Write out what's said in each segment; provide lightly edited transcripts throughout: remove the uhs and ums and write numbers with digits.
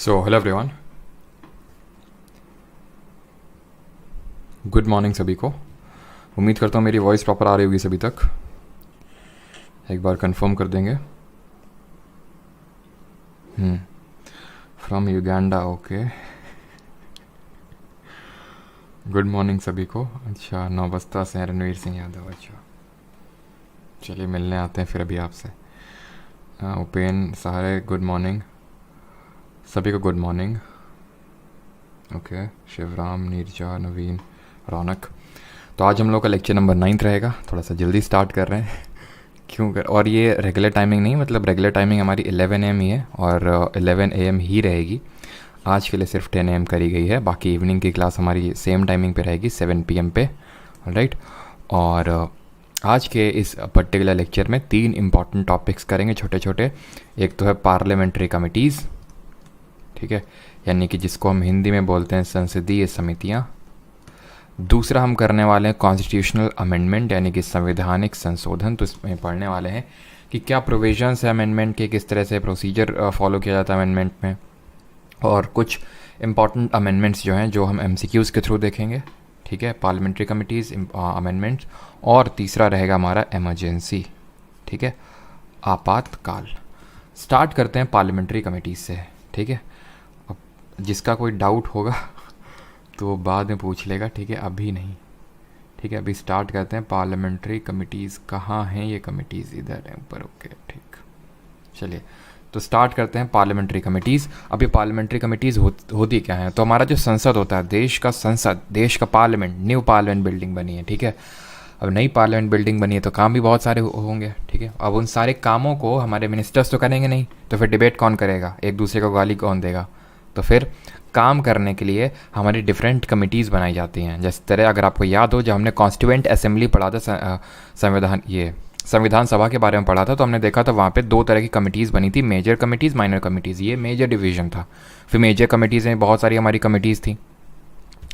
So hello everyone, good morning सभी को। उम्मीद करता हूँ मेरी वॉइस प्रॉपर आ रही होगी सभी तक। एक बार कंफर्म कर देंगे। From Uganda, okay. Good morning सभी को। अच्छा, नौबस्ता से हैं रणवीर सिंह यादव। अच्छा, चलिए मिलने आते हैं फिर अभी आपसे। उपेन सहारे, गुड मॉर्निंग सभी को। Good morning. Okay, Shivram, Neerja, Naveen, Raunak. तो आज हम लोग का लेक्चर नंबर 9 रहेगा। थोड़ा सा जल्दी स्टार्ट कर रहे हैं क्यों कर, और ये रेगुलर टाइमिंग नहीं, मतलब रेगुलर टाइमिंग हमारी 11 AM ही है और 11 AM ही रहेगी। आज के लिए सिर्फ 10 AM करी गई है, बाकी इवनिंग की क्लास हमारी सेम टाइमिंग पे रहेगी 7 PM पे, राइट। और आज के इस पर्टिकुलर लेक्चर में 3 इम्पॉर्टेंट टॉपिक्स करेंगे छोटे छोटे। एक तो है पार्लियामेंट्री कमिटीज़, ठीक है, यानी कि जिसको हम हिंदी में बोलते हैं संसदीय समितियाँ। दूसरा हम करने वाले हैं कॉन्स्टिट्यूशनल अमेंडमेंट, यानी कि संवैधानिक संशोधन। तो इसमें पढ़ने वाले हैं कि क्या प्रोविजंस है अमेंडमेंट के, किस तरह से प्रोसीजर फॉलो किया जाता है अमेंडमेंट में, और कुछ इंपॉर्टेंट अमेंडमेंट्स जो हैं जो हम MCQs के थ्रू देखेंगे, ठीक है। पार्लियामेंट्री कमिटीज़, अमेंडमेंट्स, और तीसरा रहेगा हमारा इमरजेंसी, ठीक है, आपातकाल। स्टार्ट करते हैं पार्लियामेंट्री कमिटीज़ से, ठीक है। अब जिसका कोई डाउट होगा तो वो बाद में पूछ लेगा, ठीक है, अभी नहीं, ठीक है। अभी स्टार्ट करते हैं। पार्लियामेंट्री कमिटीज़ कहाँ हैं? ये कमिटीज़ इधर है ऊपर, ओके, ठीक। चलिए तो स्टार्ट करते हैं पार्लियामेंट्री कमिटीज़। अब ये पार्लियामेंट्री कमिटीज़ होती क्या है? तो हमारा जो संसद होता है, देश का संसद, देश का पार्लियामेंट, न्यू पार्लियामेंट बिल्डिंग बनी है, ठीक है। अब नई पार्लियामेंट बिल्डिंग बनी है तो काम भी बहुत सारे होंगे, ठीक है। अब उन सारे कामों को हमारे मिनिस्टर्स तो करेंगे नहीं, तो फिर डिबेट कौन करेगा, एक दूसरे को गाली कौन देगा? तो फिर काम करने के लिए हमारी डिफरेंट कमिटीज़ बनाई जाती हैं। जिस तरह अगर आपको याद हो, जब हमने कॉन्स्टिट्यूएंट असेंबली पढ़ा था, संविधान सभा के बारे में पढ़ा था, तो हमने देखा था वहाँ पे 2 तरह की कमिटीज़ बनी थी, मेजर कमिटीज़, माइनर कमिटीज़। ये मेजर डिवीज़न था। फिर मेजर कमिटीज़ में बहुत सारी हमारी कमिटीज़ थी,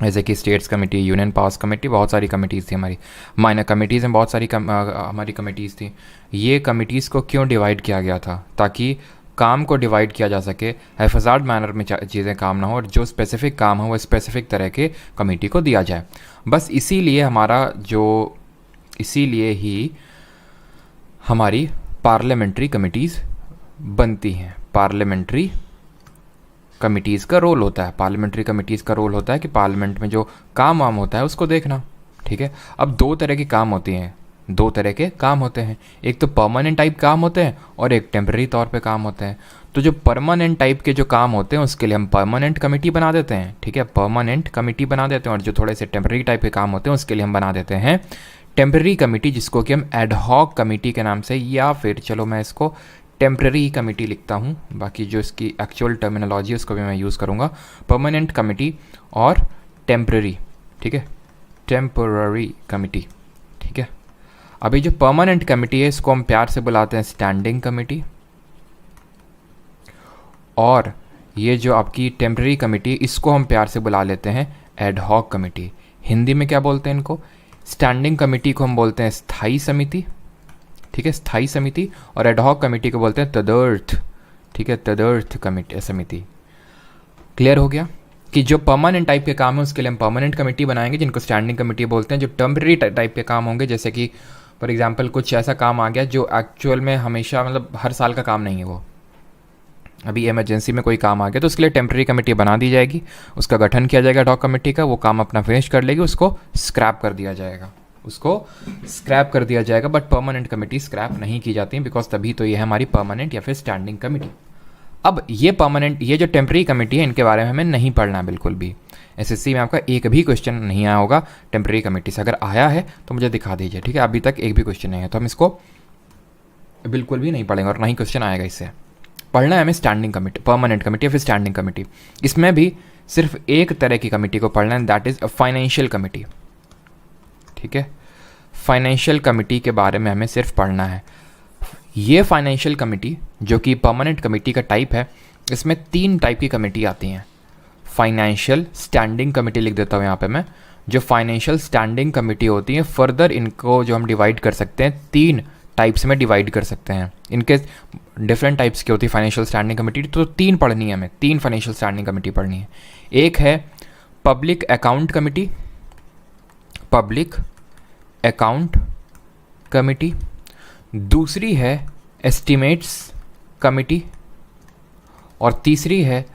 जैसे कि स्टेट्स कमेटी, यूनियन पास कमेटी, बहुत सारी कमिटीज़ थी हमारी। माइनर कमिटीज़ में बहुत सारी हमारी कमिटीज़ थी। ये कमिटीज़ को क्यों डिवाइड किया गया था? ताकि काम को डिवाइड किया जा सके, हैफाज़ार्ड मैनर में चीज़ें काम ना हो, और जो स्पेसिफिक काम हो वो स्पेसिफिक तरह के कमेटी को दिया जाए। बस इसीलिए ही हमारी पार्लियामेंट्री कमिटीज़ बनती हैं। पार्लियामेंट्री कमिटीज़ का रोल होता है, पार्लियामेंट्री कमिटीज़ का रोल होता है कि पार्लियामेंट में जो काम वाम होता है उसको देखना, ठीक है। अब 2 तरह के काम होती हैं, 2 तरह के काम होते हैं। एक तो परमानेंट टाइप काम होते हैं और एक टेम्पररी तौर पे काम होते हैं। तो जो परमानेंट टाइप के जो काम होते हैं उसके लिए हम परमानेंट कमेटी बना देते हैं, ठीक है, परमानेंट कमेटी बना देते हैं। और जो थोड़े से टेम्पररी टाइप के काम होते हैं उसके लिए हम बना देते हैं टेम्पररी कमेटी, जिसको कि हम एडहॉक कमेटी के नाम से, या फिर चलो मैं इसको टेम्पररी कमेटी लिखता हूँ, बाकी जो इसकी एक्चुअल टर्मिनोलॉजी उसको भी मैं यूज़ करूँगा। परमानेंट कमेटी और टेम्पररी, ठीक है, टेम्पररी कमेटी, ठीक है। अभी जो परमानेंट कमेटी है इसको हम प्यार से बुलाते हैं स्टैंडिंग कमेटी, और ये जो आपकी टेम्पररी कमेटी, इसको हम प्यार से बुला लेते हैं एडहॉक कमेटी। हिंदी में क्या बोलते हैं इनको? स्टैंडिंग कमेटी को हम बोलते हैं स्थायी समिति, ठीक है, स्थायी समिति। और एडहॉक कमेटी को बोलते हैं तदर्थ, ठीक है, तदर्थ कमेटी, समिति। क्लियर हो गया कि जो परमानेंट टाइप के काम है उसके लिए हम परमानेंट कमेटी बनाएंगे, जिनको स्टैंडिंग कमेटी बोलते हैं। जो टेम्पररी टाइप के काम होंगे, जैसे कि फॉर एग्जांपल कुछ ऐसा काम आ गया जो एक्चुअल में हमेशा, मतलब हर साल का काम नहीं है, वो अभी इमरजेंसी में कोई काम आ गया तो उसके लिए टेम्पररी कमेटी बना दी जाएगी, उसका गठन किया जाएगा एडहॉक कमेटी का, वो काम अपना फिनिश कर लेगी, उसको स्क्रैप कर दिया जाएगा, बट परमानेंट कमेटी स्क्रैप नहीं की जाती है, बिकॉज तभी तो ये है हमारी परमानेंट या फिर स्टैंडिंग कमेटी। अब ये जो टेम्पररी कमेटी है, इनके बारे में हमें नहीं पढ़ना बिल्कुल भी। SSC में आपका एक भी क्वेश्चन नहीं आया होगा टेम्पररी कमेटी से। अगर आया है तो मुझे दिखा दीजिए, ठीक है। अभी तक एक भी क्वेश्चन नहीं है, तो हम इसको बिल्कुल भी नहीं पढ़ेंगे और ना ही क्वेश्चन आएगा इससे। पढ़ना है हमें स्टैंडिंग कमेटी, परमानेंट कमेटी या फिर स्टैंडिंग कमेटी। इसमें भी सिर्फ एक तरह की कमेटी को पढ़ना है, दैट इज़ फाइनेंशियल कमेटी, ठीक है। फाइनेंशियल कमेटी के बारे में हमें सिर्फ पढ़ना है। ये फाइनेंशियल कमेटी जो कि परमानेंट कमेटी का टाइप है, इसमें 3 टाइप की कमेटी आती हैं। फाइनेंशियल स्टैंडिंग कमेटी लिख देता हूँ यहाँ पे मैं। जो फाइनेंशियल स्टैंडिंग कमेटी होती है, फर्दर इनको जो हम डिवाइड कर सकते हैं, 3 टाइप्स में डिवाइड कर सकते हैं। इनके डिफरेंट टाइप्स की होती है फाइनेंशियल स्टैंडिंग कमेटी, तो 3 पढ़नी है हमें, 3 फाइनेंशियल स्टैंडिंग कमेटी पढ़नी है। एक है public account committee, public account committee, दूसरी है एस्टिमेट्स कमेटी, और तीसरी है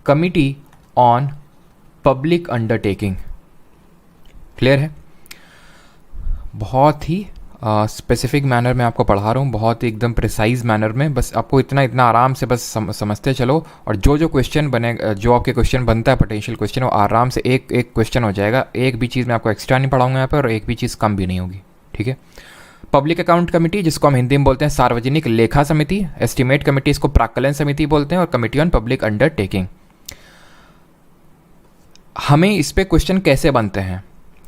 committee on public undertaking. Clear है? बहुत ही स्पेसिफिक मैनर में आपको पढ़ा रहा हूँ, बहुत ही एकदम प्रिसाइज मैनर में, बस आपको इतना आराम से बस समझते चलो, और जो क्वेश्चन बने, जो आपके क्वेश्चन बनता है पोटेंशियल क्वेश्चन, वो आराम से एक क्वेश्चन हो जाएगा। एक भी चीज़ मैं आपको एक्स्ट्रा नहीं पढ़ाऊंगा यहाँ पर, और एक भी चीज़ कम भी नहीं होगी। ठीक है? पब्लिक अकाउंट कमेटी, जिसको हम हिंदी में बोलते हैं सार्वजनिक लेखा समिति, एस्टिमेट कमेटी इसको प्राक्कलन समिति बोलते हैं, और कमेटी ऑन पब्लिक अंडरटेकिंग। हमें इस पे क्वेश्चन कैसे बनते हैं?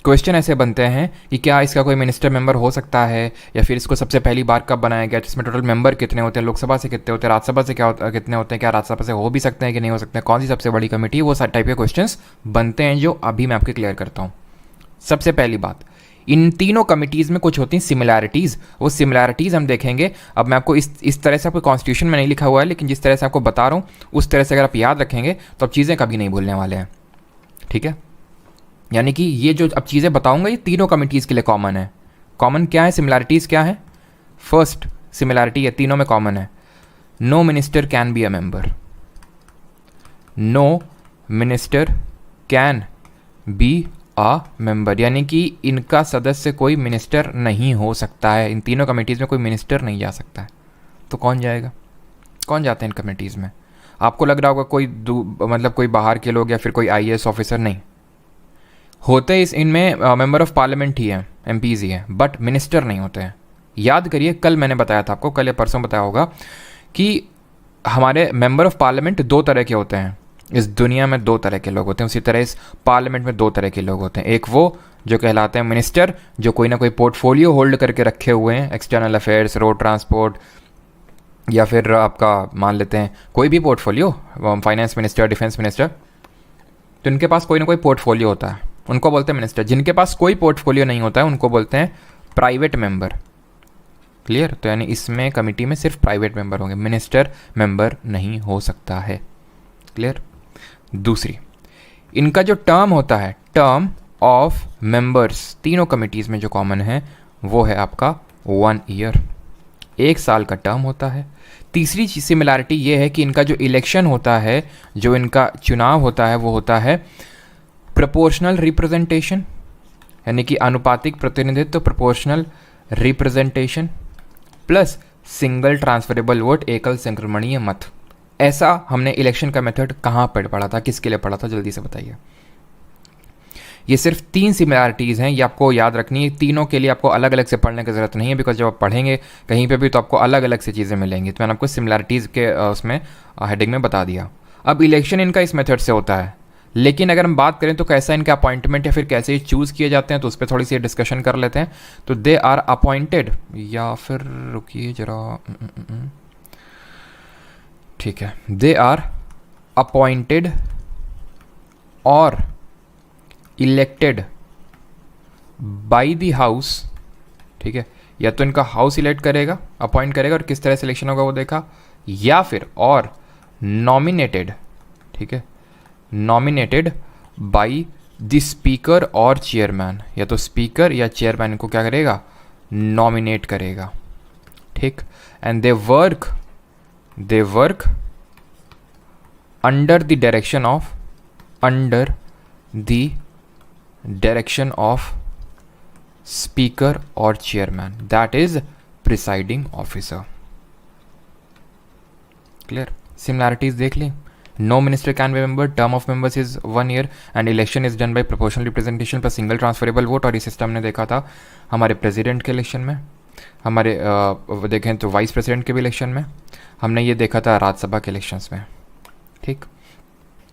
क्वेश्चन ऐसे बनते हैं कि क्या इसका कोई मिनिस्टर मेंबर हो सकता है, या फिर इसको सबसे पहली बार कब बनाया गया, इसमें टोटल मेंबर कितने होते हैं, लोकसभा से कितने होते हैं, राज्यसभा से कितने होते हैं, क्या राज्यसभा से हो भी सकते हैं कि नहीं हो सकते हैं, कौन सी सबसे बड़ी कमेटी है, वो सारे टाइप के क्वेश्चंस बनते हैं, जो अभी मैं आपके क्लियर करता हूँ। सबसे पहली बात, इन तीनों कमिटीज़ में कुछ होती हैं सिमिलैरिटीज़, वो सिमिलैरिटीज़ हम देखेंगे। अब मैं आपको इस तरह से, आपको कॉन्स्टिट्यूशन में नहीं लिखा हुआ है, लेकिन जिस तरह से आपको बता रहा हूँ उस तरह से अगर आप याद रखेंगे तो आप चीज़ें कभी नहीं भूलने वाले हैं। ठीक है? यानी कि ये जो अब चीज़ें बताऊंगा ये तीनों कमिटीज़ के लिए कॉमन है। कॉमन क्या है, सिमिलैरिटीज़ क्या है? फर्स्ट सिमिलैरिटी है, तीनों में कॉमन है, no minister can be a member. No minister can be a member, यानी कि इनका सदस्य कोई मिनिस्टर नहीं हो सकता है। इन तीनों कमिटीज़ में कोई मिनिस्टर नहीं जा सकता है। तो कौन जाएगा? कौन जाते हैं इन कमिटीज़ में? आपको लग रहा होगा कोई मतलब कोई बाहर के लोग या फिर कोई IAS ऑफिसर, नहीं होते। इनमें मेंबर ऑफ पार्लियामेंट ही है, MPs ही हैं, बट मिनिस्टर नहीं होते हैं। याद करिए, कल मैंने बताया था आपको, कल या परसों बताया होगा कि हमारे मेंबर ऑफ पार्लियामेंट 2 तरह के होते हैं। इस दुनिया में 2 तरह के लोग होते हैं, उसी तरह इस पार्लियामेंट में 2 तरह के लोग होते हैं। एक वो जो कहलाते हैं मिनिस्टर, जो कोई ना कोई पोर्टफोलियो होल्ड करके रखे हुए हैं, एक्सटर्नल अफेयर्स, रोड ट्रांसपोर्ट, या फिर आपका मान लेते हैं कोई भी portfolio, finance minister, defence minister, तो इनके पास कोई ना कोई पोर्टफोलियो होता है, उनको बोलते हैं मिनिस्टर। जिनके पास कोई पोर्टफोलियो नहीं होता है उनको बोलते हैं प्राइवेट मेंबर। क्लियर? तो यानी इसमें कमिटी में सिर्फ प्राइवेट मेंबर होंगे, मिनिस्टर मेंबर नहीं हो सकता है। क्लियर? दूसरी, इनका जो टर्म होता है, टर्म ऑफ मेंबर्स तीनों कमिटीज़ में जो कॉमन है वो है आपका 1 ईयर, 1 साल का टर्म होता है। तीसरी सिमिलैरिटी ये है कि इनका जो इलेक्शन होता है, जो इनका चुनाव होता है, वो होता है प्रोपोर्शनल रिप्रेजेंटेशन, यानी कि अनुपातिक प्रतिनिधित्व, proportional representation, plus single transferable vote, एकल संक्रमणीय मत। ऐसा हमने इलेक्शन का मेथड कहाँ पर पढ़ा था, किसके लिए पढ़ा था, जल्दी से बताइए। ये सिर्फ 3 सिमिलैरिटीज़ हैं, ये आपको याद रखनी है। तीनों के लिए आपको अलग अलग से पढ़ने की ज़रूरत नहीं है, बिकॉज जब आप पढ़ेंगे कहीं पे भी तो आपको अलग अलग से चीज़ें मिलेंगी। तो मैंने आपको सिमिलैरिटीज़ के उसमें हेडिंग में बता दिया। अब इलेक्शन इनका इस मेथड से होता है, लेकिन अगर हम बात करें तो कैसा इनका अपॉइंटमेंट या फिर कैसे ये चूज़ किए जाते हैं, तो उस पर थोड़ी सी डिस्कशन कर लेते हैं। तो दे आर अपॉइंटेड, या फिर रुकिए जरा, ठीक है, दे आर अपॉइंटेड और इलेक्टेड बाय द हाउस। ठीक है, या तो इनका हाउस इलेक्ट करेगा, अपॉइंट करेगा, और किस तरह सिलेक्शन होगा वो देखा, या फिर और नॉमिनेटेड, ठीक है, नॉमिनेटेड बाय द स्पीकर और चेयरमैन, या तो स्पीकर या चेयरमैन को क्या करेगा, नॉमिनेट करेगा। ठीक, and they work under the direction of speaker और chairman, that is presiding officer. Clear? Similarities देख ली। No minister can be member, term of members is 1 year, and election is done by proportional representation पर single transferable vote. और ये system ने देखा था हमारे प्रेसिडेंट के इलेक्शन में, हमारे देखें तो वाइस प्रेसिडेंट के भी इलेक्शन में, हमने ये देखा था राज्यसभा के इलेक्शंस में। ठीक,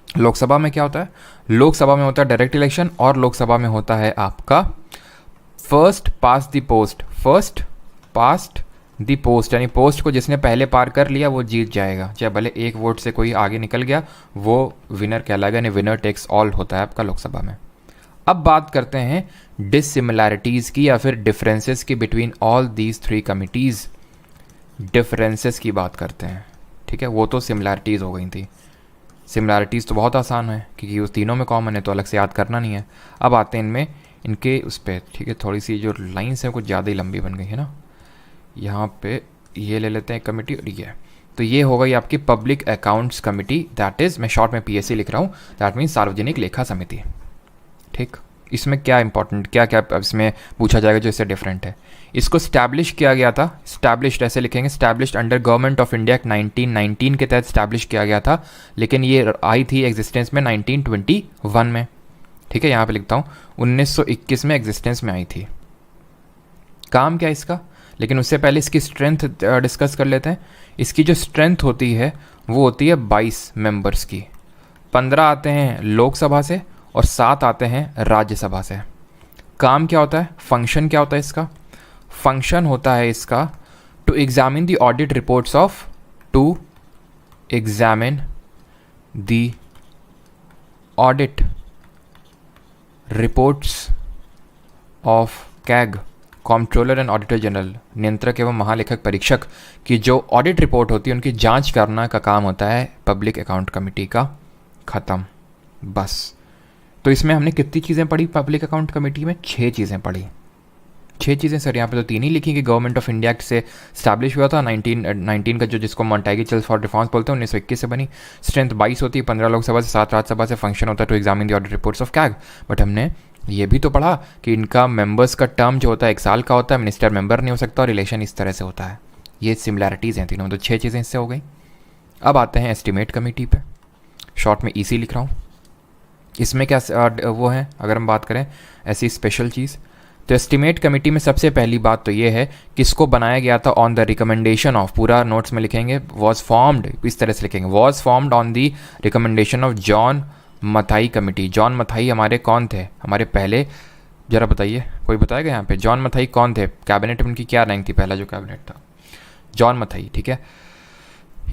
लोकसभा में क्या होता है, लोकसभा में होता है डायरेक्ट इलेक्शन, और लोकसभा में होता है आपका first pass the post, first past the post, यानी पोस्ट को जिसने पहले पार कर लिया वो जीत जाएगा, चाहे भले 1 वोट से कोई आगे निकल गया, वो विनर कहलाएगा, यानी विनर टेक्स ऑल होता है आपका लोकसभा में। अब बात करते हैं डिसिमिलैरिटीज़ की, या फिर डिफरेंसेस की between all these 3 committees. Differences की बात करते हैं, ठीक है। वो तो सिमिलैरिटीज़ हो गई थी, सिमिलैरिटीज़ तो बहुत आसान है क्योंकि उस तीनों में कॉमन है, तो अलग से याद करना नहीं है। अब आते हैं इनमें इनके उस पर, ठीक है। थोड़ी सी जो लाइन्स हैं कुछ ज़्यादा ही लंबी बन गई है ना। यहाँ पे ये ले लेते हैं कमेटी, और ये तो ये हो गई आपकी public accounts committee, that is, मैं शॉर्ट में पीएससी लिख रहा हूँ, दैट मीन्स सार्वजनिक लेखा समिति, ठीक। इसमें क्या इंपॉर्टेंट, क्या क्या इसमें पूछा जाएगा जो इससे डिफरेंट है। इसको स्टैब्लिश किया गया था, स्टैब्लिश्ड ऐसे लिखेंगे, established under government of India act 1919 के तहत स्टैब्लिश किया गया था, लेकिन ये आई थी एग्जिस्टेंस में 1921 में, ठीक है। यहाँ पे लिखता हूँ 1921 में एग्जिस्टेंस में आई थी। काम क्या है इसका, लेकिन उससे पहले इसकी स्ट्रेंथ डिस्कस कर लेते हैं। इसकी जो स्ट्रेंथ होती है वो होती है 22 मेंबर्स की, 15 आते हैं लोकसभा से और 7 आते हैं राज्यसभा से। काम क्या होता है, फंक्शन क्या होता है इसका, फंक्शन होता है इसका to examine the audit reports of, to examine the audit reports of CAG, comptroller and auditor general, नियंत्रक एवं महालेखक परीक्षक की जो ऑडिट रिपोर्ट होती है उनकी जांच करना का काम होता है पब्लिक अकाउंट कमेटी का। ख़त्म, बस। तो इसमें हमने कितनी चीज़ें पढ़ी पब्लिक अकाउंट कमेटी में, 6 चीज़ें पढ़ी। 6 चीज़ें सर, यहाँ पे तो 3 ही लिखी कि गवर्नमेंट ऑफ इंडिया एक्ट से स्टैब्लिश हुआ था 1919 का, जो जिसको मॉन्टेगी चिल्स फॉर रिफॉर्म्स बोलते हैं, 1921 से बनी। स्ट्रेंथ 22 होती है, 15 लोकसभा से, 7 राज्यसभा से। फंक्शन होता है to examine the audit reports of CAG. But हमने ये भी तो पढ़ा कि इनका मेंबर्स का टर्म जो होता है 1 साल का होता है, मिनिस्टर मेंबर नहीं हो सकता, और रिलेशन इस तरह से होता है। ये सिमिलैरिटीज़ हैं तीनों, तो 6 चीज़ें इससे हो गई। अब आते हैं एस्टिमेट कमेटी पे, शॉर्ट में ईसी लिख रहा हूँ। इसमें क्या वो है, अगर हम बात करें ऐसी स्पेशल चीज़, तो एस्टिमेट कमेटी में सबसे पहली बात तो ये है कि इसको बनाया गया था ऑन द रिकमेंडेशन ऑफ, पूरा नोट्स में लिखेंगे वॉज फॉर्म्ड, इस तरह से लिखेंगे, was formed on the recommendation of John Mathai committee. John Mathai हमारे कौन थे, हमारे पहले, जरा बताइए, कोई बताएगा यहाँ पे जॉन मथाई कौन थे, कैबिनेट में उनकी क्या रैंक थी, पहला जो कैबिनेट था जॉन मथाई, ठीक है।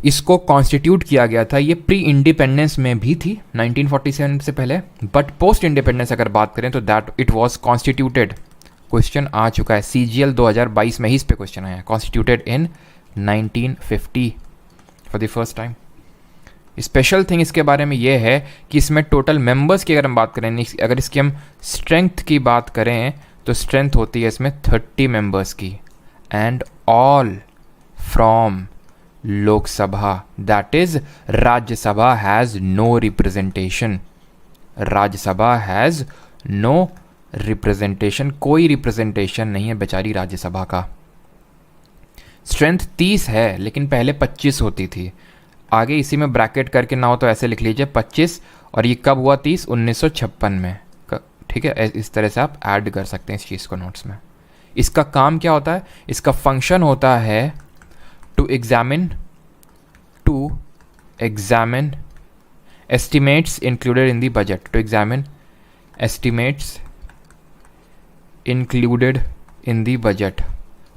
इसको कॉन्स्टिट्यूट किया गया था, ये प्री इंडिपेंडेंस में भी थी 1947 से पहले, बट पोस्ट इंडिपेंडेंस अगर बात करें तो that it was constituted, question आ चुका है CGL 2022 में ही इस पे क्वेश्चन आया, constituted in 1950 for the first time. Special thing इसके बारे में ये है कि इसमें टोटल मेंबर्स की अगर हम बात करें, अगर इसकी हम स्ट्रेंथ की बात करें तो स्ट्रेंथ होती है इसमें 30 मेंबर्स की, and all from Lok Sabha, that is Rajya Sabha has no representation, Rajya Sabha has no representation, कोई रिप्रेजेंटेशन नहीं है बेचारी राज्यसभा का। स्ट्रेंथ 30 है, लेकिन पहले 25 होती थी, आगे इसी में ब्रैकेट करके ना हो तो ऐसे लिख लीजिए 25, और ये कब हुआ 30, 1956 में, ठीक है। इस तरह से आप ऐड कर सकते हैं इस चीज़ को नोट्स में। इसका काम क्या होता है, इसका फंक्शन होता है to examine estimates included in the budget, to examine estimates included in the budget.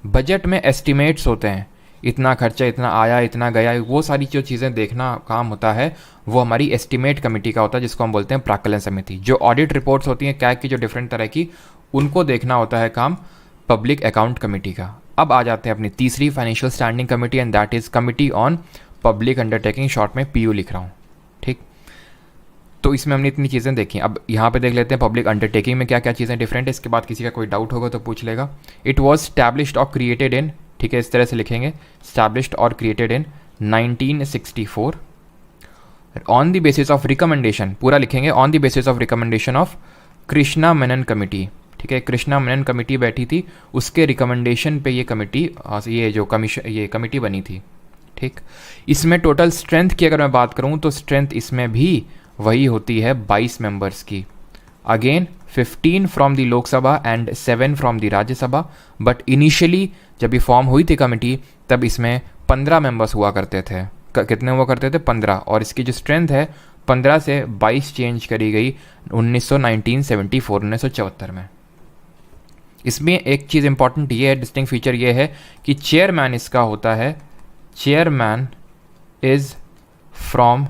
Budget में एस्टिमेट्स होते हैं, इतना खर्चा, इतना आया, इतना गया, वो सारी जो चीज़ें देखना काम होता है वो हमारी एस्टिमेट कमेटी का होता है, जिसको हम बोलते हैं प्राक्कलन समिति। जो ऑडिट रिपोर्ट्स होती हैं कैग की, जो डिफरेंट तरह की, उनको देखना होता है काम पब्लिक अकाउंट कमेटी का। अब आ जाते हैं अपनी तीसरी financial standing committee, and that is committee on public undertaking, short में PU लिख रहा हूँ, ठीक। तो इसमें हमने इतनी चीज़ें देखी। अब यहाँ पे देख लेते हैं पब्लिक अंडरटेकिंग में क्या क्या चीज़ें डिफरेंट है, इसके बाद किसी का कोई डाउट होगा तो पूछ लेगा। इट वॉज स्टैब्लिश्ड और क्रिएटेड इन, ठीक है, इस तरह से लिखेंगे, स्टैब्लिश्ड और created in 1964 on the basis of recommendation, पूरा लिखेंगे, on the basis of recommendation of Krishna Menon committee, ठीक है। कृष्णा मेनन कमेटी बैठी थी, उसके रिकमेंडेशन पे ये कमेटी, ये जो कमीशन, ये कमेटी बनी थी, ठीक। इसमें टोटल स्ट्रेंथ की अगर मैं बात करूँ तो स्ट्रेंथ इसमें भी वही होती है 22 मेंबर्स की, again 15 from the Lok Sabha and 7 from the Rajya Sabha. But initially जब ये फॉर्म हुई थी कमेटी तब इसमें 15 मेंबर्स हुआ करते थे, कितने हुआ करते थे, 15, और इसकी जो स्ट्रेंथ है 15 से 22 चेंज करी गई 1974 में। इसमें एक चीज़ इंपॉर्टेंट ये है, डिस्टिंक्ट फीचर ये है कि चेयरमैन इसका होता है, chairman is from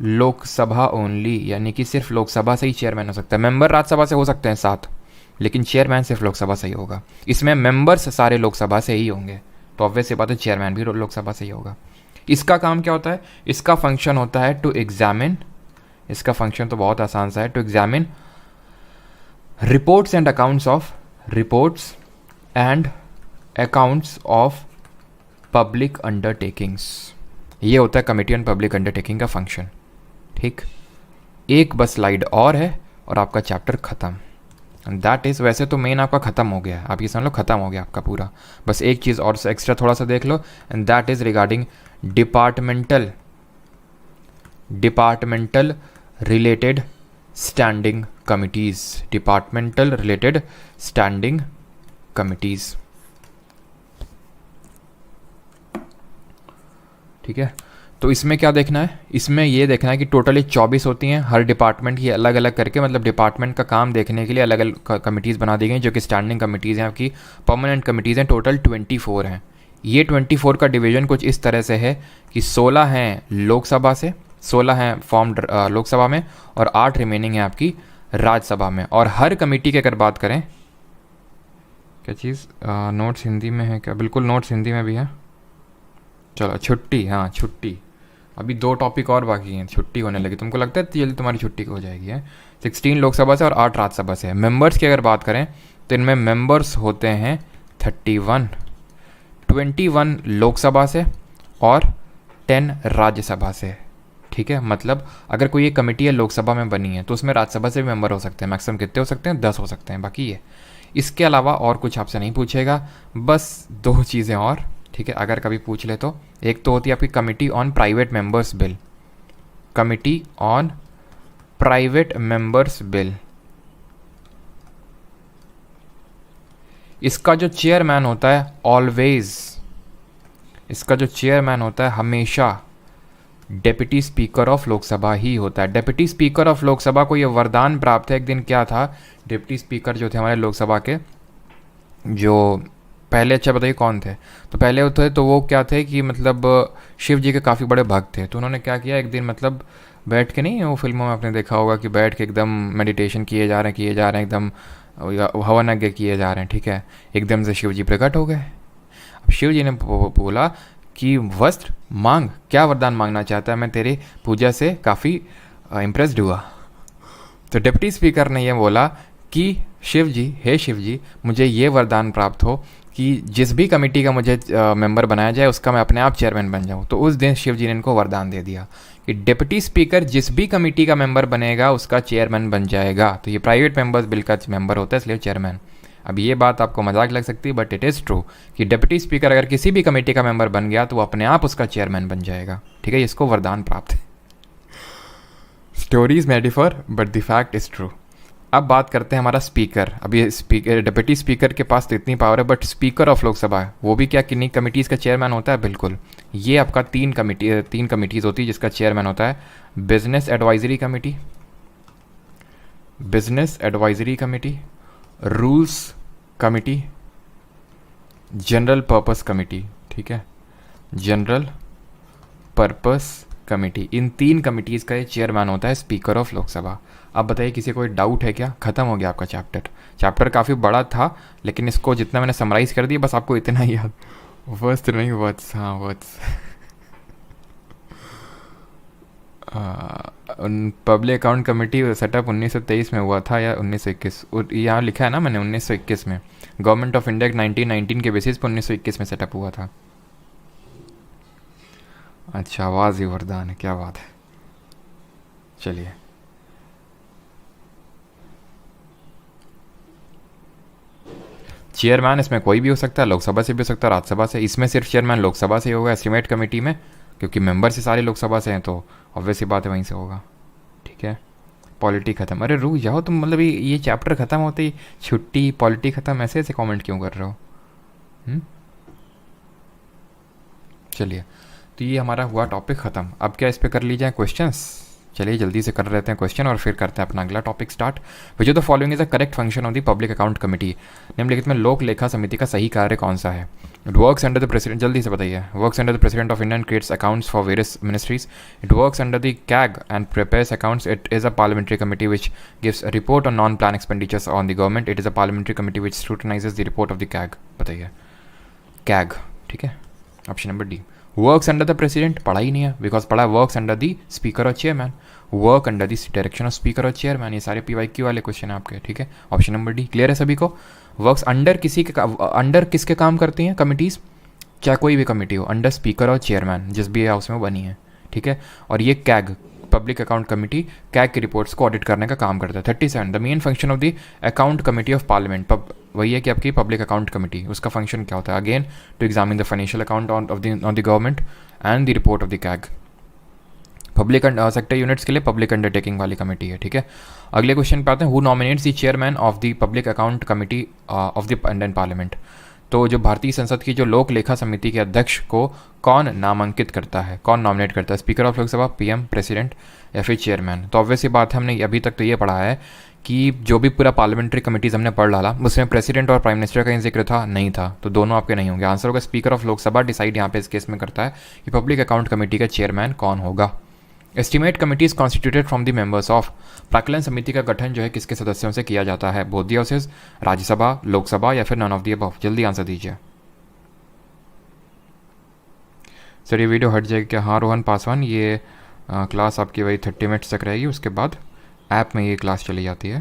Lok Sabha only, यानी कि सिर्फ लोकसभा से ही चेयरमैन हो सकता है। मेंबर राज्यसभा से हो सकते हैं 7, लेकिन चेयरमैन सिर्फ लोकसभा से ही होगा। इसमें मेंबर्स सारे लोकसभा से ही होंगे, तो ऑब्वियस सी बात है चेयरमैन भी लोकसभा से ही होगा। इसका काम क्या होता है? इसका फंक्शन होता है टू एग्जामिन, इसका फंक्शन तो बहुत आसान सा है, to examine reports and accounts of public undertakings. ये होता है कमिटी ऑन पब्लिक अंडरटेकिंग का फंक्शन। ठीक, एक बस स्लाइड और है और आपका चैप्टर ख़त्म। एंड दैट इज़, वैसे तो मेन आपका ख़त्म हो गया है, आप ये समझ लो ख़त्म हो गया आपका पूरा। बस एक चीज़ और एक्स्ट्रा थोड़ा सा देख लो, and that is regarding departmental related standing committees, departmental related standing committees. ठीक है, तो इसमें क्या देखना है? इसमें ये देखना है कि टोटली 24 होती हैं, हर डिपार्टमेंट की अलग अलग करके, मतलब डिपार्टमेंट का काम देखने के लिए अलग अलग कमिटीज़ बना दी गई, जो कि स्टैंडिंग कमिटीज़ हैं, आपकी परमानेंट कमिटीज़ हैं, टोटल 24 हैं। ये 24 का डिवीज़न कुछ इस तरह से है कि 16 हैं लोकसभा से, 16 हैं फॉर्म लोकसभा में, और 8 रिमेनिंग है आपकी राज्यसभा में। और हर कमेटी की अगर बात करें, क्या चीज़ नोट्स हिंदी में है क्या? बिल्कुल नोट्स हिंदी में भी है। चलो छुट्टी, हाँ छुट्टी, अभी 2 टॉपिक और बाकी हैं, छुट्टी होने लगी। तुमको लगता है जल्दी तुम्हारी छुट्टी हो जाएगी है? 16 लोकसभा से और 8 राज्यसभा से। मेंबर्स की अगर बात करें तो इनमें मेंबर्स होते हैं 31, 21 लोकसभा से और 10 राज्यसभा से। ठीक है, मतलब अगर कोई एक कमेटी है लोकसभा में बनी है तो उसमें राज्यसभा से भी मेंबर हो सकते हैं। मैक्सिमम कितने हो सकते हैं? 10 हो सकते हैं। बाकी ये, इसके अलावा और कुछ आपसे नहीं पूछेगा। बस 2 चीज़ें और, ठीक है, अगर कभी पूछ ले तो। एक तो होती है आपकी committee on private members bill, committee on private members bill. इसका जो चेयरमैन होता है ऑलवेज, इसका जो चेयरमैन होता है हमेशा डेप्यूटी स्पीकर ऑफ लोकसभा ही होता है। डेप्यूटी स्पीकर ऑफ लोकसभा को ये वरदान प्राप्त है। एक दिन क्या था, डिप्टी स्पीकर जो थे हमारे लोकसभा के, जो पहले, अच्छा बताइए कौन थे? तो पहले होते तो वो क्या थे कि मतलब शिव जी के काफ़ी बड़े भक्त थे। तो उन्होंने क्या किया, एक दिन मतलब बैठ के, नहीं वो फिल्मों में आपने देखा होगा कि बैठ के एकदम मेडिटेशन किए जा रहे हैं, एकदम हवन यज्ञ किए जा रहे हैं। ठीक है, एकदम से शिव जी प्रकट हो गए। अब शिव जी ने बोला कि वस्त्र मांग, क्या वरदान मांगना चाहता है? मैं तेरी पूजा से काफ़ी इम्प्रेस्ड हुआ। तो डिप्टी स्पीकर ने ये बोला कि शिव जी, हे शिव जी, मुझे ये वरदान प्राप्त हो कि जिस भी कमेटी का मुझे मेंबर बनाया जाए उसका मैं अपने आप चेयरमैन बन जाऊं। तो उस दिन शिव जी ने इनको वरदान दे दिया कि डिप्टी स्पीकर जिस भी कमेटी का मेंबर बनेगा उसका चेयरमैन बन जाएगा। तो ये प्राइवेट मेंबर्स बिल का मेंबर होता है, इसलिए चेयरमैन। अब ये बात आपको मजाक लग सकती है, बट इट इज़ ट्रू कि डिप्टी स्पीकर अगर किसी भी कमेटी का मेंबर बन गया तो वो अपने आप उसका चेयरमैन बन जाएगा। ठीक है, इसको वरदान प्राप्त है। Stories may differ but the fact is true. अब बात करते हैं हमारा स्पीकर। अब ये स्पीकर, डिप्टी स्पीकर के पास तो इतनी पावर है, बट स्पीकर ऑफ लोकसभा है वो भी क्या किन्हीं कमिटीज़ का चेयरमैन होता है? बिल्कुल, ये आपका 3 कमिटीज़ होती है जिसका चेयरमैन होता है business advisory committee, rules committee, general purpose committee. ठीक है, जनरल पर्पस कमेटी। इन 3 कमिटीज़ का ये चेयरमैन होता है स्पीकर ऑफ लोकसभा। अब बताइए किसी कोई डाउट है क्या? ख़त्म हो गया आपका चैप्टर काफ़ी बड़ा था, लेकिन इसको जितना मैंने समराइज़ कर दिया, बस आपको इतना ही याद, वर्ड्स नहीं, वर्ड्स, हाँ words. Public account committee setup 1923 में हुआ था या 1921, यहाँ लिखा है ना मैंने 1921 में। गवर्नमेंट ऑफ इंडिया 1919 के बेसिस पर 1921 में सेटअप हुआ था। अच्छा, आवाज़ ही वरदान है, क्या बात है। चलिए, चेयरमैन इसमें कोई भी हो सकता है, लोकसभा से भी हो सकता है, राज्यसभा से। इसमें सिर्फ चेयरमैन लोकसभा से ही होगा, एस्टीमेट कमेटी में, क्योंकि मेंबर से सारे लोकसभा से हैं तो ऑब्वियस ही बात है वहीं से होगा। ठीक है, पॉलिटी ख़त्म। अरे रुक जाओ तुम, मतलब ये चैप्टर ख़त्म होते ही छुट्टी, पॉलिटी ख़त्म, ऐसे ऐसे कमेंट क्यों कर रहे हो? चलिए, तो ये हमारा हुआ टॉपिक ख़त्म। अब क्या इस पर कर ली जाए क्वेश्चंस? चलिए जल्दी से कर लेते हैं क्वेश्चन और फिर करते हैं अपना अगला topic start. Which of the following is the correct function of the public account committee? निम्नलिखित में लोक लेखा समिति का सही कार्य कौन सा है? It works under the president, जल्दी से बताइए। Works under the president of India and creates accounts for various ministries. It works under the CAG and prepares accounts. It is a parliamentary committee which gives a report on non plan expenditures on the government. It is a parliamentary committee which scrutinizes the report of the CAG. बताइए, CAG ठीक है, option number D. Works under the president पढ़ा ही नहीं है, because पढ़ा है works under the speaker और chairman, work under the direction of speaker और चेयरमैन। ये सारे PYQ वाले क्वेश्चन है आपके, ठीक है। ऑप्शन नंबर डी क्लियर है सभी को। वर्क्स अंडर अंडर किसके काम करती हैं कमिटीज़, चाहे कोई भी कमेटी हो, अंडर स्पीकर और चेयरमैन जिस भी हाउस में बनी है, ठीक है। और ये CAG public account committee CAG की रिपोर्ट्स को ऑडिट करने का काम करता है। 37 the main function of the account committee of parliament, वही है कि आपकी पब्लिक अकाउंट कमेटी, उसका फंक्शन क्या होता है, again to examine the financial account on the government and the report of the CAG. Public sector units के लिए पब्लिक अंडरटेकिंग वाली कमेटी है, ठीक है। अगले क्वेश्चन पे आते हैं, who nominates the chairman of the public account committee of the Indian parliament. तो जो भारतीय संसद की जो लोक लेखा समिति के अध्यक्ष को कौन नामांकित करता है, कौन नॉमिनेट करता है, speaker of Lok Sabha, PM, president या फिर चेयरमैन। तो ऑब्वियस ही बात है, हमने अभी तक तो ये पढ़ा है कि जो भी पूरा पार्लियामेंट्री कमेटीज हमने पढ़ डाला उसमें प्रेसिडेंट और प्राइम मिनिस्टर का जिक्र था, नहीं था, तो दोनों आपके नहीं होंगे। आंसर होगा स्पीकर ऑफ लोकसभा डिसाइड यहाँ पे इस केस में करता है कि पब्लिक अकाउंट कमेटी का चेयरमैन कौन होगा। Estimate committee is constituted from the members of, प्राक्कलन समिति का गठन जो है किसके सदस्यों से किया जाता है, both the houses, Rajya Sabha, Lok Sabha या फिर नन ऑफ द अबव। जल्दी आंसर दीजिए सर। ये वीडियो हट जाएगी क्या? हाँ रोहन पासवान, ये क्लास आपकी वही 30 मिनट्स तक रहेगी, उसके बाद ऐप में ये क्लास चली जाती है,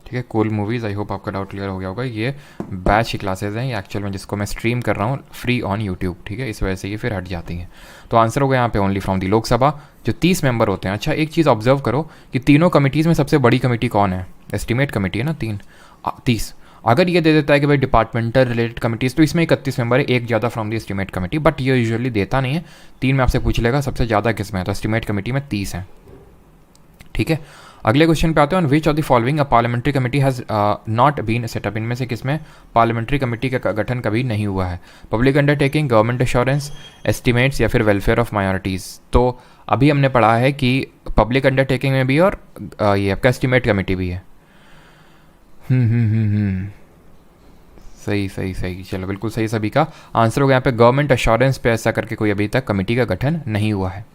ठीक है। कूल मूवीज़, आई होप आपका डाउट क्लियर हो गया होगा। ये बैच की क्लासेज हैं, ये एक्चुअल में जिसको मैं स्ट्रीम कर रहा हूँ फ्री ऑन यूट्यूब, ठीक है, इस वजह से ये फिर हट जाती हैं। तो आंसर होगा यहाँ पे ओनली फ्रॉम दी लोकसभा, जो 30 मेंबर होते हैं। अच्छा, एक चीज़ ऑब्जर्व करो कि तीनों कमिटीज़ में सबसे बड़ी कमेटी कौन है, एस्टिमेट कमेटी है ना, 30। अगर ये दे देता है कि भाई डिपार्टमेंटल रिलेटेड कमिटीज़, तो इसमें 31 मेंबर है, एक ज़्यादा from the estimate committee, but ये यूजुअली देता नहीं है। 3 में आपसे पूछ लेगा सबसे ज़्यादा किस में है, तो एस्टिमेट कमेटी में 30 है, ठीक है। अगले क्वेश्चन पे आते हैं, which of the following a parliamentary committee has not been set up. इनमें से किसमें पार्लियामेंट्री कमेटी का गठन कभी नहीं हुआ है, public undertaking, government assurance, estimates या फिर वेलफेयर ऑफ माइनॉरिटीज़। तो अभी हमने पढ़ा है कि पब्लिक अंडरटेकिंग में भी और ये आपका एस्टिमेट कमेटी भी है। सही, चलो बिल्कुल सही सभी का आंसर होगा यहाँ पे गवर्नमेंट एश्योरेंस पे, ऐसा करके कोई अभी तक कमेटी का गठन नहीं हुआ है।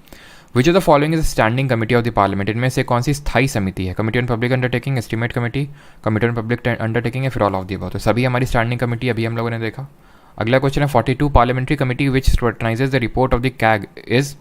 Which of the following is standing committee of the parliament. इनमें से कौन सी स्थायी समिति है, committee on public undertaking, estimate committee, committee on public undertaking या फिर ऑल ऑफ द अबव। तो सभी हमारी स्टैंडिंग कमेटी अभी हम लोगों ने देखा। अगला क्वेश्चन है 42 parliamentary committee which scrutinizes the report of the CAG is,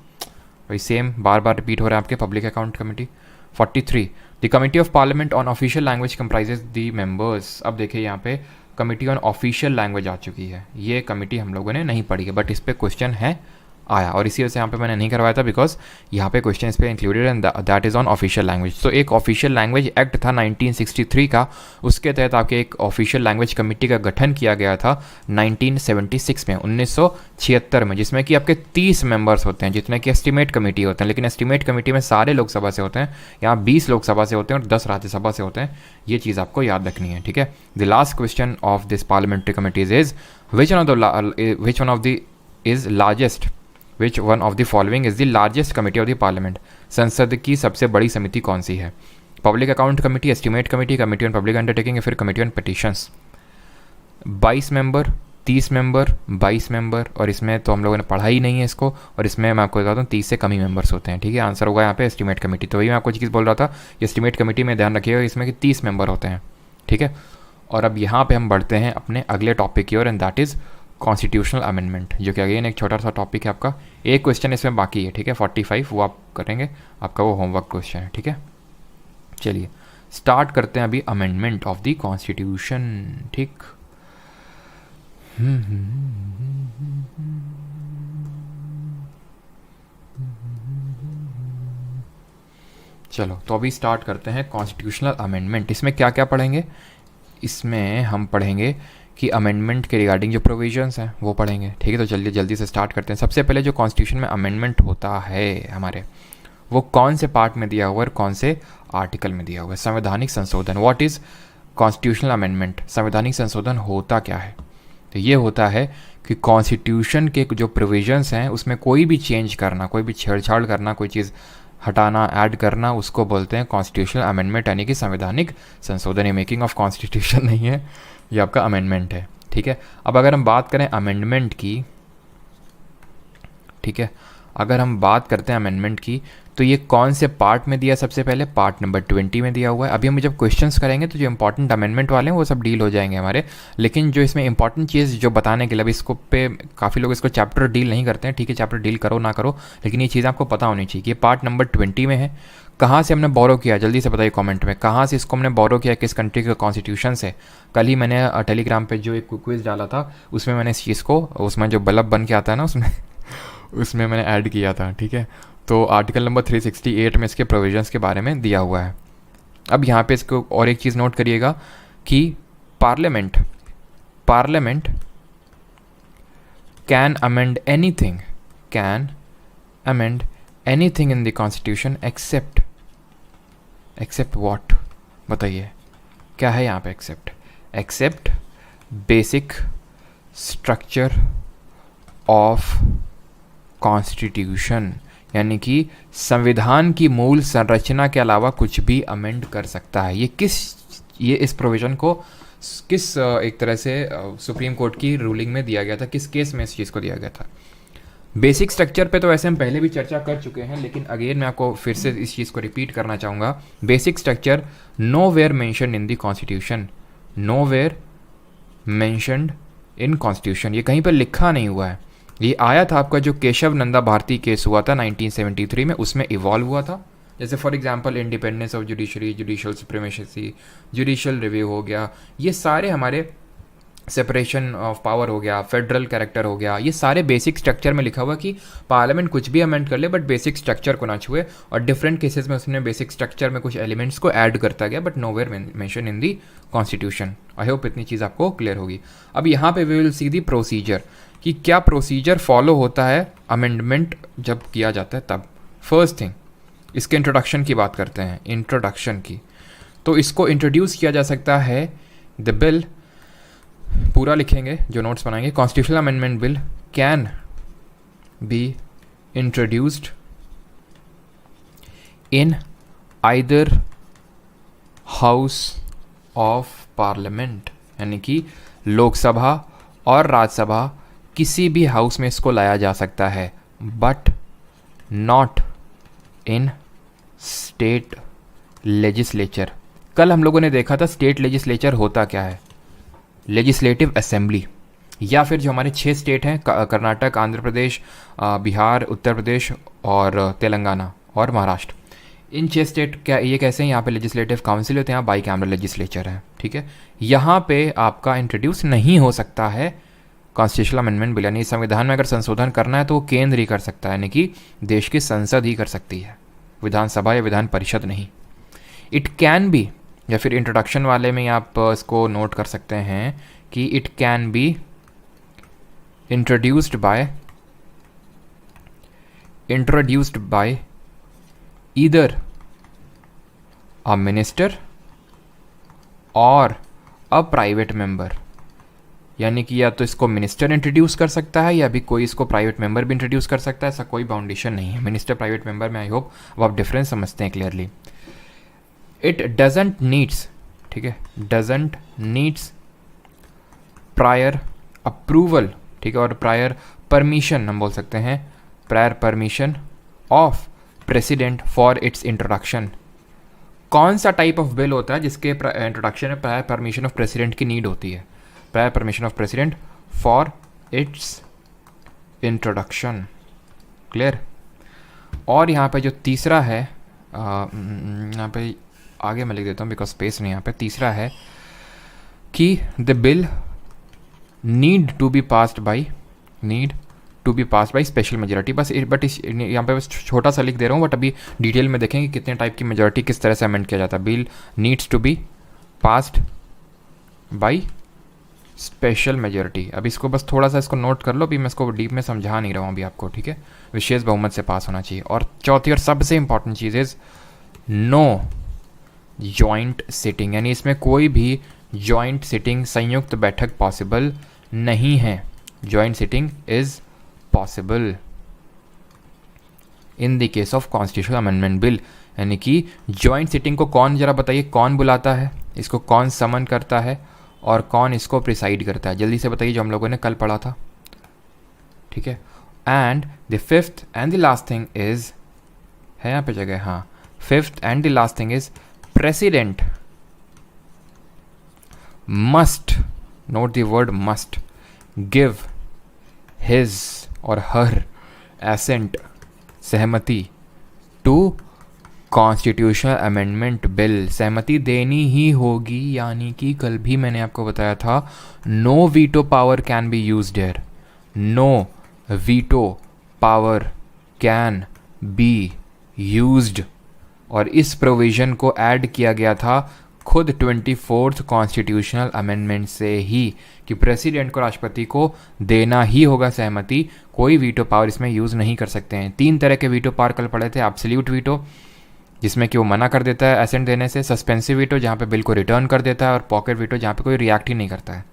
वही सेम बार बार रिपीट हो रहा है आपके, public account committee. 43 the committee of parliament on official language comprises the members. अब देखिए यहाँ पे कमेटी ऑन ऑफिशियल लैंग्वेज आ चुकी है, ये कमेटी हम लोगों ने नहीं पढ़ी है, बट इस पर क्वेश्चन है आया, और इसी वजह से यहाँ पे मैंने नहीं करवाया था, बिकॉज यहाँ पे क्वेश्चन इस पे included and that is on official language. तो एक ऑफिशियल लैंग्वेज एक्ट था 1963 का, उसके तहत आपके एक ऑफिशियल लैंग्वेज कमेटी का गठन किया गया था 1976 में, 1976 में, जिसमें कि आपके 30 मेंबर्स होते हैं जितने कि एस्टिमेट कमेटी होते हैं। लेकिन एस्टिमेट कमेटी में सारे लोकसभा से होते हैं, यहाँ 20 लोकसभा से होते हैं और 10 राज्यसभा से होते हैं, ये चीज़ आपको याद रखनी है, ठीक है। The last question of this parliamentary committees is which one of the following is the largest committee of the parliament. संसद की सबसे बड़ी समिति कौन सी है, public account committee, estimate committee, committee on public undertaking या फिर committee on petitions. 22 member, 30 member, 22 member, और इसमें तो हम लोगों ने पढ़ा ही नहीं है इसको, और इसमें मैं आपको बता दूँ 30 से कम ही मेंबर्स होते हैं, ठीक है। आंसर होगा यहाँ पे एस्टिमेट कमेटी। तो वही मैं आपको चीज़ बोल रहा था, एस्टिमेट कमेटी में ध्यान रखिएगा इसमें कि 30 मेंबर होते हैं, ठीक है। और अब यहाँ पे हम बढ़ते हैं अपने अगले टॉपिक की ओर, and that is constitutional amendment, जो कि अगेन एक छोटा सा टॉपिक है आपका। एक क्वेश्चन इसमें बाकी है, ठीक है, 45, वो आप करेंगे, आपका वो होमवर्क क्वेश्चन है, ठीक है। चलिए स्टार्ट करते हैं अभी अमेंडमेंट ऑफ द कॉन्स्टिट्यूशन, ठीक। चलो तो अभी स्टार्ट करते हैं कॉन्स्टिट्यूशनल अमेंडमेंट। इसमें क्या क्या पढ़ेंगे, इसमें हम पढ़ेंगे कि अमेंडमेंट के रिगार्डिंग जो प्रोविजंस हैं वो पढ़ेंगे, ठीक है। तो जल्दी जल्दी से स्टार्ट करते हैं। सबसे पहले जो कॉन्स्टिट्यूशन में अमेंडमेंट होता है हमारे, वो कौन से पार्ट में दिया हुआ है और कौन से आर्टिकल में दिया हुआ है। संवैधानिक संशोधन, व्हाट इज़ कॉन्स्टिट्यूशनल अमेंडमेंट। संवैधानिक संशोधन होता क्या है, तो ये होता है कि कॉन्स्टिट्यूशन के जो प्रोविजंस हैं उसमें कोई भी चेंज करना, कोई भी छेड़छाड़ करना, कोई चीज़ हटाना, ऐड करना, उसको बोलते हैं कॉन्स्टिट्यूशनल अमेंडमेंट, यानी कि संवैधानिक संशोधन। ये मेकिंग ऑफ कॉन्स्टिट्यूशन नहीं है, ये आपका अमेंडमेंट है, ठीक है। अब अगर हम बात करें अमेंडमेंट की, ठीक है, अगर हम बात करते हैं अमेंडमेंट की, तो ये कौन से पार्ट में दिया? सबसे पहले पार्ट नंबर 20 में दिया हुआ है। अभी हम जब क्वेश्चंस करेंगे तो जो इंपॉर्टेंट अमेंडमेंट वाले हैं वो सब डील हो जाएंगे हमारे, लेकिन जो इसमें इंपॉर्टेंट चीज़ जो बताने के लिए, अभी इसको पे काफ़ी लोग इसको चैप्टर डील नहीं करते हैं, ठीक है, चैप्टर डील करो ना करो, लेकिन ये चीज़ आपको पता होनी चाहिए कि ये पार्ट नंबर 20 में है। कहाँ से हमने बोरो किया, जल्दी से बताइए कमेंट में, कहाँ से इसको हमने बोरो किया, किस कंट्री के कॉन्स्टिट्यूशन से? कल ही मैंने टेलीग्राम पे जो एक क्विज डाला था उसमें मैंने इस चीज़ को, उसमें जो बल्ब बन के आता है ना उसमें उसमें मैंने ऐड किया था, ठीक है। तो आर्टिकल नंबर 368 में इसके प्रोविजंस के बारे में दिया हुआ है। अब यहाँ पे इसको और एक चीज़ नोट करिएगा कि parliament can amend anything, can amend anything in the constitution except what? बताइए क्या है यहाँ पे except basic structure of constitution, यानी कि संविधान की मूल संरचना के अलावा कुछ भी अमेंड कर सकता है। ये इस प्रोविज़न को किस एक तरह से सुप्रीम कोर्ट की रूलिंग में दिया गया था, किस केस में इस चीज़ को दिया गया था? बेसिक स्ट्रक्चर पे तो वैसे हम पहले भी चर्चा कर चुके हैं, लेकिन अगेन मैं आपको फिर से इस चीज़ को रिपीट करना चाहूँगा। Basic structure nowhere mentioned in the constitution, nowhere mentioned in constitution, ये कहीं पर लिखा नहीं हुआ है। ये आया था आपका जो केशव नंदा भारती केस हुआ था 1973 में, उसमें इवॉल्व हुआ था। जैसे for example independence of judiciary, judicial supremacy, judicial review हो गया, ये सारे हमारे सेपरेशन ऑफ पावर हो गया, फेडरल कैरेक्टर हो गया, ये सारे बेसिक स्ट्रक्चर में लिखा हुआ कि पार्लियामेंट कुछ भी अमेंड कर ले बट बेसिक स्ट्रक्चर को ना छुए, और डिफरेंट केसेस में उसने बेसिक स्ट्रक्चर में कुछ एलिमेंट्स को ऐड करता गया, but nowhere mention in the constitution. I hope इतनी चीज़ आपको क्लियर होगी। अब यहाँ पे we will see the procedure कि क्या प्रोसीजर फॉलो होता है अमेंडमेंट जब किया जाता है तब। फर्स्ट थिंग, इसके इंट्रोडक्शन की बात करते हैं, इंट्रोडक्शन की। तो इसको इंट्रोड्यूस किया जा सकता है, द बिल पूरा लिखेंगे जो नोट्स बनाएंगे, constitutional amendment bill can be introduced in either house of parliament, यानी कि लोकसभा और राज्यसभा किसी भी हाउस में इसको लाया जा सकता है, but not in state legislature. कल हम लोगों ने देखा था स्टेट लेजिस्लेचर होता क्या है, लेजिस्लेटिव असेंबली, या फिर जो हमारे 6 स्टेट हैं कर्नाटक, आंध्र प्रदेश, बिहार, उत्तर प्रदेश और तेलंगाना और महाराष्ट्र, इन 6 स्टेट क्या ये कैसे हैं, यहाँ पे लेजिस्लेटिव काउंसिल होते हैं, यहाँ बाई कैमरल लेजिस्लेचर है, ठीक है। यहाँ पे आपका इंट्रोड्यूस नहीं हो सकता है कॉन्स्टिट्यूशनल अमेंडमेंट बिल, यानी संविधान में अगर संशोधन करना है तो वो केंद्र ही कर सकता है, यानी कि देश की संसद ही कर सकती है, विधानसभा या विधान परिषद नहीं। इट कैन बी, या फिर इंट्रोडक्शन वाले में आप इसको नोट कर सकते हैं कि it can be introduced by either a minister और अ प्राइवेट मेंबर, यानी कि या तो इसको मिनिस्टर इंट्रोड्यूस कर सकता है या भी कोई इसको प्राइवेट मेंबर भी इंट्रोड्यूस कर सकता है, ऐसा कोई बाउंडेशन नहीं है मिनिस्टर प्राइवेट मेंबर में। आई होप अब आप डिफरेंस समझते हैं क्लियरली। इट डजेंट नीड्स, ठीक है, डजेंट नीड्स प्रायर अप्रूवल, ठीक है, और प्रायर परमिशन हम बोल सकते हैं, prior permission of president for its introduction. कौन सा टाइप ऑफ बिल होता है जिसके इंट्रोडक्शन में प्रायर परमिशन ऑफ प्रेसिडेंट की नीड होती है? Prior permission of president for its introduction, clear. और यहाँ पे जो तीसरा है, यहाँ पे आगे मैं लिख देता हूँ बिकॉज स्पेस नहीं, यहाँ पे तीसरा है कि the bill need to be passed by special majority. बस बट इस यहाँ पे बस छोटा सा लिख दे रहा हूँ, बट अभी डिटेल में देखेंगे कितने टाइप की मेजॉरिटी किस तरह से अमेंड किया जाता है। Bill needs to be passed by special majority. अभी इसको बस थोड़ा सा इसको नोट कर लो, अभी मैं इसको डीप में समझा नहीं रहा हूँ अभी आपको, ठीक है। विशेष बहुमत से पास होना चाहिए। और चौथी और सबसे इंपॉर्टेंट चीज़ इज नो जॉइंट सिटिंग, यानी इसमें कोई भी जॉइंट सिटिंग, संयुक्त बैठक पॉसिबल नहीं है। Joint sitting is possible in the case of constitutional amendment bill, यानी कि जॉइंट सिटिंग को कौन, जरा बताइए कौन बुलाता है, इसको कौन समन करता है और कौन इसको प्रिसाइड करता है? जल्दी से बताइए, जो हम लोगों ने कल पढ़ा था, ठीक है। And the fifth and the last thing is है यहाँ पे जगह, हाँ. Fifth and the last thing is president must, note the word must, give his और हर एसेंट, सहमति, टू कॉन्स्टिट्यूशनल अमेंडमेंट बिल. सहमति देनी ही होगी, यानी कि कल भी मैंने आपको बताया था no veto power can be used here. No veto power can be used. और इस प्रोविज़न को ऐड किया गया था खुद 24th कॉन्स्टिट्यूशनल अमेंडमेंट से ही, कि प्रेसिडेंट को, राष्ट्रपति को देना ही होगा सहमति, कोई वीटो पावर इसमें यूज़ नहीं कर सकते हैं. 3 तरह के वीटो पावर कल पढ़े थे. एब्सोल्यूट वीटो जिसमें कि वो मना कर देता है एसेंट देने से, सस्पेंसिव वीटो जहाँ पे बिल को रिटर्न कर देता है, और पॉकेट वीटो जहाँ पे कोई रिएक्ट ही नहीं करता है.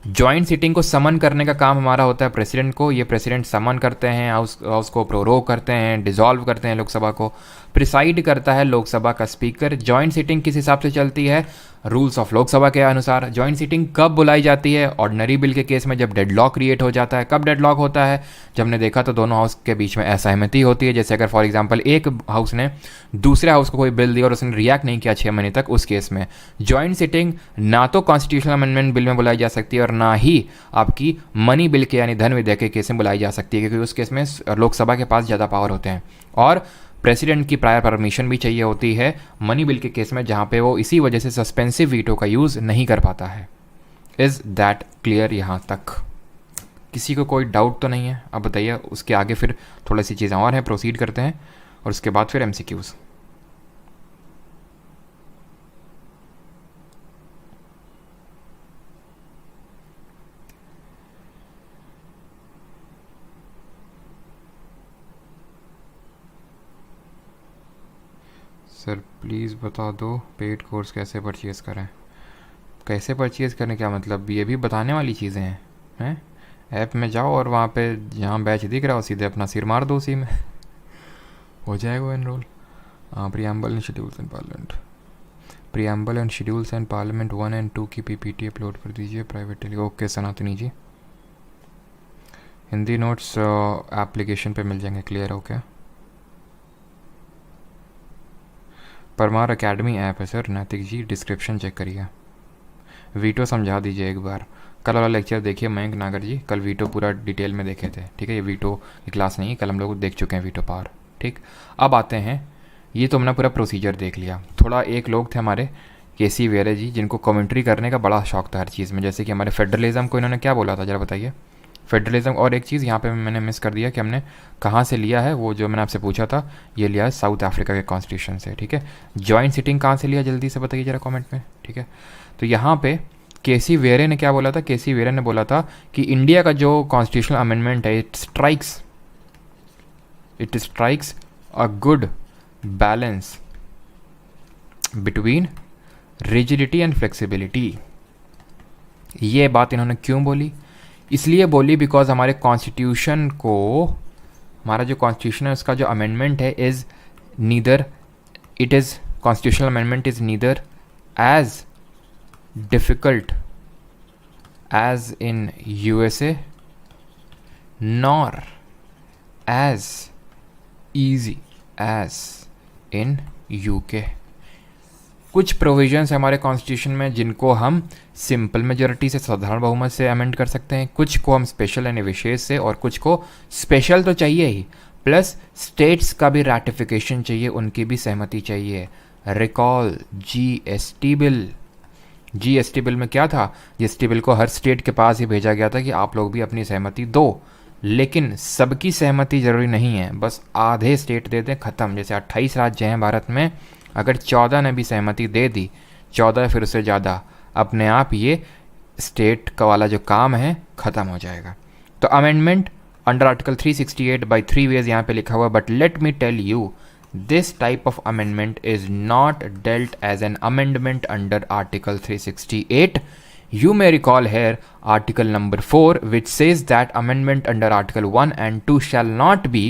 जॉइंट सिटिंग को समन करने का काम हमारा होता है प्रेसिडेंट को. ये प्रेसिडेंट समन करते हैं, हाउस को प्रोरोग करते हैं, डिसॉल्व करते हैं लोकसभा को. प्रिसाइड करता है लोकसभा का स्पीकर. जॉइंट सिटिंग किस हिसाब से चलती है? रूल्स ऑफ लोकसभा के अनुसार. जॉइंट सिटिंग कब बुलाई जाती है? ऑर्डिनरी बिल के केस में, जब डेडलॉक क्रिएट हो जाता है. कब डेडलॉक होता है? जब हमने देखा तो दोनों हाउस के बीच में असहमति होती है. जैसे अगर फॉर एग्जांपल एक हाउस ने दूसरे हाउस को कोई बिल दिया और उसने रिएक्ट नहीं किया 6 महीने तक, उस केस में जॉइंट सिटिंग ना तो कॉन्स्टिट्यूशनल अमेंडमेंट बिल में बुलाई जा सकती है और ना ही आपकी मनी बिल के यानी धन विधेयक के केस में बुलाई जा सकती है, क्योंकि उस केस में लोकसभा के पास ज़्यादा पावर होते हैं. और प्रेसिडेंट की प्रायर परमिशन भी चाहिए होती है मनी बिल के केस में, जहाँ पे वो इसी वजह से सस्पेंसिव वीटो का यूज़ नहीं कर पाता है. इज़ दैट क्लियर यहाँ तक? किसी को कोई डाउट तो नहीं है? अब बताइए. उसके आगे फिर थोड़ी सी चीज़ें और हैं, प्रोसीड करते हैं, और उसके बाद फिर MCQs. सर प्लीज़ बता दो पेड कोर्स कैसे परचेज़ करें. कैसे परचेज़ करने क्या मतलब? ये भी बताने वाली चीज़ें हैं. ऐप में जाओ और वहाँ पे जहाँ बैच दिख रहा हो सीधे अपना सिर मार दो, उसी में हो जाएगा enrol. Preamble and schedules and parliament, preamble and schedules and parliament 1 और 2 की PPT अपलोड कर दीजिए प्राइवेटली. ओके सनातनी जी. हिंदी नोट्स एप्लीकेशन पे मिल जाएंगे. क्लियर हो क्या? परमार एकेडमी ऐप है सर. नैतिक जी डिस्क्रिप्शन चेक करिए. वीटो समझा दीजिए एक बार. कल वाला लेक्चर देखिए मयंक नागर जी, कल वीटो पूरा डिटेल में देखे थे. ठीक है, ये वीटो की क्लास नहीं है, कल हम लोग देख चुके हैं वीटो पावर. ठीक, अब आते हैं. ये तो हमने पूरा प्रोसीजर देख लिया. थोड़ा एक लोग थे हमारे KC वेरे जी, जिनको कमेंट्री करने का बड़ा शौक था हर चीज़ में. जैसे कि हमारे फेडरलिज्म को इन्होंने क्या बोला था, ज़रा बताइए. फेडरलिज्म. और एक चीज़ यहाँ पे मैंने मिस कर दिया कि हमने कहाँ से लिया है, वो जो मैंने आपसे पूछा था, ये लिया है साउथ अफ्रीका के कॉन्स्टिट्यूशन से. ठीक है, जॉइंट सिटिंग कहाँ से लिया, जल्दी से बताइए ज़रा कमेंट में. ठीक है, तो यहाँ पे KC वेरे ने क्या बोला था? KC वेरे ने बोला था कि इंडिया का जो कॉन्स्टिट्यूशनल अमेंडमेंट है, it strikes a good balance between rigidity and flexibility. ये बात इन्होंने क्यों बोली? इसलिए बोली बिकॉज हमारे कॉन्स्टिट्यूशन को, हमारा जो कॉन्स्टिट्यूशन है उसका जो अमेंडमेंट है is neither, it is constitutional amendment is neither as difficult as in USA nor as easy as in UK. कुछ प्रोविजंस हमारे कॉन्स्टिट्यूशन में जिनको हम सिंपल मेजॉरिटी से, साधारण बहुमत से अमेंड कर सकते हैं, कुछ को हम स्पेशल यानी विशेष से, और कुछ को स्पेशल तो चाहिए ही, प्लस स्टेट्स का भी रैटिफिकेशन चाहिए, उनकी भी सहमति चाहिए. Recall GST bill. GST bill में क्या था? GST बिल को हर स्टेट के पास ही भेजा गया था कि आप लोग भी अपनी सहमति दो, लेकिन सबकी सहमति ज़रूरी नहीं है. बस आधे स्टेट दे दें, ख़त्म. जैसे 28 राज्य हैं भारत में, अगर 14 ने भी सहमति दे दी, 14 फिर उससे ज़्यादा, अपने आप ये स्टेट का वाला जो काम है ख़त्म हो जाएगा. तो amendment under article 368 by 3 ways यहाँ पे लिखा हुआ. But let me tell you, this type of amendment is not dealt as an amendment under Article 368. You may recall here Article number 4, which says that amendment under Article 1 and 2 shall not be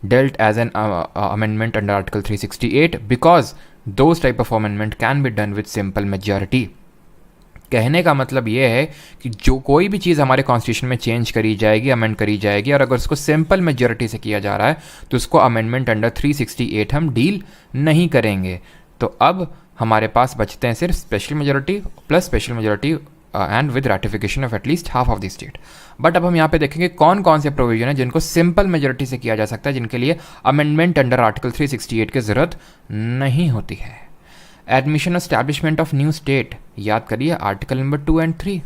dealt as an amendment under Article 368 because those type of amendment can be done with simple majority. कहने का मतलब ये है कि जो कोई भी चीज़ हमारे कॉन्स्टिट्यूशन में चेंज करी जाएगी, अमेंड करी जाएगी, और अगर उसको सिंपल मेजॉरिटी से किया जा रहा है तो उसको अमेंडमेंट अंडर 368 हम डील नहीं करेंगे। तो अब हमारे पास बचते हैं सिर्फ special majority plus special majority and with ratification of at least half of the state. But अब हम यहाँ पे देखेंगे कौन कौन से प्रोविजन है जिनको सिंपल मेजॉरिटी से किया जा सकता है, जिनके लिए अमेंडमेंट अंडर आर्टिकल 368 की ज़रूरत नहीं होती है। Admission establishment of new state, याद करिए आर्टिकल नंबर 2 एंड 3,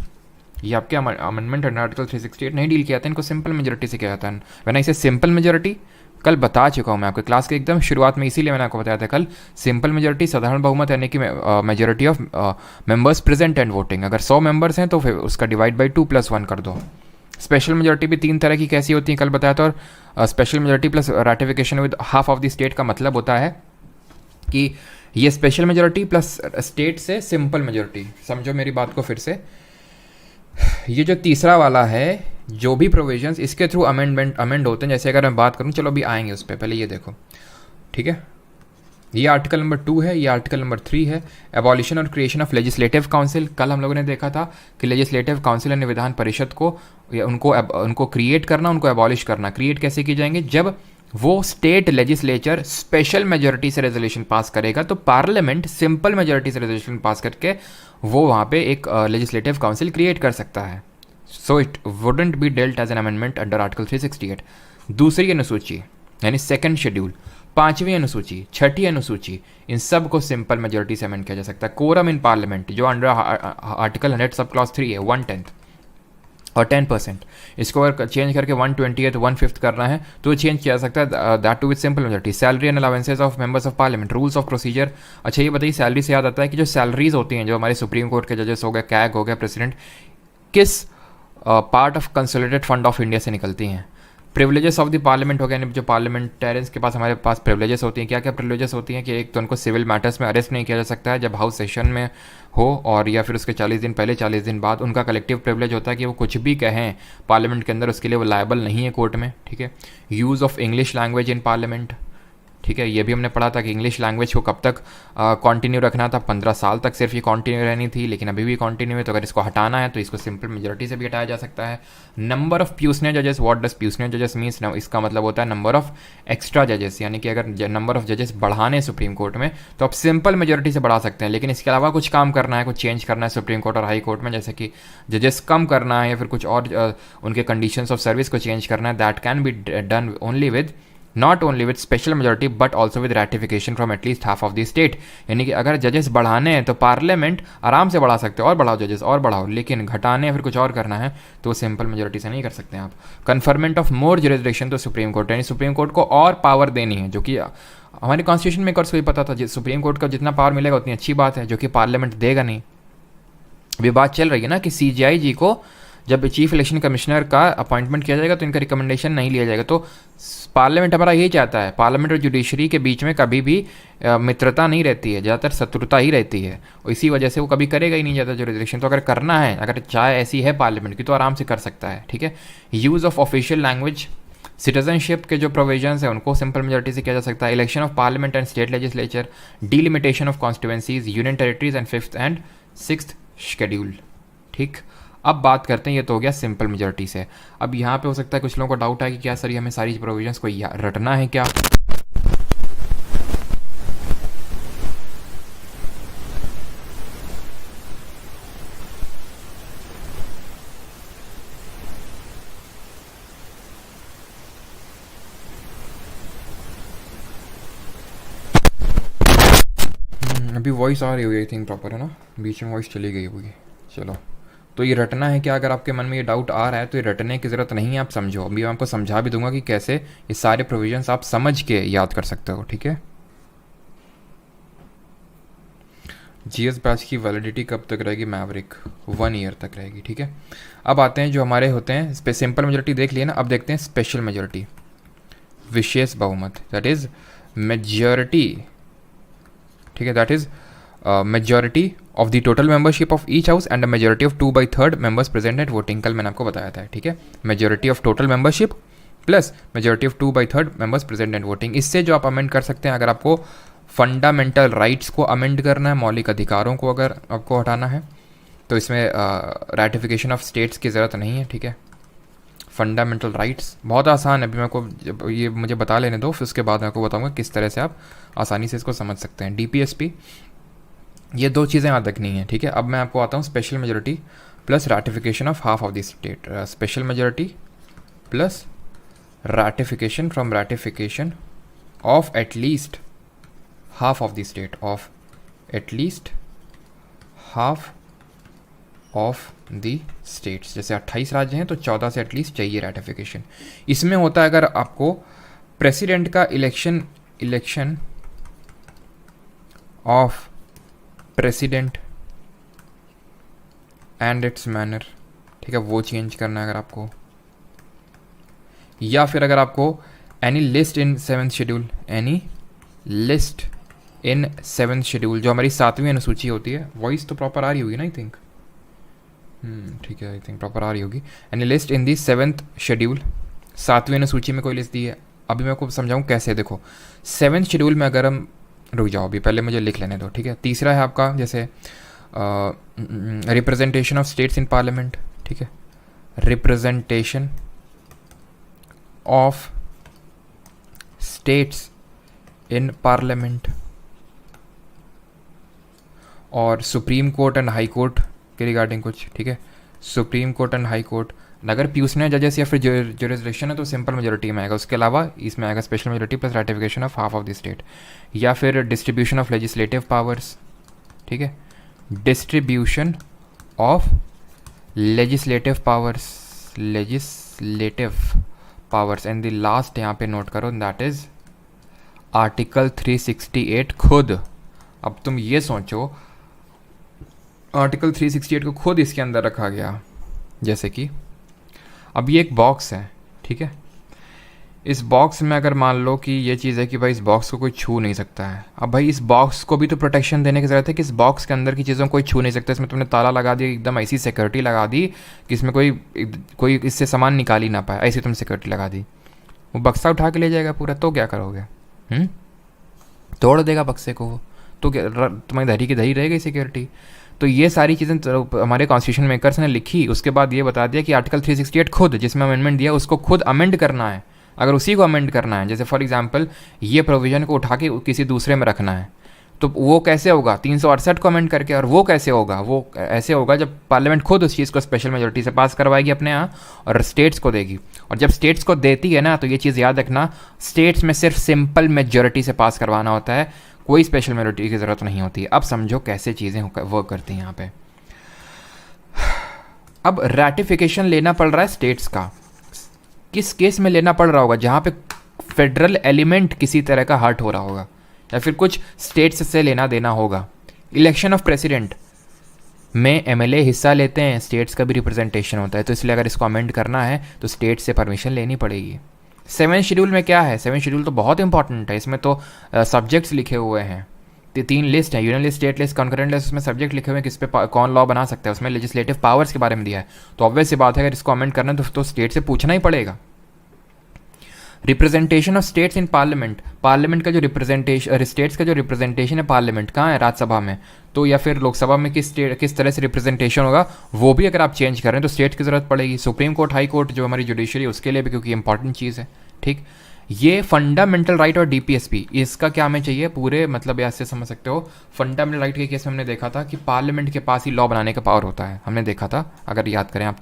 ये आपके अमेंडमेंट अंडर आर्टिकल 368 नहीं डील किया था, इनको सिंपल मेजॉरिटी से किया जाता है। मैंने इसे सिंपल मेजॉरिटी कल बता चुका हूँ मैं आपके क्लास के एकदम शुरुआत में, इसीलिए मैंने आपको बताया था कल, सिंपल मेजॉरिटी साधारण बहुमत यानी कि majority of members present and voting. अगर 100 मेंबर्स हैं तो फिर उसका डिवाइड बाई 2 + 1 कर दो। स्पेशल मेजॉरिटी भी 3 तरह की कैसी होती है कल बताया था, और special majority plus ratification with half of the state का मतलब होता है कि ये स्पेशल मेजॉरिटी प्लस स्टेट से सिंपल मेजॉरिटी, समझो मेरी बात को फिर से। ये जो तीसरा वाला है, जो भी प्रोविजंस इसके थ्रू अमेंड होते हैं, जैसे अगर मैं बात करूं, चलो अभी आएंगे उस पर, पहले ये देखो, ठीक है। ये आर्टिकल नंबर 2 है, ये आर्टिकल नंबर 3 है। एबॉलिशन और क्रिएशन ऑफ लेजिस्लेटिव काउंसिल, कल हम लोगों ने देखा था कि लेजिस्लेटिव काउंसिल यानी विधान परिषद को उनको क्रिएट करना, उनको एबॉलिश करना। क्रिएट कैसे की जाएंगे, जब वो स्टेट लेजिस्लेचर स्पेशल मेजॉरिटी से रेजोल्यूशन पास करेगा तो पार्लियामेंट सिंपल मेजॉरिटी से रेजोल्यूशन पास करके वो वहाँ पे एक लेजिस्लेटिव काउंसिल क्रिएट कर सकता है। So it wouldn't be dealt as an amendment under article 368। दूसरी अनुसूची यानी सेकंड शेड्यूल, 5वीं अनुसूची, 6ठी अनुसूची, इन सब को सिंपल मेजॉरिटी से अमेंड किया जा सकता है। कोरम इन पार्लियामेंट जो अंडर आर्टिकल 100 सब क्लॉज 3 है, 1/10 और 10%, इसको अगर चेंज करके 1/20 1/5 करना है तो चेंज किया जा सकता है, that too with simple majority. Salary and allowances of members of parliament, rules of procedure. अच्छा ये बताइए, सैलरी से याद आता है कि जो सैलरीज होती हैं, जो हमारे सुप्रीम कोर्ट के जजेस हो गए, कैग हो गया, प्रेसिडेंट, किस part of consolidated fund of India से निकलती हैं? प्रिविलेजेस ऑफ द पार्लियामेंट हो गया, यानी जो पार्लियामेंटेरियंस के पास हमारे पास प्रिविलेजेस होती हैं। क्या क्या प्रिविलेजेस होती हैं कि एक तो उनको सिविल मैटर्स में अरेस्ट नहीं किया जा सकता है जब हाउस सेशन में हो, और या फिर उसके 40 दिन पहले 40 दिन बाद। उनका कलेक्टिव प्रिविलेज होता है कि वो कुछ भी कहें पार्लियामेंट के अंदर, उसके लिए वो लायबल नहीं है कोर्ट में, ठीक है। Use of English language in parliament, ठीक है, ये भी हमने पढ़ा था कि इंग्लिश लैंग्वेज को कब तक कंटिन्यू रखना था, 15 साल तक सिर्फ ये कंटिन्यू रहनी थी, लेकिन अभी भी कंटिन्यू है। तो अगर इसको हटाना है तो इसको सिंपल मेजॉरिटी से भी हटाया जा सकता है। नंबर ऑफ प्यूसनियर जजेस, व्हाट डज प्यूसनियर जजेस मीन्स, इसका मतलब होता है नंबर ऑफ एक्स्ट्रा जजेस, यानी कि अगर नंबर ऑफ जजेस बढ़ाने सुप्रीम कोर्ट में तो आप सिंपल मेजॉरिटी से बढ़ा सकते हैं, लेकिन इसके अलावा कुछ काम करना है, कुछ चेंज करना है सुप्रीम कोर्ट और हाई कोर्ट में, जैसे कि जजेस कम करना है या फिर कुछ और उनके कंडीशंस ऑफ सर्विस को चेंज करना है, that can be done only with not only with special majority but also with ratification from at least half of the state. यानी कि अगर जजेस बढ़ाने हैं तो पार्लियामेंट आराम से बढ़ा सकते हो, और बढ़ाओ जजेस और बढ़ाओ, लेकिन घटाने या फिर कुछ और करना है तो सिंपल मेजॉरिटी से नहीं कर सकते हैं आप। कन्फर्मेंट ऑफ मोर जुरिसडिक्शन तो सुप्रीम कोर्ट, यानी सुप्रीम कोर्ट को और पावर देनी है, जो कि हमारे कॉन्स्टिट्यूशन में कोई पता था, सुप्रीम कोर्ट का जितना पावर मिलेगा उतनी अच्छी बात है, जो कि पार्लियामेंट देगा नहीं। अभी बात चल रही है ना कि CJI को जब चीफ इलेक्शन कमिश्नर का अपॉइंटमेंट किया जाएगा तो इनका रिकमेंडेशन नहीं लिया जाएगा। तो पार्लियामेंट हमारा यही चाहता है, पार्लियामेंट और जुडिशरी के बीच में कभी भी मित्रता नहीं रहती है, ज़्यादातर शत्रुता ही रहती है, और इसी वजह से वो कभी करेगा ही नहीं ज़्यादा जुरिसडिक्शन। तो अगर करना है, अगर चाह ऐसी है पार्लियामेंट की तो आराम से कर सकता है, ठीक है। Use of official language, citizenship के जो प्रोविजंस हैं उनको सिंपल मेजॉरिटी से किया जा सकता है। Election of parliament and state legislature, delimitation of constituencies, union territories and 5th and 6th schedule, ठीक। अब बात करते हैं, ये तो हो गया सिंपल मेजॉरिटी से। अब यहाँ पे हो सकता है कुछ लोगों को डाउट है कि क्या सर ये हमें सारी प्रोविजंस को रटना है क्या? अभी वॉइस आ रही होगी, आई थिंक प्रॉपर है ना, बीच में वॉइस चली गई होगी। चलो, तो ये रटना है क्या? अगर आपके मन में ये डाउट आ रहा है तो ये रटने की ज़रूरत नहीं है, आप समझो। अभी मैं आपको समझा भी दूंगा कि कैसे ये सारे प्रोविजंस आप समझ के याद कर सकते हो, ठीक है। GS बैच की वैलिडिटी कब तक रहेगी? मैवरिक 1 ईयर तक रहेगी, ठीक है। अब आते हैं जो हमारे होते हैं, इस पर सिंपल मेजॉरिटी देख लिया ना, अब देखते हैं स्पेशल मेजॉरिटी, विशेष बहुमत, दैट इज़ मेजॉरिटी, ठीक है, that is majority of the total membership of each house and a majority of 2/3 members present at voting. कल मैंने आपको बताया था, ठीक है। Majority of total membership plus majority of 2/3 members present at voting. इससे जो आप अमेंड कर सकते हैं, अगर आपको फंडामेंटल राइट्स को अमेंड करना है, मौलिक अधिकारों को अगर आपको हटाना है, तो इसमें रैटिफिकेशन ऑफ स्टेट्स की ज़रूरत नहीं है, ठीक है। फंडामेंटल राइट्स बहुत आसान है, अभी मेरे को ये मुझे बता लेने दो, फिर उसके बाद मैं आपको बताऊंगा किस तरह से आप आसानी से इसको समझ सकते हैं। डीपीएसपी, ये दो चीज़ें याद रखनी है, ठीक है। अब मैं आपको आता हूँ special majority plus ratification of half of the state. Special majority plus ratification from ratification of at least half of the state, of at least half of the states। जैसे 28 राज्य हैं तो 14 से एटलीस्ट चाहिए रैटिफिकेशन। इसमें होता है अगर आपको प्रेसिडेंट का election of president and it's manner, ठीक है, वो चेंज करना है अगर आपको, या फिर अगर आपको एनी लिस्ट इन 7th शेड्यूल, एनी लिस्ट इन 7th शेड्यूल, जो हमारी 7वीं अनुसूची होती है, वॉइस तो प्रॉपर आ रही होगी ना, आई थिंक, ठीक है, आई थिंक प्रॉपर आ रही होगी। एनी लिस्ट इन दी 7th शेड्यूल, 7वीं अनुसूची में कोई लिस्ट दी है। अभी मैं आपको समझाऊँ कैसे। देखो 7th शेड्यूल में अगर हम, रुक जाओ अभी पहले मुझे लिख लेने दो, ठीक है। तीसरा है आपका जैसे representation of states in parliament, ठीक है, representation of states in parliament, और supreme court and high court के रिगार्डिंग कुछ, ठीक है, supreme court and high court. अगर प्यूसने जजेस या फिर जुरिस्डिक्शन है तो सिंपल मेजोरिटी में आएगा। उसके अलावा इसमें आएगा special majority plus ratification of half of the state, या फिर डिस्ट्रीब्यूशन ऑफ लेजिस्लेटिव पावर्स, ठीक है, distribution of legislative powers, legislative powers. And the last यहाँ पे नोट करो, दैट इज आर्टिकल 368 खुद। अब तुम ये सोचो, आर्टिकल 368 को खुद इसके अंदर रखा गया। जैसे कि अब ये एक बॉक्स है, ठीक है, इस बॉक्स में अगर मान लो कि ये चीज़ है कि भाई इस बॉक्स को कोई छू नहीं सकता है। अब भाई इस बॉक्स को भी तो प्रोटेक्शन देने की ज़रूरत है कि इस बॉक्स के अंदर की चीज़ों को कोई छू नहीं सकता। इसमें तुमने ताला लगा दिया, एकदम ऐसी सिक्योरिटी लगा दी कि इसमें कोई इससे सामान निकाल ही ना पाए, ऐसी तुम सिक्योरिटी लगा दी। वो बक्सा उठा के ले जाएगा पूरा, तो क्या करोगे? तोड़ देगा बक्से को वो, तो क्या तुम्हारी धरी की धरी रहेगी सिक्योरिटी। तो ये सारी चीज़ें तो हमारे कॉन्स्टिट्यूशन मेकर्स ने लिखी, उसके बाद ये बता दिया कि आर्टिकल 368 खुद जिसमें अमेंडमेंट दिया उसको खुद अमेंड करना है। अगर उसी को अमेंड करना है, जैसे फॉर एग्जांपल ये प्रोविज़न को उठा के किसी दूसरे में रखना है, तो वो कैसे होगा? 368 को अमेंड करके। और वो कैसे होगा? वो ऐसे होगा जब पार्लियामेंट खुद उस चीज़ को स्पेशल मेजोरिटी से पास करवाएगी अपने यहाँ और स्टेट्स को देगी। और जब स्टेट्स को देती है ना, तो ये चीज़ याद रखना, स्टेट्स में सिर्फ सिंपल मेजोरिटी से पास करवाना होता है, कोई स्पेशल मेजोरिटी की ज़रूरत नहीं होती है। अब समझो कैसे चीज़ें वर्क करती हैं यहाँ पे। अब रैटिफिकेशन लेना पड़ रहा है स्टेट्स का, किस केस में लेना पड़ रहा होगा? जहाँ पे फेडरल एलिमेंट किसी तरह का हर्ट हो रहा होगा या फिर कुछ स्टेट्स से लेना देना होगा। इलेक्शन ऑफ प्रेसिडेंट में एमएलए हिस्सा लेते हैं, स्टेट्स का भी रिप्रेजेंटेशन होता है, तो इसलिए अगर इसको अमेंड करना है तो स्टेट से परमिशन लेनी पड़ेगी। 7th शेड्यूल में क्या है? 7th शेड्यूल तो बहुत इंपॉर्टेंट है, इसमें तो सब्जेक्ट्स लिखे हुए हैं, 3 लिस्ट है, union list, state list, concurrent list. उसमें सब्जेक्ट लिखे हुए हैं किस पे कौन लॉ बना सकता है, उसमें लेजिस्लेटिव पावर्स के बारे में दिया है। तो ऑब्वियस सी बात है, अगर इसको अमेंड करना है तो स्टेट से पूछना ही पड़ेगा। Representation of states in parliament, parliament का जो रिप्रेजेंटेशन, स्टेट्स का जो रिप्रेजेंटेशन है पार्लियामेंट कहाँ है? राज्यसभा में। तो या फिर लोकसभा में किस तरह से रिप्रेजेंटेशन होगा, वो भी अगर आप चेंज करें तो स्टेट की ज़रूरत पड़ेगी। सुप्रीम कोर्ट, हाई कोर्ट जो हमारी जुडिशरी, उसके लिए भी, क्योंकि इंपॉर्टेंट चीज़ है, ठीक। ये फंडामेंटल राइट और डीपीएसपी, इसका क्या हमें चाहिए पूरे, मतलब ऐसे समझ सकते हो। फंडामेंटल राइट के केस में हमने देखा था कि पार्लियामेंट के पास ही लॉ बनाने का पावर होता है, हमने देखा था, अगर याद करें आप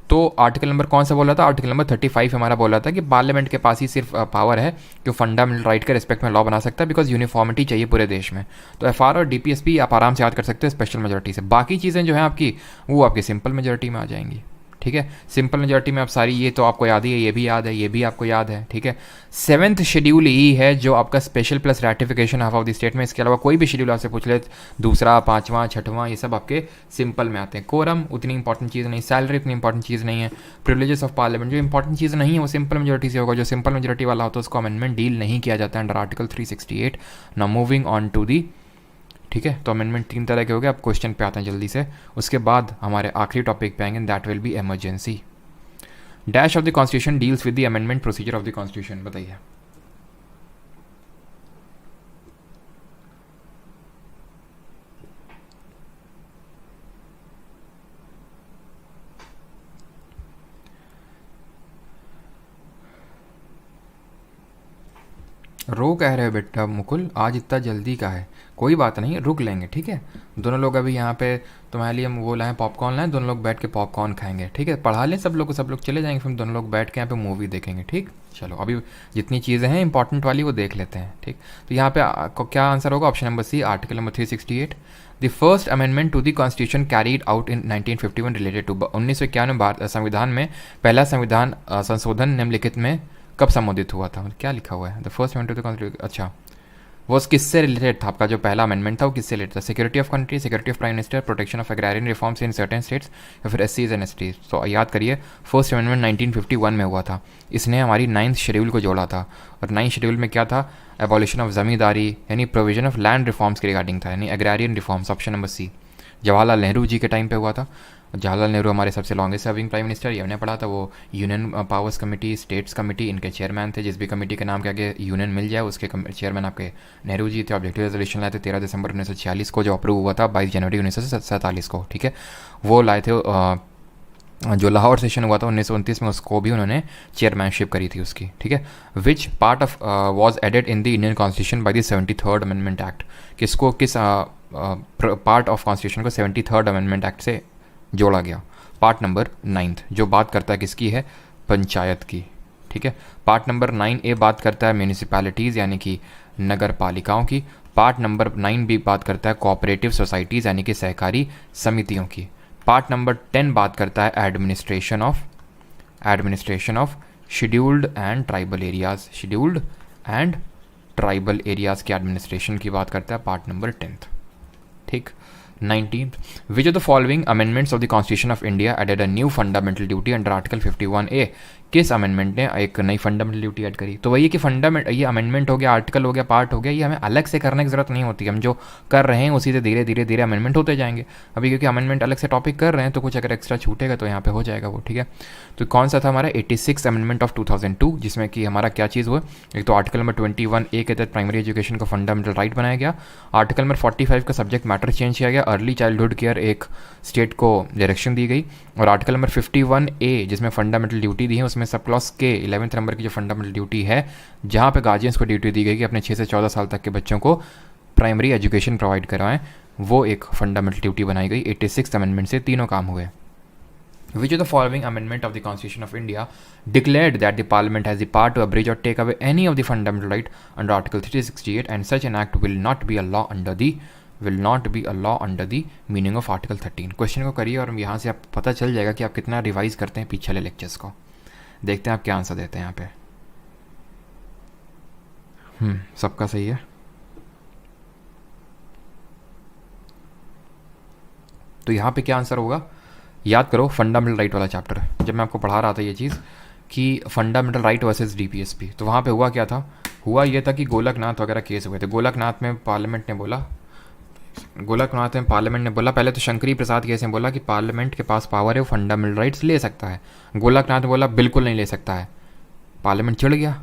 तो आर्टिकल नंबर कौन सा बोला था? आर्टिकल नंबर 35 हमारा बोला था कि पार्लियामेंट के पास ही सिर्फ पावर है कि फंडामेंटल राइट के रिस्पेक्ट में लॉ बना सकता है, बिकॉज यूनिफॉर्मिटी चाहिए पूरे देश में। तो एफआर और डीपीएसपी आप आराम से याद कर सकते हो स्पेशल मेजोरिटी से। बाकी चीज़ें जो हैं आपकी, वो आपकी सिंपल मेजोरिटी में आ जाएंगी, ठीक है। सिंपल मेजोरिटी में आप सारी, ये तो आपको याद ही है, ये भी याद है, ये भी आपको याद है, ठीक है। 7th शेड्यूल ही है जो आपका special plus ratification half of the state में। इसके अलावा कोई भी शेड्यूल आपसे पूछ ले, दूसरा, 5वां, 6वां, ये सब आपके सिंपल में आते हैं। कोरम उतनी इंपॉर्टेंट चीज़ नहीं, सैलरी उतनी इंपॉर्टेंट चीज़ नहीं है, प्रिविलेजेस ऑफ पार्लियामेंट जो इंपॉर्टेंट चीज़ नहीं है वो सिंपल मेजोरिटी से होगा। जो सिंपल मेजोरिटी वाला होता है उसको अमेंडमेंट डील नहीं किया जाता है under article 368। Now moving on to the, ठीक है। तो अमेंडमेंट 3 तरह के हो गए। अब क्वेश्चन पे आते हैं जल्दी से, उसके बाद हमारे आखिरी टॉपिक पे आएंगे, that will be emergency. Dash of the constitution deals with the amendment procedure of the constitution. बताइए। रो कह रहे हो बेटा मुकुल, आज इतना जल्दी का है? कोई बात नहीं, रुक लेंगे, ठीक है। दोनों लोग अभी यहाँ पे तुम्हारे लिए हम वो लाएं, पॉपकॉर्न लाएं, दोनों लोग बैठ के पॉपकॉर्न खाएंगे, ठीक है। पढ़ा लें सब लोग को, सब लोग चले जाएंगे, फिर दोनों लोग बैठ के यहाँ पे मूवी देखेंगे, ठीक। चलो अभी जितनी चीज़ें हैं इंपॉर्टेंट वाली वो देख लेते हैं, ठीक। तो यहाँ पे क्या आंसर होगा? Option number C, article number 368। The first amendment to the constitution carried out in 1951 related to 1951 Bharat संविधान में पहला संविधान संशोधन निम्नलिखित में कब संबोधित हुआ था? क्या लिखा हुआ है? The first amendment to the constitution, अच्छा वो किससे रिलेटेड था? आपका जो पहला अमेंडमेंट था वो किससे रिलेटेड था? Security of country, security of prime minister, protection of agrarian reforms in certain states, या फिर एससीज एंड एसटीज? तो याद करिए, फर्स्ट अमेंडमेंट 1951 में हुआ था। इसने हमारी 9th शेड्यूल को जोड़ा था, और 9th शेड्यूल में क्या था? एबॉलिशन ऑफ जमींदारी यानी प्रोविजन ऑफ लैंड रिफॉर्म्स के रिगार्डिंग था, यानी agrarian reforms. Option number C, Jawaharlal Nehru ji के टाइम पे हुआ था। जवाहरलाल नेहरू हमारे सबसे लॉन्गेस्ट सर्विंग प्राइम मिनिस्टर, ये हमने पढ़ा था। वो union powers committee, states committee, इनके चेयरमैन थे। जिस भी कमेटी के नाम के आगे यूनियन मिल जाए उसके चेयरमैन आपके नेहरू जी थे। ऑब्जेक्टिव रेजोल्यूशन लाए थे 13 दिसंबर 1946 को, जो अप्रूव हुआ था 22 जनवरी 1947 को, ठीक है। वो लाए थे। जो लाहौर सेशन हुआ था 1929 में, उसको भी उन्होंने चेयरमैनशिप करी थी उसकी, ठीक है। Which part of was added in the Indian constitution by the 73rd amendment act? किसको, किस पार्ट ऑफ कॉन्स्टिट्यूशन को 73rd अमेंडमेंट एक्ट से जोड़ा गया? पार्ट नंबर 9th, जो बात करता है किसकी है? पंचायत की, ठीक है। पार्ट नंबर 9A बात करता है म्यूनिसिपैलिटीज़ यानी कि नगर पालिकाओं की। पार्ट नंबर 9B बात करता है कोऑपरेटिव सोसाइटीज़ यानी कि सहकारी समितियों की। पार्ट नंबर 10 बात करता है administration of scheduled and tribal areas, scheduled and tribal areas के एडमिनिस्ट्रेशन की बात करता है पार्ट नंबर 10th, ठीक। 19th, which of the following amendments of the Constitution of India added a new fundamental duty under Article 51A? किस amendment ने एक नई फंडामेंटल ड्यूटी ऐड करी? तो वही कि ये अमेंडमेंट हो गया, आर्टिकल हो गया, पार्ट हो गया, ये हमें अलग से करने की ज़रूरत नहीं होती। हम जो कर रहे हैं उसी से धीरे धीरे धीरे अमेंडमेंट होते जाएंगे। अभी क्योंकि अमेंडमेंट अलग से टॉपिक कर रहे हैं तो कुछ अगर एक्स्ट्रा छूटेगा तो यहाँ पे हो जाएगा वो, ठीक है। तो कौन सा था हमारा? 86 अमेंडमेंट ऑफ 2002, जिसमें कि हमारा क्या चीज़ हुआ? एक तो आर्टिकल नंबर 21A के तहत प्राइमरी एजुकेशन को फंडामेंटल राइट बनाया गया। आर्टिकल नंबर 45 का सब्जेक्ट मैटर चेंज किया गया, अर्ली चाइल्डहुड केयर एक स्टेट को डायरेक्शन दी गई। और आर्टिकल नंबर 51A जिसमें फंडामेंटल ड्यूटी दी है, उसमें सब क्लॉज के 11th नंबर की जो फंडामेंटल ड्यूटी है, जहाँ पे गार्जियंस को ड्यूटी दी गई कि अपने 6 से 14 साल तक के बच्चों को प्राइमरी एजुकेशन प्रोवाइड करवाएं, वो एक फंडामेंटल ड्यूटी बनाई गई। 86th अमेंडमेंट से तीनों काम हुए। Which of the following amendment of the Constitution of India declared that the Parliament has the power to abridge or take away any of the fundamental right under Article 368 and such an act will not be a law under the meaning of Article 13? Question को करिए और यहाँ से आप पता चल जाएगा कि आप कितना रिवाइज करते हैं पिछले लेक्चर्स को। देखते हैं आप क्या आंसर देते हैं यहाँ पे। सबका सही है। तो यहाँ पे क्या आंसर होगा? याद करो, फंडामेंटल राइट वाला चैप्टर जब मैं आपको पढ़ा रहा था ये चीज़ कि फंडामेंटल राइट वर्सेस डीपीएसपी, तो वहाँ पे हुआ क्या था? हुआ ये था कि गोलकनाथ वगैरह केस हुए थे। गोलकनाथ में पार्लियामेंट ने बोला, पहले तो शंकरी प्रसाद केस में बोला कि पार्लियामेंट के पास पावर है, वो फंडामेंटल राइट्स ले सकता है। गोलकनाथ ने बोला बिल्कुल नहीं ले सकता है। पार्लियामेंट चिढ़ गया,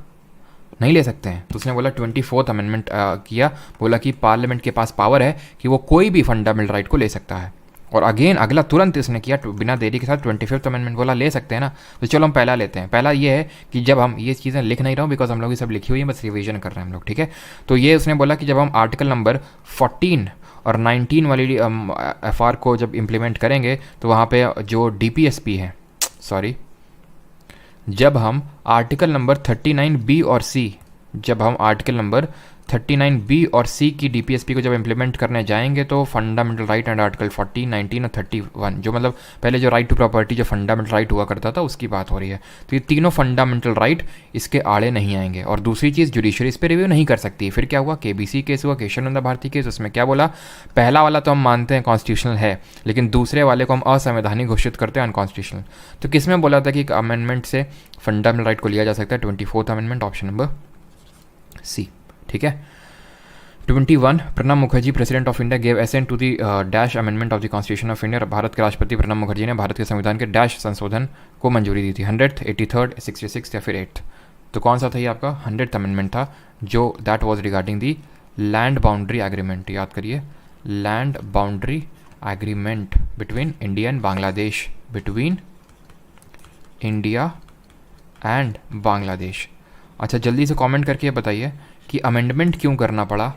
नहीं ले सकते हैं, तो उसने बोला 24th अमेंडमेंट किया, बोला कि पार्लियामेंट के पास पावर है कि वो कोई भी फंडामेंटल राइट को ले सकता है। और अगेन अगला तुरंत इसने किया बिना देरी के साथ 25th अमेंडमेंट, बोला ले सकते हैं ना। तो चलो हम पहला लेते हैं। पहला ये है कि जब हम ये चीज़ें लिख नहीं रहा हूँ बिकॉज हम लोग ये सब लिखी हुई है, बस रिवीजन कर रहे हैं हम लोग, ठीक है। तो ये उसने बोला कि जब हम आर्टिकल नंबर 14 और 19 वाली FR को जब इम्प्लीमेंट करेंगे तो वहाँ पे जो DPSP है, जब हम आर्टिकल नंबर 39B और C, जब हम आर्टिकल नंबर 39B और C की DPSP को जब इम्प्लीमेंट करने जाएंगे तो फंडामेंटल राइट अंडर आर्टिकल 40, 19 और 31, जो मतलब पहले जो राइट टू प्रॉपर्टी जो फंडामेंटल राइट हुआ करता था उसकी बात हो रही है। तो ये तीनों फंडामेंटल राइट इसके आड़े नहीं आएंगे। और दूसरी चीज़, जुडिशरी इस पर रिव्यू नहीं कर सकती। फिर क्या हुआ? KBC केस हुआ, केशवानंद भारती केस। उसमें क्या बोला? पहला वाला तो हम मानते हैं कॉन्स्टिट्यूशनल है, लेकिन दूसरे वाले को हम असंवैधानिक घोषित करते हैं, अनकॉन्स्टिट्यूशनल। तो किस में बोला था कि एक अमेंडमेंट से फंडामेंटल राइट को लिया जा सकता है? 24th amendment, option number C, ठीक है। 21, Pranab Mukherjee president of India gave assent to the dash amendment of the constitution of India. Bharat के राष्ट्रपति प्रणब मुखर्जी ने भारत के संविधान के डैश संशोधन को मंजूरी दी थी? 100th, 83rd, 66th या फिर 8th? तो कौन सा था ये आपका? 100th अमेंडमेंट था, जो that was regarding the land boundary agreement. याद करिए, land boundary agreement between India and Bangladesh, between India and Bangladesh. अच्छा, जल्दी से कमेंट करके बताइए कि अमेंडमेंट क्यों करना पड़ा,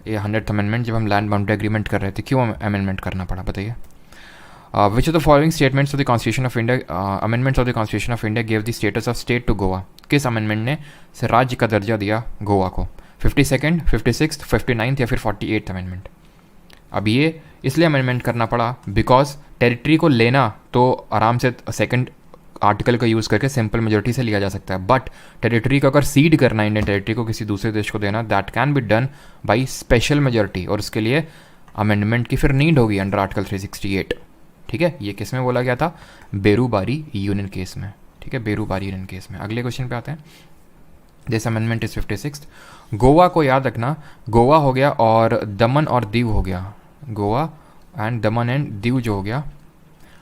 ये 100th अमेंडमेंट जब हम लैंड बाउंड्री एग्रीमेंट कर रहे थे क्यों अमेंडमेंट करना पड़ा, बताइए। Which of the following statements of the constitution of India, amendments of the constitution of India give the status of state to Goa, किस अमेंडमेंट ने राज्य का दर्जा दिया गोवा को, 52nd, 56th, 59th या फिर 48th अमेंडमेंट। अब ये इसलिए अमेंडमेंट करना पड़ा बिकॉज टेरिटरी को लेना तो आराम से सेकंड आर्टिकल का यूज़ करके सिंपल मेजोरिटी से लिया जा सकता है, बट टेरिटरी को अगर सीड करना, इंडियन टेरिटरी को किसी दूसरे देश को देना, that can be done by special majority, और उसके लिए अमेंडमेंट की फिर नीड होगी अंडर आर्टिकल 368। ठीक है, ये किस में बोला गया था, बेरूबारी यूनियन केस में। ठीक है, बेरूबारी यूनियन केस में। अगले क्वेश्चन पे आते हैं। This amendment is 56। गोवा को याद रखना, गोवा हो गया और दमन और दीव हो गया, Goa and Daman and Diu जो हो गया,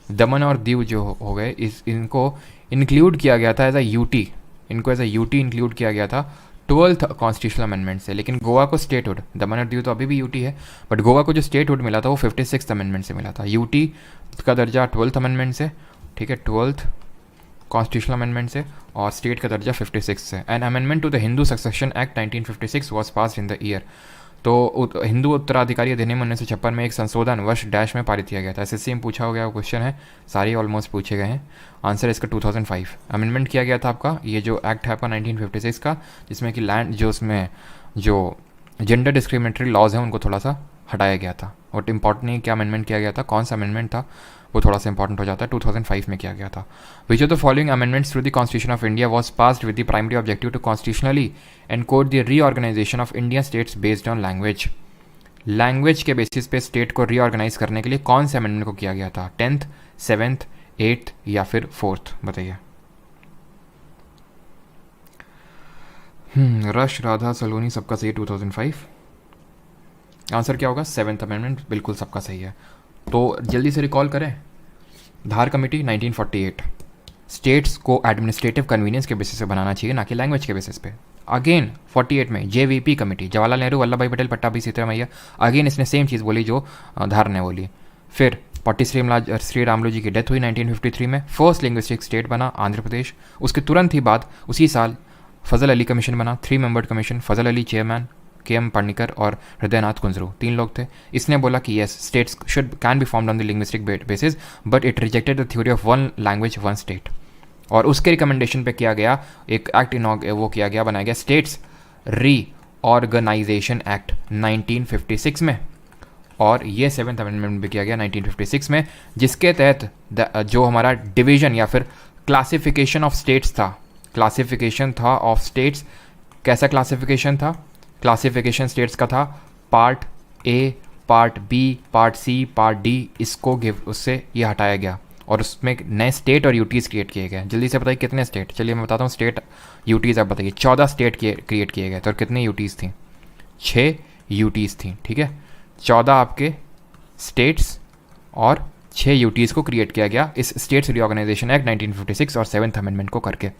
दमन और दीव जो हो गए, इनको इंक्लूड किया गया था एज अ यूटी, इनको एज अ यूटी इंक्लूड किया गया था 12th कॉन्स्टिट्यूशनल अमेंडमेंट से। लेकिन गोवा को स्टेटहुड, दमन और दीव तो अभी भी यूटी है, बट गोवा को जो स्टेटहुड मिला था वो 56th अमेंडमेंट से मिला था। यूटी का दर्जा 12th अमेंडमेंट से, ठीक है, 12th कॉन्स्टिट्यूशनल अमेंडमेंट से, और स्टेट का दर्जा 56 से। An amendment to the Hindu succession act 1956 was pass in the year, तो हिंदू उत्तराधिकारी अधिनियम 1956 में एक संशोधन वर्ष डैश में पारित किया गया था। एसएससी में पूछा हो गया क्वेश्चन है, सारे ऑलमोस्ट पूछे गए हैं। आंसर इसका 2005 अमेंडमेंट किया गया था आपका, ये जो एक्ट है आपका 1956 का, जिसमें कि लैंड जो उसमें जो जेंडर डिस्क्रिमिनेटरी लॉज हैं उनको थोड़ा सा हटाया गया था। और इंपॉर्टेंट नहीं क्या अमेंडमेंट किया गया था, कौन सा अमेंडमेंट था, वो थोड़ा सा इंपॉर्टेंट हो जाता है। 2005 में किया गया था। Which of the following amendments to the constitution of India was passed with the primary objective to constitutionally encode the reorganisation of Indian states based on language. Language के बेसिस पे स्टेट को रीऑर्गेनाइज करने के लिए कौन से amendment को किया गया था, 10th, 7th, 8th या फिर 4th, बताइए। रश, राधा, सलोनी सबका सही है 2005। आंसर क्या होगा, 7th अमेंडमेंट, बिल्कुल सबका सही है। तो जल्दी से रिकॉल करें, धार कमेटी 1948, स्टेट्स को एडमिनिस्ट्रेटिव कन्वीनियंस के बेसिस पे बनाना चाहिए, ना कि लैंग्वेज के बेसिस पे। अगेन 48 में जेवीपी कमेटी, जवाहरलाल नेहरू, वल्लभ भाई पटेल, पट्टाभी सिद्धरामैया, अगेन इसने सेम चीज़ बोली जो धार ने बोली। फिर पट्टी श्री रामलू जी की डेथ हुई 1953 में, फर्स्ट लिंग्विस्टिक स्टेट बना आंध्र प्रदेश। उसके तुरंत ही बाद उसी साल फजल अली कमीशन बना, 3 मेंबर्ड कमीशन, फजल अली चेयरमैन, के.एम. पन्नीकर और हृदयनाथ कुंजरू, 3 लोग थे। इसने बोला कि yes states can be formed on the linguistic basis, but it rejected the theory of one language one state. और उसके रिकमेंडेशन पे किया गया एक एक्ट वो किया गया, बनाया गया स्टेट्स रीऑर्गेनाइजेशन एक्ट 1956 में, और ये 7th अमेंडमेंट भी किया गया 1956 में, जिसके तहत जो हमारा डिवीजन या फिर क्लासिफिकेशन ऑफ स्टेट्स था, क्लासिफिकेशन था ऑफ स्टेट्स, कैसा क्लासिफिकेशन था, क्लासिफिकेशन स्टेट्स का था part A, part B, part C, part D, इसको उससे ये हटाया गया और उसमें नए स्टेट और यूटीज़ क्रिएट किए गए। जल्दी से बताइए कितने स्टेट, चलिए मैं बताता हूँ स्टेट यूटीज़, आप बताइए। 14 स्टेट क्रिएट किए गए थे, और कितने यूटीज़ थी, 6 यूटीज़ थी। ठीक है, 14 आपके स्टेट्स और 6 यूटीज़ को क्रिएट किया गया इस स्टेट्स रीऑर्गेनाइजेशन एक्ट 1956 और 7th अमेंडमेंट को करके।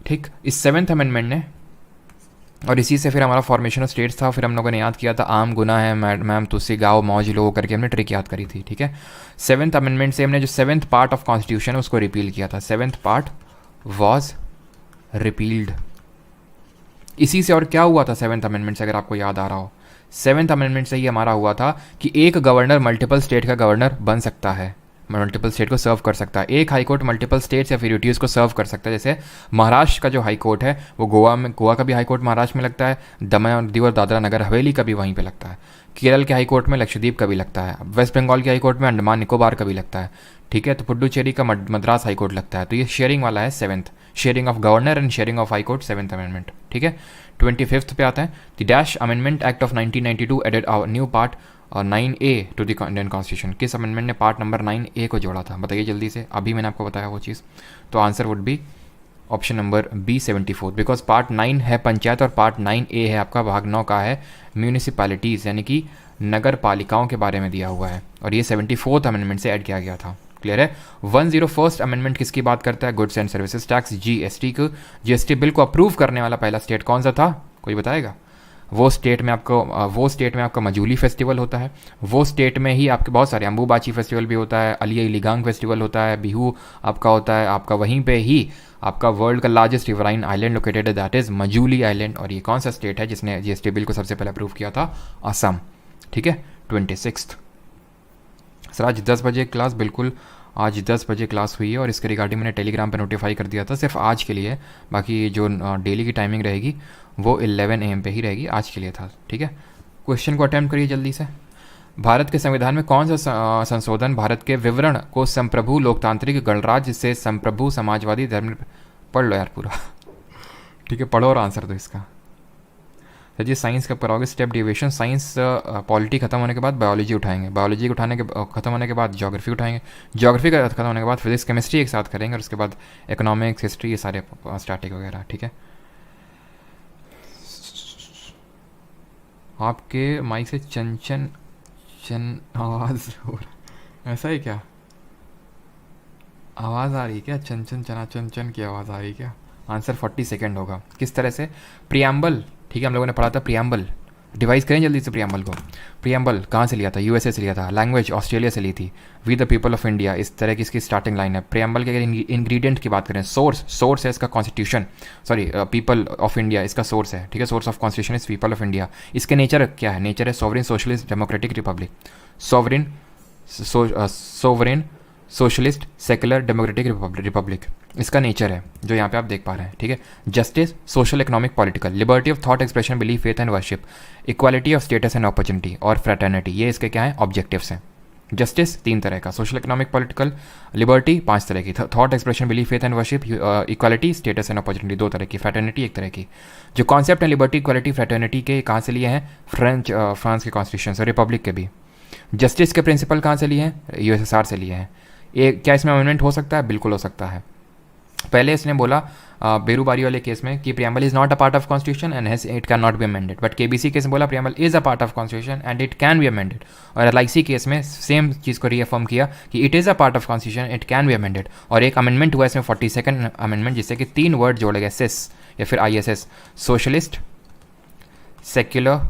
ठीक, इस 7th अमेंडमेंट ने, और इसी से फिर हमारा फॉर्मेशन ऑफ स्टेट्स था। फिर हम लोगों ने याद किया था आम गुना है मैम तुस्सी गाओ मौज लो करके हमने ट्रिक याद करी थी। ठीक है, 7th अमेंडमेंट से हमने जो 7th पार्ट ऑफ कॉन्स्टिट्यूशन है उसको रिपील किया था, 7th पार्ट वॉज रिपील्ड। इसी से और क्या हुआ था 7th अमेंडमेंट से, अगर आपको याद आ रहा हो, 7th अमेंडमेंट से ही हमारा हुआ था कि एक गवर्नर मल्टीपल स्टेट का गवर्नर बन सकता है, मल्टीपल स्टेट को सर्व कर सकता है। एक हाई कोर्ट मल्टीपल स्टेट्स या फिर यूटीज़ को सर्व कर सकता है। जैसे महाराष्ट्र का जो हाई कोर्ट है वो गोवा का भी हाई कोर्ट महाराष्ट्र में लगता है, दमन और दीव और दादरा नगर हवेली का भी वहीं पे लगता है, केरल के हाई कोर्ट में लक्षद्वीप का भी लगता है, वेस्ट बंगाल के हाई कोर्ट में अंडमान निकोबार का भी लगता है। ठीक है, तो पुडुचेरी का मद्रास हाई कोर्ट लगता है। तो ये शेयरिंग वाला है 7th, sharing of governor and sharing of high court, 7th amendment. ठीक है, 25th पे आता है, the dash amendment act of 1992 added a new part 9A to the Indian constitution. किस अमेंडमेंट ने पार्ट नंबर 9A को जोड़ा था, बताइए जल्दी से, अभी मैंने आपको बताया वो चीज़। तो answer would be option number B 74, because part 9 है पंचायत और पार्ट 9A है आपका भाग 9 का है म्यूनिसिपैलिटीज़, यानी कि नगर पालिकाओं के बारे में दिया हुआ है, और ये 74th अमेंडमेंट से ऐड किया गया था। क्लियर है। 101st अमेंडमेंट किसकी बात करता है, goods and services tax, GST को, GST बिल को अप्रूव करने वाला पहला स्टेट कौन सा था, कोई बताएगा? वो स्टेट में आपका मजूली फेस्टिवल होता है, वो स्टेट में ही आपके बहुत सारे अम्बुबाची फेस्टिवल भी होता है, अली लिगांग फेस्टिवल होता है, बिहू आपका होता है, आपका वहीं पे ही आपका वर्ल्ड का लार्जेस्ट रिवराइन आइलैंड लोकेटेड है, दैट इज़ मजूली आइलैंड। और ये कौन सा स्टेट है जिसने जीएसटी बिल को सबसे पहले अप्रूव किया था? असम। ठीक है, 26। सर आज 10 बजे क्लास, बिल्कुल आज 10 बजे क्लास हुई है और इसके रिगार्डिंग मैंने टेलीग्राम पे नोटिफाई कर दिया था, सिर्फ आज के लिए। बाकी जो डेली की टाइमिंग रहेगी वो 11 AM पे ही रहेगी, आज के लिए था। ठीक है, क्वेश्चन को अटैम्प्ट करिए जल्दी से। भारत के संविधान में कौन सा संशोधन भारत के विवरण को संप्रभु लोकतांत्रिक गणराज्य से संप्रभु समाजवादी धर्म, पढ़ लो यार पूरा ठीक है, पढ़ो और आंसर दो इसका। सर जी साइंस कब कराओगे? स्टेप डिविएशन, साइंस पॉलिटी खत्म होने के बाद बायोलॉजी उठाएंगे, बायोलॉजी उठाने के खत्म होने के बाद ज्योग्राफी उठाएंगे, ज्योग्राफी का खत्म होने के बाद फिजिक्स केमिस्ट्री एक साथ करेंगे, और उसके बाद इकोनॉमिक्स हिस्ट्री, ये सारे स्टैटिक वगैरह। ठीक है, आपके माइक से चन आवाज़ हो रहा, ऐसा ही क्या आवाज़ आ रही है क्या? चन चन की आवाज़ आ रही है क्या? आंसर 40 सेकेंड होगा। किस तरह से? प्रियम्बल। ठीक है, हम लोगों ने पढ़ा था प्रियम्बल, डिवाइस करें जल्दी से प्रियम्बल को। प्रियम्बल कहाँ से लिया था? यूएसए से लिया था। लैंग्वेज ऑस्ट्रेलिया से ली थी। We the people of India, इस तरह की इसकी स्टार्टिंग लाइन है। प्रियम्बल के इंग्रेडिएंट की बात करें, सोर्स है इसका constitution, sorry people of India इसका सोर्स है। ठीक है, source of constitution is people of India. इसके नेचर क्या है? नेचर है sovereign socialist democratic republic, sovereign socialist secular democratic republic इसका नेचर है, जो यहाँ पे आप देख पा रहे हैं। ठीक है, justice, social economic political, liberty of thought expression belief faith and worship, equality of status and opportunity, और फ्रेटर्निटी, ये इसके क्या है? ऑब्जेक्टिव्स हैं। जस्टिस 3 तरह का, सोशल इकोनॉमिक पॉलिटिकल, लिबर्टी 5 तरह की, thought expression belief faith and worship, equality status and opportunity 2 तरह की, फ्रेटर्निटी 1 तरह की। जो कॉन्सेप्ट है लिबर्टी इक्वालिटी फ्रेटर्निटी के, कहाँ से लिए हैं? फ्रांस के कॉन्स्टिट्यूशन से, रिपब्लिक के भी। जस्टिस के प्रिंसिपल कहाँ से लिए हैं? यूएसएसआर से लिए हैं। क्या इसमें अमेंडमेंट हो सकता है? बिल्कुल हो सकता है। पहले इसने बोला बेरूबारी वाले केस में कि preamble is not a part of constitution and hence it can not be amended, but KBC case में बोला preamble is a part of constitution and it can be amended, और एलआईसी केस में same चीज़ को reaffirm किया कि it is a part of constitution, it can be amended. और एक amendment हुआ इसमें 42nd अमेंडमेंट, जिससे कि 3 वर्ड जोड़े गए, सिस या फिर ISS, सोशलिस्ट, सेक्युलर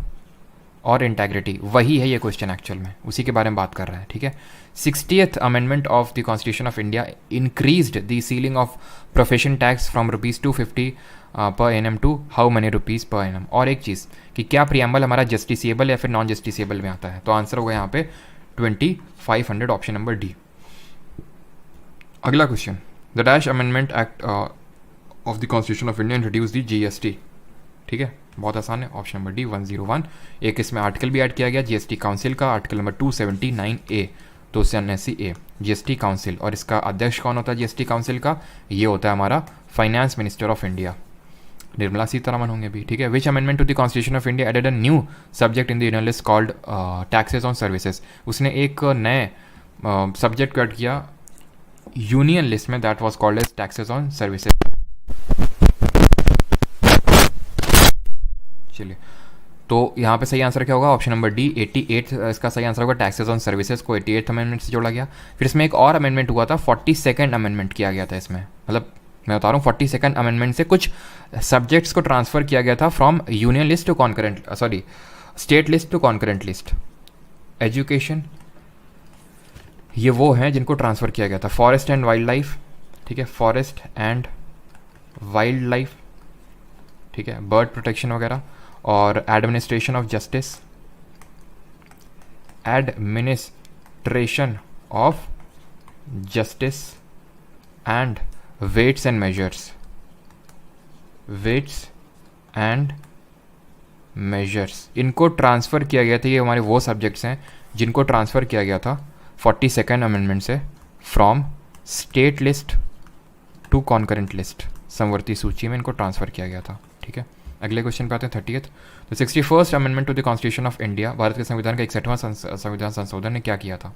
और इंटेग्रिटी। वही है ये क्वेश्चन एक्चुअल में, उसी के बारे में बात कर रहा है। ठीक है, 60th amendment of the constitution of India increased the ceiling of profession tax from ₹250 per annum to how many rupees per annum. और एक चीज़ कि क्या प्रियम्बल हमारा जस्टिसेबल या फिर नॉन जस्टिसेबल में आता है? तो आंसर होगा यहाँ पे 2500, ऑप्शन नंबर डी। अगला question, the dash amendment act of the constitution of India introduce the GST। ठीक है, बहुत आसान है, ऑप्शन नंबर डी 101। एक इसमें आर्टिकल भी ऐड किया गया GST काउंसिल का, article number 279A, 279A GST council. और इसका अध्यक्ष कौन होता है GST काउंसिल का? ये होता है हमारा finance minister of India, Nirmala Sitharaman होंगे भी। ठीक है, which amendment to the constitution of India added a new subject in the union list called taxes on services. उसने एक नए सब्जेक्ट को ऐड किया यूनियन लिस्ट में, that was called as taxes on services. चलिए, तो यहाँ पे सही आंसर क्या होगा? ऑप्शन नंबर डी 88 इसका सही आंसर होगा। टैक्सेस ऑन सर्विसेज को 88th अमेंडमेंट से जोड़ा गया। फिर इसमें एक और अमेंडमेंट हुआ था, 42nd अमेंडमेंट किया गया था इसमें, मतलब मैं बता रहा हूँ 42nd अमेंडमेंट से कुछ सब्जेक्ट्स को ट्रांसफर किया गया था from union list to concurrent, sorry state list to concurrent list. Education, ये वो हैं जिनको ट्रांसफ़र किया गया था। फॉरेस्ट एंड वाइल्ड लाइफ, ठीक है, फॉरेस्ट एंड वाइल्ड लाइफ, ठीक है, बर्ड प्रोटेक्शन वगैरह, और administration of justice, administration of justice and weights and measures, weights and measures, इनको ट्रांसफ़र किया गया था। ये हमारे वो सब्जेक्ट्स हैं जिनको ट्रांसफ़र किया गया था 42nd अमेंडमेंट से from state list to concurrent list, समवर्ती सूची में इनको ट्रांसफ़र किया गया था। ठीक है, अगले क्वेश्चन पे आते हैं 30th। तो 61st amendment to the constitution of India, Bharat के संविधान का 61वां संविधान संशोधन ने क्या किया था?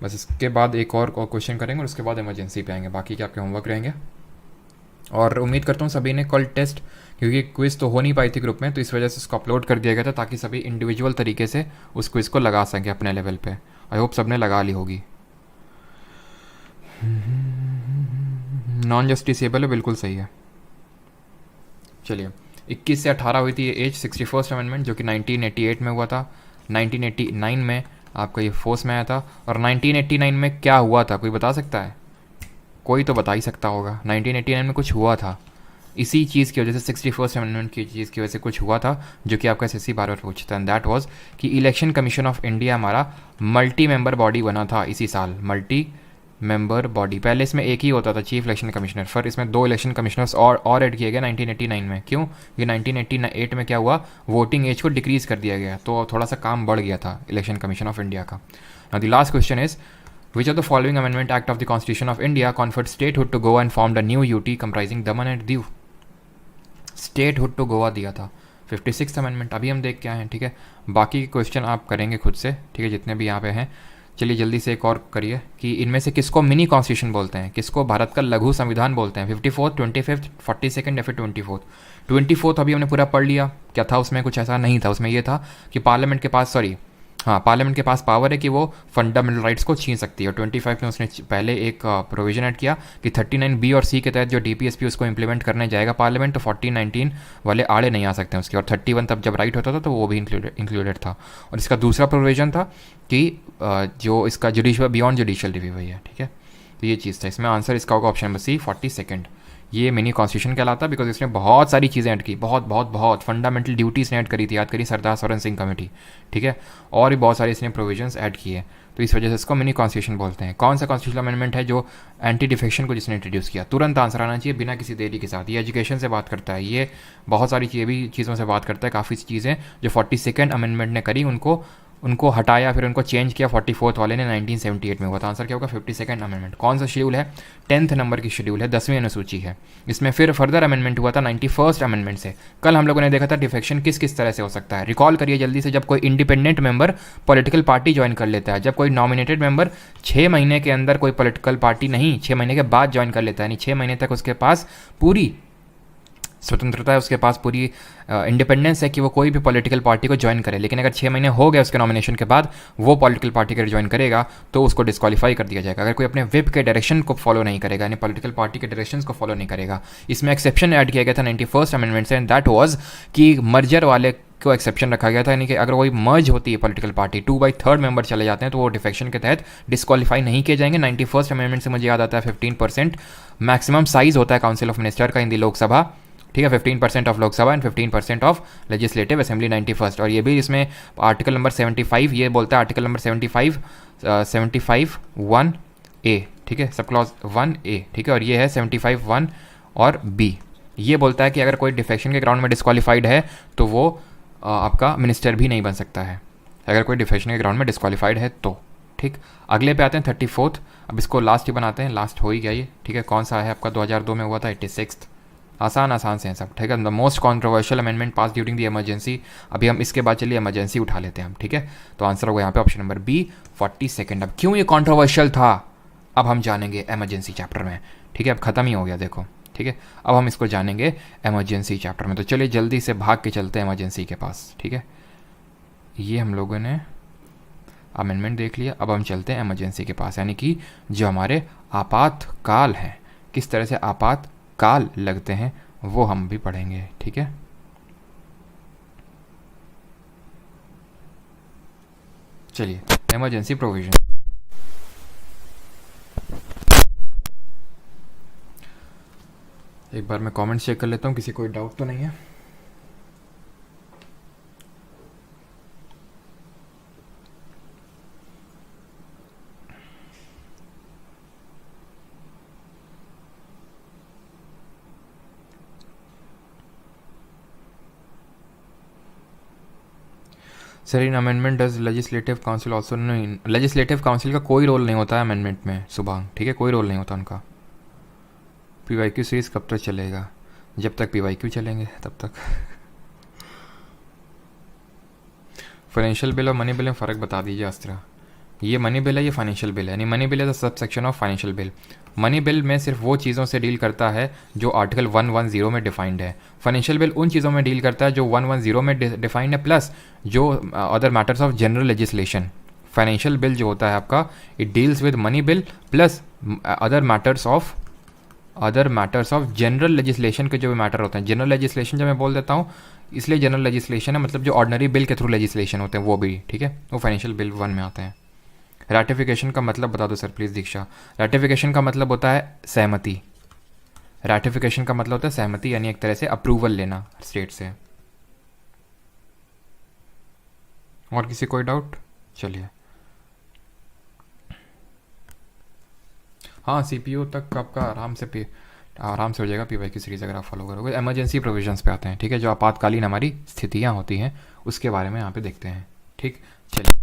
बस इसके बाद एक और क्वेश्चन करेंगे और उसके बाद इमरजेंसी पे आएंगे, बाकी के आपके होमवर्क रहेंगे। और उम्मीद करता हूँ सभी ने कल टेस्ट, क्योंकि क्विज़ तो हो नहीं पाई थी ग्रुप में, तो इस वजह से उसको अपलोड कर दिया गया था ताकि सभी इंडिविजुअल तरीके से उस क्विज़ को लगा सकें अपने लेवल पे। आई होप सबने लगा ली होगी। नॉन जस्टिसेबल है, बिल्कुल सही है। चलिए, 21 से 18 हुई थी ये एज, 61st अमेंडमेंट जो कि 1988 में हुआ था। 1989 में आपका ये फोर्स में आया था। और 1989 में क्या हुआ था, कोई बता सकता है? कोई तो बता ही सकता होगा। 1989 में कुछ हुआ था इसी चीज़ की वजह से, 61st अमेंडमेंट की चीज़ की वजह से कुछ हुआ था, जो कि आपका एसएससी बार बार पूछता है। दैट वाज कि इलेक्शन कमीशन ऑफ इंडिया हमारा मल्टी मेंबर बॉडी बना था इसी साल, मल्टी मेंबर बॉडी। पहले इसमें एक ही होता था चीफ इलेक्शन कमिश्नर, फिर इसमें 2 इलेक्शन कमिश्नर्स और ऐड किए गए 1989 में। क्यों? ये 1988 में क्या हुआ, वोटिंग एज को डिक्रीज़ कर दिया गया, तो थोड़ा सा काम बढ़ गया था इलेक्शन कमीशन ऑफ इंडिया का। Now the last question is, which of the following amendment act of the constitution of India conferred statehood to Goa and formed a new UT comprising Daman and Diu? Statehood to Goa दिया था 56th amendment. अभी हम देख के आए हैं, ठीक है। बाकी क्वेश्चन आप करेंगे खुद से, ठीक है, जितने भी यहाँ पे हैं। चलिए जल्दी से एक और करिए कि इनमें से किसको मिनी कॉन्स्टिट्यूशन बोलते हैं, किसको भारत का लघु संविधान बोलते हैं। 54th, 25th, 42nd या फिर 24th। 24th अभी हमने पूरा पढ़ लिया, क्या था उसमें, कुछ ऐसा नहीं था। उसमें ये था कि पार्लियामेंट के पास, पार्लियामेंट के पास पावर है कि वो फंडामेंटल राइट्स को छीन सकती है। और 25 में उसने पहले एक प्रोविजन ऐड किया कि 39B और C के तहत जो DPSP उसको इंप्लीमेंट करने जाएगा पार्लियामेंट, तो 14-19 वाले आड़े नहीं आ सकते हैं उसके। और 31 तब जब राइट होता था तो वो भी इंक्लूडेड था। और इसका दूसरा प्रोविजन था कि जो इसका जुडिशियल बियॉन्ड जुडिशियल रिव्यू है, ठीक है। तो ये चीज़ था। इसमें आंसर इसका होगा ऑप्शन नंबर C, 42nd। ये मिनी कॉन्स्टिट्यूशन कहलाता है बिकॉज इसने बहुत सारी चीज़ें ऐड की, बहुत फंडामेंटल ड्यूटीज़ ने ऐड करी थी। याद करिए सरदार सरोन सिंह कमेटी, ठीक है। और भी बहुत सारे इसने प्रोविजंस ऐड किए, तो इस वजह से इसको मिनी कॉन्स्टिट्यूशन बोलते हैं। कौन सा कॉन्स्टिट्यूशनल अमेंडमेंट है जो एंटी डिफेक्शन को जिसने इंट्रोड्यूस किया? तुरंत आंसर आना चाहिए बिना किसी देरी के साथ। ये एजुकेशन से बात करता है, ये बहुत सारी चीज़ों से बात करता है। काफ़ी चीज़ें जो 42nd अमेंडमेंट ने करी उनको हटाया, फिर उनको चेंज किया 44th वाले ने 1978 में हुआ था। आंसर क्या होगा? 52nd amendment. कौन सा शेड्यूल है? 10th नंबर की शेड्यूल है, 10वीं अनुसूची है। इसमें फिर फर्दर अमेंडमेंट हुआ था 91st अमेंडमेंट से। कल हम लोगों ने देखा था डिफेक्शन किस किस तरह से हो सकता है। रिकॉल करिए जल्दी से, जब कोई independent member political party join कर लेता है, जब कोई नॉमिनेटेड मेंबर 6 महीने के अंदर कोई पॉलिटिकल पार्टी नहीं, 6 महीने के बाद ज्वाइन कर लेता है, यानी 6 महीने तक उसके पास पूरी स्वतंत्रता है, उसके पास पूरी इंडिपेंडेंस है कि वो कोई भी पॉलिटिकल पार्टी को ज्वाइन करे। लेकिन अगर 6 महीने हो गए उसके नॉमिनेशन के बाद वो पॉलिटिकल पार्टी को ज्वाइन करेगा तो उसको डिस्क्वालीफाई कर दिया जाएगा। अगर कोई अपने विप के डायरेक्शन को फॉलो नहीं करेगा, यानी पॉलिटिकल पार्टी के डायरेक्शंस को फॉलो नहीं करेगा। इसमें एक्सेप्शन ऐड किया गया था 91st अमेंडमेंट से, एंड दैट वाज कि मर्जर वाले को एक्सेप्शन रखा गया था, यानी कि अगर कोई मर्ज होती है पॉलिटिकल पार्टी, 2/3 मेंबर चले जाते हैं तो वो डिफेक्शन के तहत डिस्क्वालीफाई नहीं किए जाएंगे। 91st अमेंडमेंट से मुझे याद आता है 15% मैक्सिमम साइज होता है काउंसिल ऑफ मिनिस्टर का इन दी लोकसभा, ठीक है। 15% of Lok Sabha and 15% of legislative assembly 91st। और ये भी इसमें आर्टिकल नंबर 75 ये बोलता है, आर्टिकल नंबर 75(1)(a), ठीक है, सब क्लॉज 1(a), ठीक है। और ये है 75(1) और B, ये बोलता है कि अगर कोई डिफेक्शन के ग्राउंड में डिस्क्वालीफाइड है तो वो आपका मिनिस्टर भी नहीं बन सकता है, अगर कोई डिफेक्शन के ग्राउंड में डिस्क्वालीफाइड है तो, ठीक। अगले पे आते हैं 34th। अब इसको लास्ट ही बनाते हैं, लास्ट हो ही गया ये, ठीक है। कौन सा है आपका? 2002 में हुआ था 86th। आसान से हैं सब, ठीक है। The most controversial amendment pass during the emergency. अभी हम इसके बाद चलिए इमरजेंसी उठा लेते हैं हम, ठीक है। तो आंसर होगा यहाँ पे ऑप्शन नंबर B, 42nd। अब क्यों ये कॉन्ट्रोवर्शियल था अब हम जानेंगे इमरजेंसी चैप्टर में, ठीक है। अब ख़त्म ही हो गया देखो, ठीक है। अब हम इसको जानेंगे इमरजेंसी चैप्टर में। तो चलिए जल्दी से भाग के चलते हैं इमरजेंसी के पास, ठीक है। ये हम लोगों ने अमेंडमेंट देख लिया, अब हम चलते हैं इमरजेंसी के पास, यानी कि जो हमारे आपातकाल हैं, किस तरह से आपातकाल लगते हैं वो हम भी पढ़ेंगे, ठीक है। चलिए इमरजेंसी प्रोविजन। एक बार मैं कमेंट चेक कर लेता हूँ, किसी कोई डाउट तो नहीं है। Sir in amendment does legislative council also? नहीं, लेजिस्लेटिव काउंसिल का कोई रोल नहीं होता है अमेंडमेंट में सुबह, ठीक है, कोई रोल नहीं होता उनका। PYQ सीरीज़ कब तक चलेगा? जब तक PYQ चलेंगे तब तक। फाइनेंशियल बिल और मनी बिल में फ़र्क बता दीजिए अस्त्रा। ये मनी बिल है, ये फाइनेंशियल बिल है, यानी मनी बिल है the sub section of financial bill. Money bill में सिर्फ वो चीज़ों से डील करता है जो आर्टिकल 110 में डिफाइंड है। फाइनेंशियल बिल उन चीज़ों में डील करता है जो 110 में डिफाइंड है, प्लस जो other matters of general legislation. Financial bill जो होता है आपका, it deals with money bill plus other matters of general legislation के जो भी मैटर होते हैं। जनरल लेजिस्लेशन जब मैं बोल देता हूँ इसलिए जनरल लेजिस्लेशन है, मतलब जो ऑर्डिनरी बिल के थ्रू लेजिस्लेशन होते हैं वो भी, ठीक है, वो फाइनेंशियल बिल 1 में आते हैं। रैटिफिकेशन का मतलब बता दो सर प्लीज़ दीक्षा। रैटिफिकेशन का मतलब होता है सहमति। रैटिफिकेशन का मतलब होता है सहमति, यानी एक तरह से अप्रूवल लेना स्टेट से। और किसी कोई डाउट? चलिए, हाँ सीपीयू तक आपका आराम से हो जाएगा पीवाई की सीरीज़ अगर आप फॉलो करोगे। इमरजेंसी प्रोविजंस पे आते हैं, ठीक है, जो आपातकालीन हमारी स्थितियाँ होती हैं उसके बारे में यहाँ पे देखते हैं। ठीक, चलिए,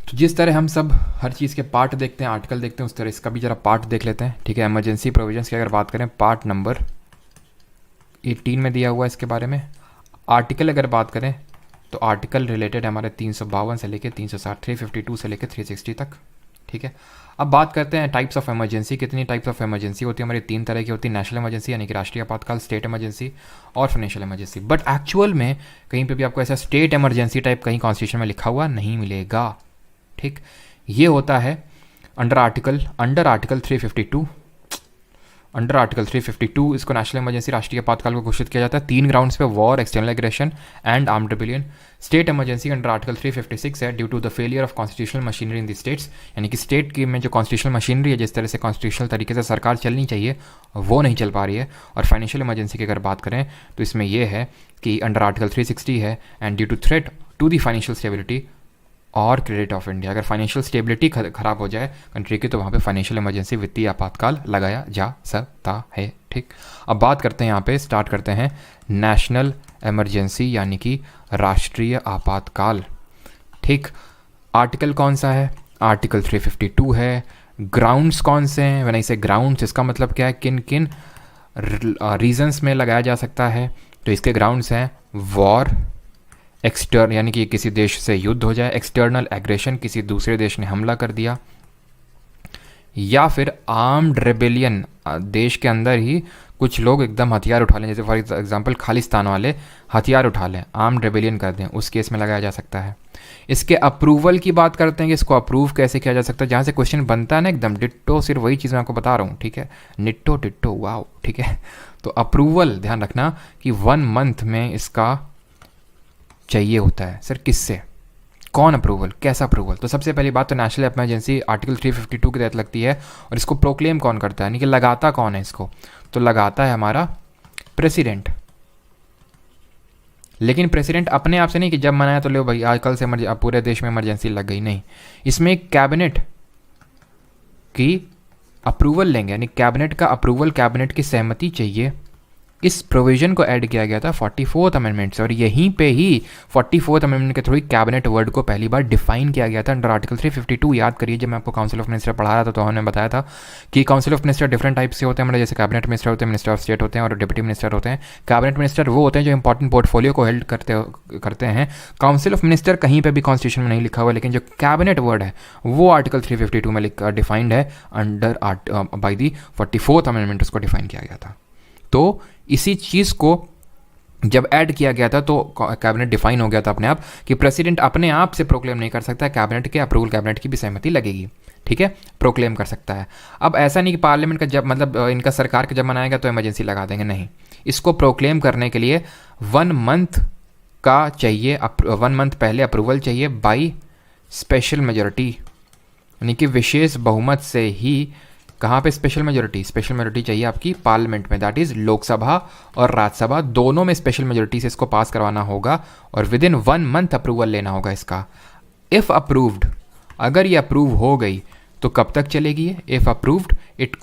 तो जिस तरह हम सब हर चीज़ के पार्ट देखते हैं, आर्टिकल देखते हैं, उस तरह इसका भी जरा पार्ट देख लेते हैं। ठीक है, इमरजेंसी प्रोविजंस की अगर बात करें, पार्ट नंबर 18 में दिया हुआ है इसके बारे में। आर्टिकल अगर बात करें तो आर्टिकल रिलेटेड हमारे 352 से लेकर 360, 352 से लेकर 360 तक। ठीक है, अब बात करते हैं टाइप्स ऑफ इमरजेंसी। कितनी टाइप्स ऑफ इमरजेंसी होती है हमारी? 3 तरह की होती है। नेशनल इमरजेंसी यानी कि राष्ट्रीय आपातकाल, स्टेट इमरजेंसी और फाइनेंशियल इमरजेंसी। बट एक्चुअल में कहीं पे भी आपको ऐसा स्टेट इमरजेंसी टाइप कहीं कॉन्स्टिट्यूशन में लिखा हुआ नहीं मिलेगा। ठीक, ये होता है अंडर आर्टिकल 352। अंडर आर्टिकल 352 इसको नेशनल इमरजेंसी, राष्ट्रीय आपातकाल को घोषित किया जाता है 3 ग्राउंड्स पे: war, external aggression and armed rebellion. State emergency under article 356 है due to the failure of constitutional machinery in the states, यानी कि स्टेट की में जो कॉन्स्टिट्यूशनल मशीनरी है, जिस तरह से कॉन्स्टिट्यूशनल तरीके से सरकार चलनी चाहिए वो नहीं चल पा रही है। और फाइनेंशियल इमरजेंसी की अगर बात करें तो इसमें यह है कि अंडर आर्टिकल 360 है and due to threat to the financial stability और क्रेडिट ऑफ इंडिया। अगर फाइनेंशियल स्टेबिलिटी खराब हो जाए कंट्री की तो वहाँ पे फाइनेंशियल इमरजेंसी, वित्तीय आपातकाल लगाया जा सकता है। ठीक, अब बात करते हैं, यहाँ पे स्टार्ट करते हैं नेशनल इमरजेंसी यानी कि राष्ट्रीय आपातकाल। ठीक, आर्टिकल कौन सा है? आर्टिकल 352 है। ग्राउंड्स कौन से हैं? व्हेन आई से ग्राउंड्स, इसका मतलब क्या है, किन किन रीजंस में लगाया जा सकता है? तो इसके ग्राउंड्स हैं वॉर, एक्सटर्न यानी कि किसी देश से युद्ध हो जाए, एक्सटर्नल एग्रेशन किसी दूसरे देश ने हमला कर दिया, या फिर आर्म्ड रेबेलियन, देश के अंदर ही कुछ लोग एकदम हथियार उठा लें, जैसे फॉर एग्जांपल खालिस्तान वाले हथियार उठा लें, आर्म्ड रेबेलियन कर दें, उस केस में लगाया जा सकता है। इसके अप्रूवल की बात करते हैं कि इसको अप्रूव कैसे किया जा सकता है। जहाँ से क्वेश्चन बनता है ना एकदम डिट्टो, सिर्फ वही चीज़ मैं आपको बता रहा हूँ। ठीक है, निट्टो डिट्टो, वाओ। ठीक है, तो अप्रूवल ध्यान रखना कि 1 मंथ में इसका चाहिए होता है। सर किससे, कौन अप्रूवल, कैसा अप्रूवल? तो सबसे पहली बात तो नेशनल इमरजेंसी आर्टिकल 352 के तहत लगती है। और इसको प्रोक्लेम कौन करता है, यानी कि लगाता कौन है इसको? तो लगाता है हमारा प्रेसिडेंट। लेकिन प्रेसिडेंट अपने आप से नहीं कि जब मनाया तो लो भाई आज कल से पूरे देश में इमरजेंसी लग गई, नहीं। इसमें कैबिनेट की अप्रूवल लेंगे, यानी कैबिनेट का अप्रूवल, कैबिनेट की सहमति चाहिए। इस प्रोविजन को ऐड किया गया था 44th अमेंडमेंट से, और यहीं पे ही 44th अमेंडमेंट के थ्रू कैबिनेट वर्ड को पहली बार डिफाइन किया गया था अंडर आर्टिकल 352। याद करिए जब मैं आपको काउंसिल ऑफ मिनिस्टर पढ़ा रहा था तो हमने बताया था कि council of minister different type से होते हैं, मतलब जैसे कैबिनेट मिनिस्टर होते हैं, मिनिस्टर ऑफ स्टेट होते हैं और डिप्टी मिनिस्टर होते हैं। कैबिनेट मिनिस्टर वो होते हैं जो इंपॉर्टेंट पोर्टफोलियो को हेल्ड करते हैं। काउंसिल ऑफ मिनिस्टर कहीं पर भी कॉन्स्टिट्यूशन में नहीं लिखा हुआ, लेकिन जो कैबिनेट वर्ड है वो आर्टिकल 352 में डिफाइंड है under by the 44th amendment, उसको डिफाइन किया गया था। तो इसी चीज़ को जब ऐड किया गया था तो कैबिनेट डिफाइन हो गया था अपने आप कि प्रेसिडेंट अपने आप से प्रोक्लेम नहीं कर सकता, कैबिनेट के अप्रूवल, कैबिनेट की भी सहमति लगेगी। ठीक है, प्रोक्लेम कर सकता है। अब ऐसा नहीं कि पार्लियामेंट का जब मतलब इनका सरकार का जब मनाएगा तो इमरजेंसी लगा देंगे, नहीं। इसको प्रोक्लेम करने के लिए 1 मंथ का चाहिए, 1 मंथ पहले अप्रूवल चाहिए बाई स्पेशल मेजोरिटी, यानी कि विशेष बहुमत से ही। कहाँ पे स्पेशल मेजोरिटी? स्पेशल मेजोरिटी चाहिए आपकी पार्लियामेंट में, दैट इज़ लोकसभा और राज्यसभा दोनों में स्पेशल मेजोरिटी से इसको पास करवाना होगा और विद इन 1 मंथ अप्रूवल लेना होगा इसका। इफ़ अप्रूव्ड, अगर ये अप्रूव हो गई तो कब तक चलेगी ये? If approved it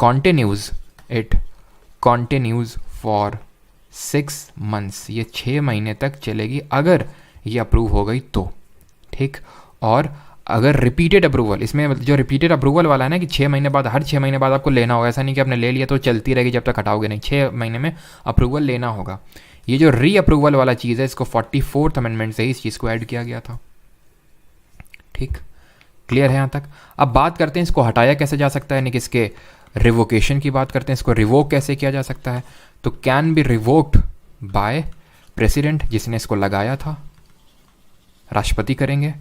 continues for 6 months, ये 6 महीने तक चलेगी अगर ये अप्रूव हो गई तो। ठीक, और अगर रिपीटेड अप्रूवल, इसमें जो रिपीटेड अप्रूवल वाला है ना कि 6 महीने बाद, हर 6 महीने बाद आपको लेना होगा, ऐसा नहीं कि आपने ले लिया तो चलती रहेगी जब तक हटाओगे, नहीं, 6 महीने में अप्रूवल लेना होगा। ये जो री अप्रूवल वाला चीज़ है इसको 44th अमेंडमेंट से ही इस चीज़ को ऐड किया गया था। ठीक, क्लियर है यहाँ तक? अब बात करते हैं इसको हटाया कैसे जा सकता है, यानी कि इसके रिवोकेशन की बात करते हैं। इसको रिवोक कैसे किया जा सकता है? तो can be revoked by president, जिसने इसको लगाया था, राष्ट्रपति करेंगे।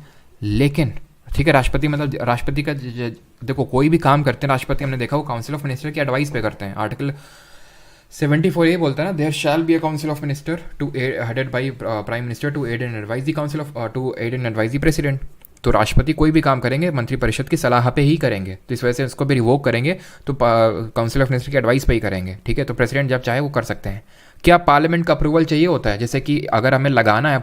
लेकिन ठीक है, राष्ट्रपति मतलब राष्ट्रपति का देखो कोई भी काम करते हैं राष्ट्रपति, हमने देखा वो काउंसिल ऑफ मिनिस्टर की एडवाइस पे करते हैं। आर्टिकल 74 ये बोलता है ना, there shall be a council of minister to headed by prime minister to aid and advise the council of to aid and advise the president. तो राष्ट्रपति कोई भी काम करेंगे मंत्रिपरिषद की सलाह पे ही करेंगे, तो इस वजह से इसको भी रिवोक करेंगे तो काउंसिल ऑफ मिनिस्टर की एडवाइस पे ही करेंगे, ठीक है। तो प्रेसिडेंट जब चाहे वो कर सकते हैं। क्या पार्लियामेंट का अप्रूवल चाहिए होता है? जैसे कि अगर हमें लगाना है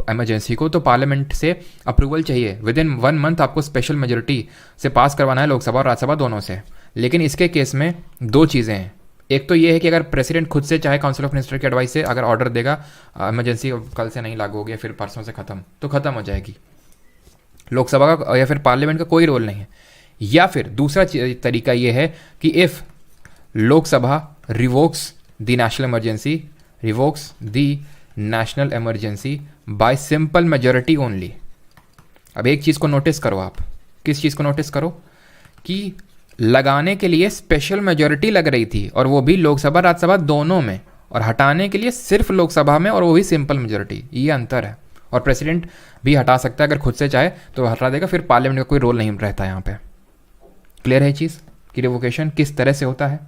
इमरजेंसी को तो पार्लियामेंट से अप्रूवल चाहिए, विद इन 1 मंथ आपको स्पेशल मेजोरिटी से पास करवाना है, लोकसभा और राज्यसभा दोनों से। लेकिन इसके केस में 2 चीज़ें हैं। एक तो ये है कि अगर प्रेसिडेंट खुद से चाहे काउंसिल ऑफ मिनिस्टर की एडवाइस से अगर ऑर्डर देगा इमरजेंसी कल से नहीं लागू हो गया, फिर परसों से ख़त्म, तो ख़त्म हो जाएगी। लोकसभा का या फिर पार्लियामेंट का कोई रोल नहीं है। या फिर दूसरा तरीका ये है कि if Lok Sabha revokes the national emergency by simple majority only. अब एक चीज़ को नोटिस करो आप, किस चीज़ को नोटिस करो कि लगाने के लिए स्पेशल मेजोरिटी लग रही थी और वो भी लोकसभा राज्यसभा दोनों में, और हटाने के लिए सिर्फ लोकसभा में और वो भी सिंपल मेजोरिटी। ये अंतर है। और प्रेसिडेंट भी हटा सकता है अगर खुद से चाहे तो हटा देगा, फिर पार्लियामेंट का कोई रोल नहीं रहता यहाँ पे। क्लियर है चीज़ कि रिवोकेशन किस तरह से होता है?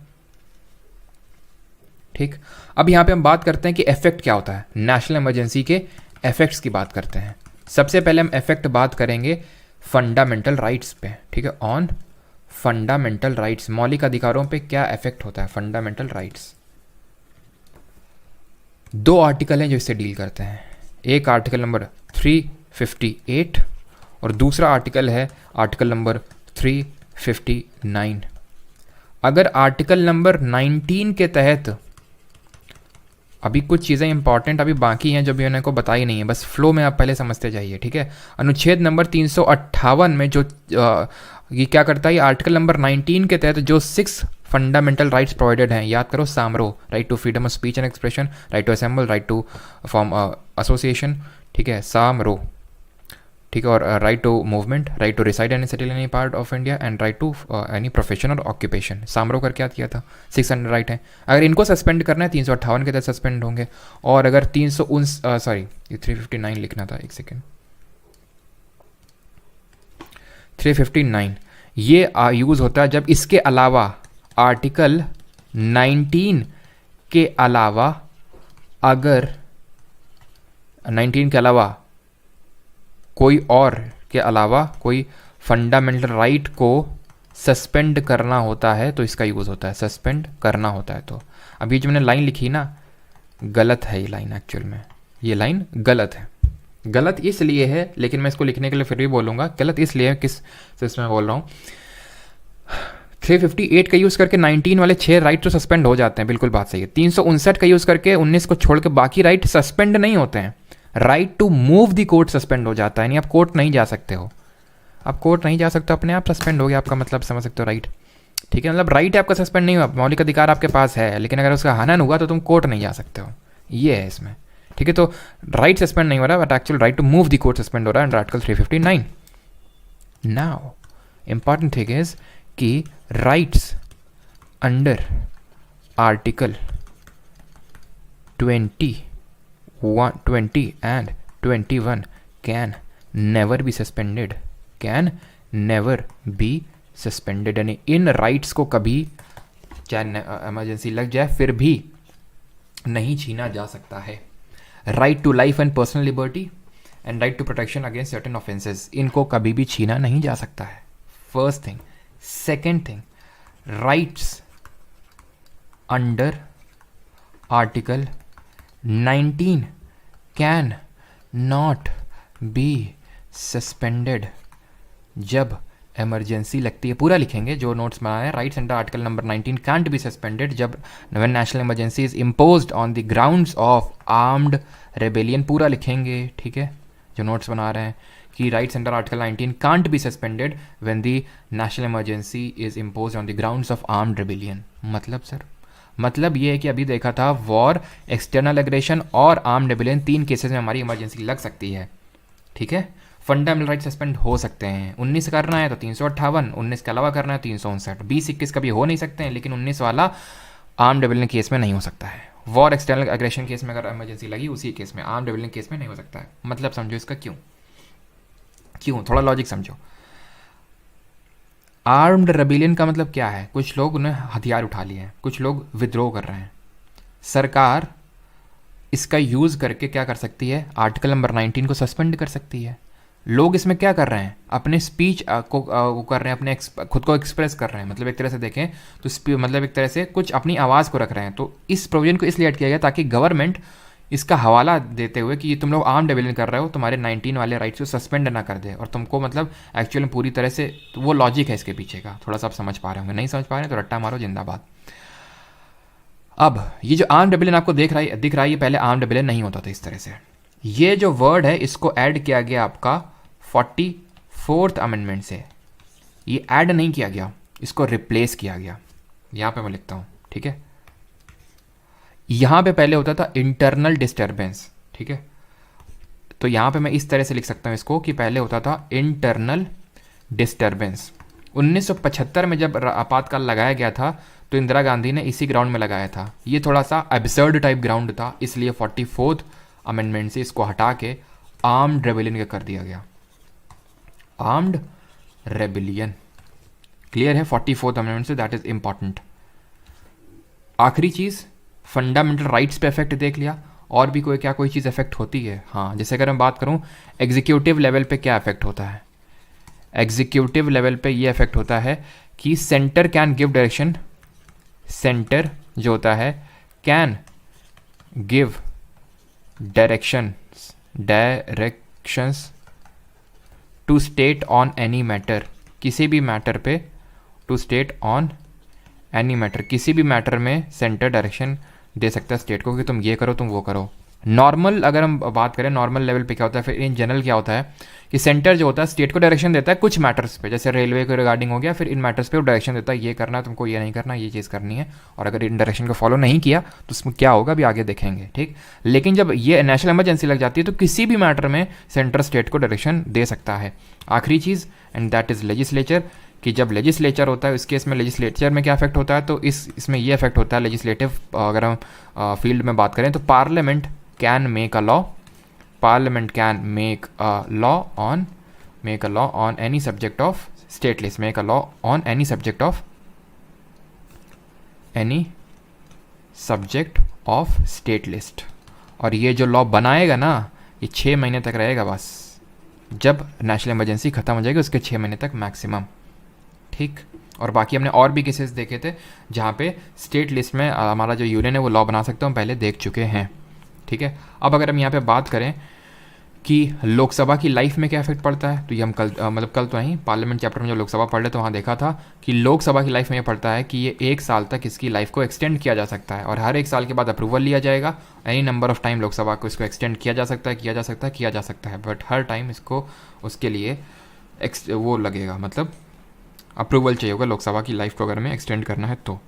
ठीक। अब यहाँ पे हम बात करते हैं कि इफेक्ट क्या होता है, नेशनल इमरजेंसी के इफेक्ट्स की बात करते हैं। सबसे पहले हम इफेक्ट बात करेंगे फंडामेंटल राइट्स पे, ठीक है, ऑन फंडामेंटल राइट्स, मौलिक अधिकारों पे क्या इफेक्ट होता है फंडामेंटल राइट्स। 2 आर्टिकल हैं जो इससे डील करते हैं, एक आर्टिकल नंबर 358 और दूसरा आर्टिकल है आर्टिकल नंबर 359। अगर आर्टिकल नंबर 19 के तहत, अभी कुछ चीज़ें इंपॉर्टेंट अभी बाकी हैं जो भी मैंने को बताई नहीं है, बस फ्लो में आप पहले समझते जाइए, ठीक है। अनुच्छेद नंबर 358 में जो ये क्या करता है, आर्टिकल नंबर 19 के तहत जो 6 फंडामेंटल राइट्स प्रोवाइडेड हैं, याद करो, सामरो, right to freedom of speech and expression, right to assemble, right to form association, ठीक है, सामरो, ठीक है, और right to movement, right to reside and settle any part of India and right to any profession और occupation. सामरो कर क्या किया था, 600 राइट है। अगर इनको सस्पेंड करना है 358 के तहत सस्पेंड होंगे, और अगर 359 लिखना था, एक सेकेंड, 359 ये यूज़ होता है जब इसके अलावा आर्टिकल 19 के अलावा, अगर 19 के अलावा कोई और के अलावा कोई फंडामेंटल राइट को सस्पेंड करना होता है तो इसका यूज़ होता है, सस्पेंड करना होता है। तो अभी जो मैंने लाइन लिखी ना, गलत है ये लाइन, एक्चुअल में ये लाइन गलत है। गलत इसलिए है, लेकिन मैं इसको लिखने के लिए फिर भी बोलूँगा, गलत इसलिए है, किस सिस्टम में बोल रहा हूँ, 358 का यूज़ करके 19 वाले 6 राइट तो सस्पेंड हो जाते हैं, बिल्कुल बात सही है। 359 का यूज़ करके 19 को छोड़ के बाकी राइट सस्पेंड नहीं होते हैं। Right to move the court suspend हो जाता है, यानी आप कोर्ट नहीं जा सकते हो, आप कोर्ट नहीं जा सकते, अपने आप सस्पेंड हो गया आपका, मतलब समझ सकते हो, राइट, ठीक है। मतलब राइट आपका सस्पेंड नहीं हुआ, मौलिक अधिकार आपके पास है, लेकिन अगर उसका हनन हुआ तो तुम कोर्ट नहीं जा सकते हो, ये है इसमें, ठीक है। तो राइट सस्पेंड नहीं हो रहा, but actual right to move the court suspend हो रहा है under article 359। Now important thing is कि rights under article 20 and 21 can never be suspended, can never be suspended, यानी इन राइट्स को कभी चाहे इमरजेंसी लग जाए फिर भी नहीं छीना जा सकता है। Right to life and personal liberty and right to protection against certain offences, इनको कभी भी छीना नहीं जा सकता है, first thing. Second thing, rights under article 19 can not be suspended जब इमरजेंसी लगती है, पूरा लिखेंगे जो नोट्स में आया है। Rights under article number 19 can't be suspended जब when national emergency is imposed on the grounds of armed rebellion, पूरा लिखेंगे, ठीक है, जो नोट्स बना रहे हैं कि rights under article 19 can't be suspended when the national emergency is imposed on the grounds of armed rebellion. मतलब सर, मतलब ये है कि अभी देखा था वॉर, एक्सटर्नल एग्रेशन और आर्म्ड रेबेलियन, 3 केसेस में हमारी इमरजेंसी लग सकती है, ठीक है। फंडामेंटल राइट सस्पेंड हो सकते हैं, 19 करना है तो 358, 19 के अलावा करना है 359, 20-21 कभी हो नहीं सकते हैं, लेकिन 19 वाला आर्म्ड रेबेलियन केस में नहीं हो सकता है। वॉर, एक्सटर्नल एग्रेशन केस में अगर इमरजेंसी लगी उसी केस में, आर्म्ड रेबेलियन केस में नहीं हो सकता है। मतलब समझो इसका क्यों, थोड़ा लॉजिक समझो। आर्म्ड रेबेलियन का मतलब क्या है, कुछ लोग उन्हें हथियार उठा लिए हैं, कुछ लोग विद्रोह कर रहे हैं, सरकार इसका यूज़ करके क्या कर सकती है, आर्टिकल नंबर 19 को सस्पेंड कर सकती है। लोग इसमें क्या कर रहे हैं, अपने स्पीच को वो कर रहे हैं, अपने खुद को एक्सप्रेस कर रहे हैं, मतलब एक तरह से देखें तो मतलब एक तरह से कुछ अपनी आवाज़ को रख रहे हैं। तो इस प्रोविजन को इसलिए ऐड किया गया ताकि गवर्नमेंट इसका हवाला देते हुए कि तुम लोग आर्म रेबेलियन कर रहे हो, तुम्हारे 19 वाले राइट्स को सस्पेंड ना कर दे और तुमको मतलब एक्चुअल में पूरी तरह से, तो वो लॉजिक है इसके पीछे का। थोड़ा सा आप समझ पा रहे होंगे, नहीं समझ पा रहे हैं तो रट्टा मारो, जिंदाबाद। अब ये जो आर्म रेबेलियन आपको दिख रहा है, ये पहले आर्म रेबेलियन नहीं होता था इस तरह से। ये जो वर्ड है इसको ऐड किया गया आपका 44th अमेंडमेंट से। ये ऐड नहीं किया गया, इसको रिप्लेस किया गया। यहां पे मैं लिखता हूं, ठीक है। यहां पे पहले होता था इंटरनल डिस्टर्बेंस, ठीक है। तो यहां पे मैं इस तरह से लिख सकता हूं इसको कि पहले होता था इंटरनल डिस्टर्बेंस। 1975 में जब आपातकाल लगाया गया था तो इंदिरा गांधी ने इसी ग्राउंड में लगाया था। ये थोड़ा सा एब्सर्ड टाइप ग्राउंड था, इसलिए 44th अमेंडमेंट से इसको हटा के आर्म्ड रेबेलियन का कर दिया गया। आर्म्ड रेबेलियन क्लियर है 44th अमेंडमेंट से, दैट इज इंपॉर्टेंट। आखिरी चीज, फंडामेंटल राइट्स पे इफेक्ट देख लिया। और भी कोई चीज़ इफेक्ट होती है? हाँ, जैसे अगर मैं बात करूं एग्जीक्यूटिव लेवल पे क्या इफेक्ट होता है। एग्जीक्यूटिव लेवल पे ये इफेक्ट होता है कि centre can give direction, centre जो होता है can give directions to state on any matter, किसी भी मैटर पे, to state on any matter, किसी भी मैटर में सेंटर डायरेक्शन दे सकता है स्टेट को कि तुम ये करो, तुम वो करो। नॉर्मल अगर हम बात करें नॉर्मल लेवल पे क्या होता है, फिर इन जनरल क्या होता है कि सेंटर जो होता है स्टेट को डायरेक्शन देता है कुछ मैटर्स पे, जैसे रेलवे के रिगार्डिंग हो गया, फिर इन मैटर्स पे वो डायरेक्शन देता है ये करना है तुमको, ये नहीं करना, ये चीज़ करनी है। और अगर इन डायरेक्शन को फॉलो नहीं किया तो उसमें क्या होगा अभी आगे देखेंगे, ठीक। लेकिन जब ये नेशनल इमरजेंसी लग जाती है तो किसी भी मैटर में सेंटर स्टेट को डायरेक्शन दे सकता है। आखिरी चीज़, एंड दैट इज़ लेजिस्लेचर, कि जब लेजिस्लेचर होता है इस केस में लेजिस्लेचर में क्या इफेक्ट होता है, तो इसमें ये इफेक्ट होता है लेजिस्लेटिव। अगर हम फील्ड में बात करें तो parliament can make a law, parliament can make a law on any subject of state list, make a law on any subject of state list. और ये जो लॉ बनाएगा ना ये 6 महीने तक रहेगा बस, जब नेशनल इमरजेंसी खत्म हो जाएगी उसके 6 महीने तक मैक्सिमम, ठीक। और बाकी हमने और भी केसेस देखे थे जहाँ पे स्टेट लिस्ट में हमारा जो यूनियन है वो लॉ बना सकते हैं, हम पहले देख चुके हैं, ठीक है। अब अगर हम यहाँ पे बात करें कि लोकसभा की लाइफ में क्या इफेक्ट पड़ता है, तो ये हम कल कल तो नहीं, पार्लियामेंट चैप्टर में जब लोकसभा पढ़ रहे तो वहाँ देखा था कि लोकसभा की लाइफ में ये पड़ता है कि ये 1 साल तक इसकी लाइफ को एक्सटेंड किया जा सकता है और हर 1 साल के बाद अप्रूवल लिया जाएगा। Any number of time Lok Sabha को इसको एक्सटेंड किया जा सकता है, बट हर टाइम इसको उसके लिए वो लगेगा, मतलब अप्रूवल चाहिए होगा लोकसभा की लाइफ को अगर हमें एक्सटेंड करना है तो।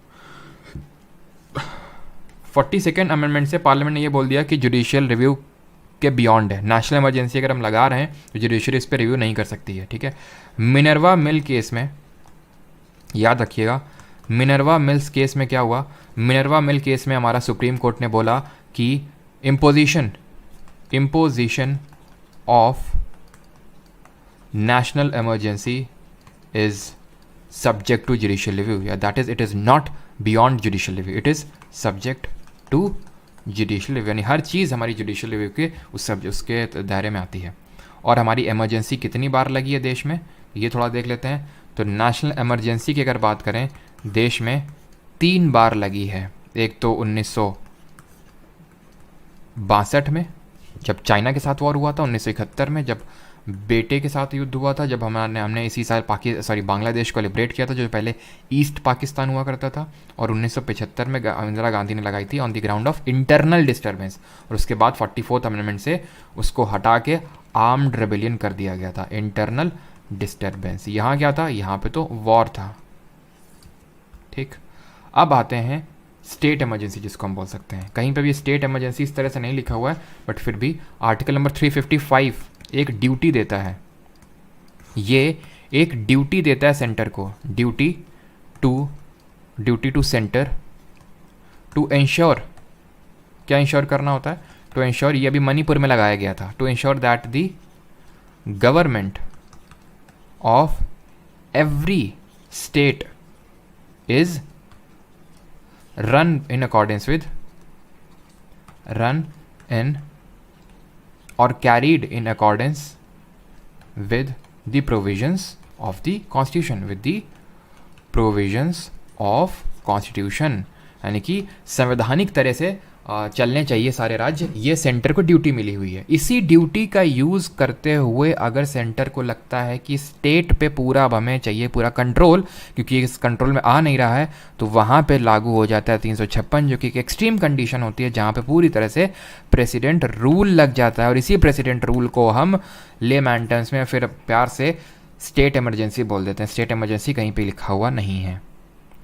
42nd अमेंडमेंट से पार्लियामेंट ने ये बोल दिया कि जुडिशियल रिव्यू के बियॉन्ड है, नेशनल इमरजेंसी अगर हम लगा रहे हैं तो जुडिशियरी इस पर रिव्यू नहीं कर सकती है, ठीक है। मिनर्वा मिल केस में याद रखिएगा, मिनर्वा मिल्स केस में क्या हुआ, मिनर्वा मिल केस में हमारा सुप्रीम कोर्ट ने बोला कि imposition of national emergency is subject to judicial review, yeah, that is it is not beyond judicial review, it is subject to judicial review, यानी हर चीज़ हमारी judicial review के उसके दायरे में आती है। और हमारी इमरजेंसी कितनी बार लगी है देश में ये थोड़ा देख लेते हैं। तो नेशनल इमरजेंसी की अगर बात करें देश में 3 बार लगी है। एक तो 1962 में जब चाइना के साथ वॉर हुआ था, 1971 में जब बेटे के साथ युद्ध हुआ था, जब हमने इसी साल बांग्लादेश को लिबरेट किया था जो पहले ईस्ट पाकिस्तान हुआ करता था, और 1975 में इंदिरा गांधी ने लगाई थी on the ground of internal disturbance, और उसके बाद 44th अमेंडमेंट से उसको हटा के आर्म्ड रेबेलियन कर दिया गया था, इंटरनल डिस्टर्बेंस। यहाँ क्या था, यहाँ पे तो वॉर था, ठीक। अब आते हैं स्टेट इमरजेंसी जिसको हम बोल सकते हैं, कहीं पे भी स्टेट इमरजेंसी इस तरह से नहीं लिखा हुआ है, बट फिर भी आर्टिकल नंबर 355 एक ड्यूटी देता है, ये एक ड्यूटी देता है सेंटर को, duty to centre to ensure, क्या इंश्योर करना होता है, टू इंश्योर, ये अभी मणिपुर में लगाया गया था, to ensure that the government of every state is run in accordance with or carried in accordance with the provisions of the constitution, with the provisions of constitution, यानी कि संवैधानिक तरह से चलने चाहिए सारे राज्य, ये सेंटर को ड्यूटी मिली हुई है। इसी ड्यूटी का यूज़ करते हुए अगर सेंटर को लगता है कि स्टेट पे पूरा अब हमें चाहिए पूरा कंट्रोल, क्योंकि इस कंट्रोल में आ नहीं रहा है, तो वहाँ पे लागू हो जाता है 356, जो कि एक एक्सट्रीम कंडीशन होती है जहाँ पे पूरी तरह से प्रेसिडेंट रूल लग जाता है। और इसी प्रेसिडेंट रूल को हम लेमैन टर्म्स में फिर प्यार से स्टेट इमरजेंसी बोल देते हैं। स्टेट इमरजेंसी कहीं पर लिखा हुआ नहीं है,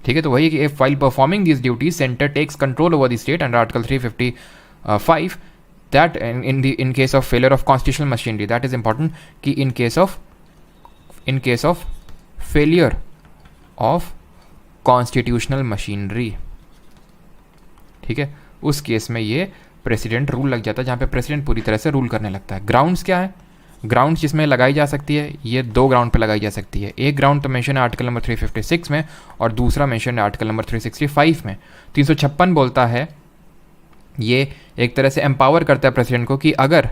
ठीक है। तो वही कि while performing this duties center takes control over the state under article 355 that in case of failure of constitutional machinery, that is important कि in case of failure of constitutional machinery, ठीक है, उस केस में ये president rule लग जाता है, जहाँ पे प्रेसिडेंट पूरी तरह से रूल करने लगता है। ग्राउंड्स क्या है? ग्राउंड्स जिसमें लगाई जा सकती है, ये 2 ग्राउंड पे लगाई जा सकती है। एक ग्राउंड तो मेंशन है आर्टिकल नंबर 356 में, और दूसरा मेंशन है आर्टिकल नंबर 365 में। 356 बोलता है, ये एक तरह से एम्पावर करता है प्रेसिडेंट को कि अगर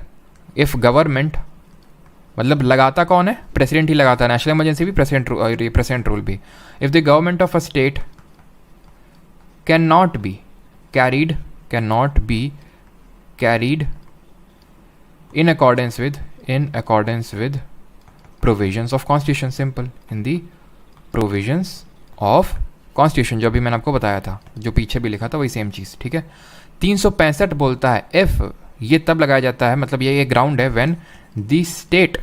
इफ़ गवर्नमेंट, मतलब लगाता कौन है? प्रेसिडेंट ही लगाता है। नेशनल इमरजेंसी भी प्रेसिडेंट रूल भी। If the government of a state can not be carried in accordance with provisions of constitution, simple, in the provisions of constitution, जो भी मैंने आपको बताया था, जो पीछे भी लिखा था वही सेम चीज़, ठीक है। 365 बोलता है if, ये तब लगाया जाता है, मतलब ये ग्राउंड है when the state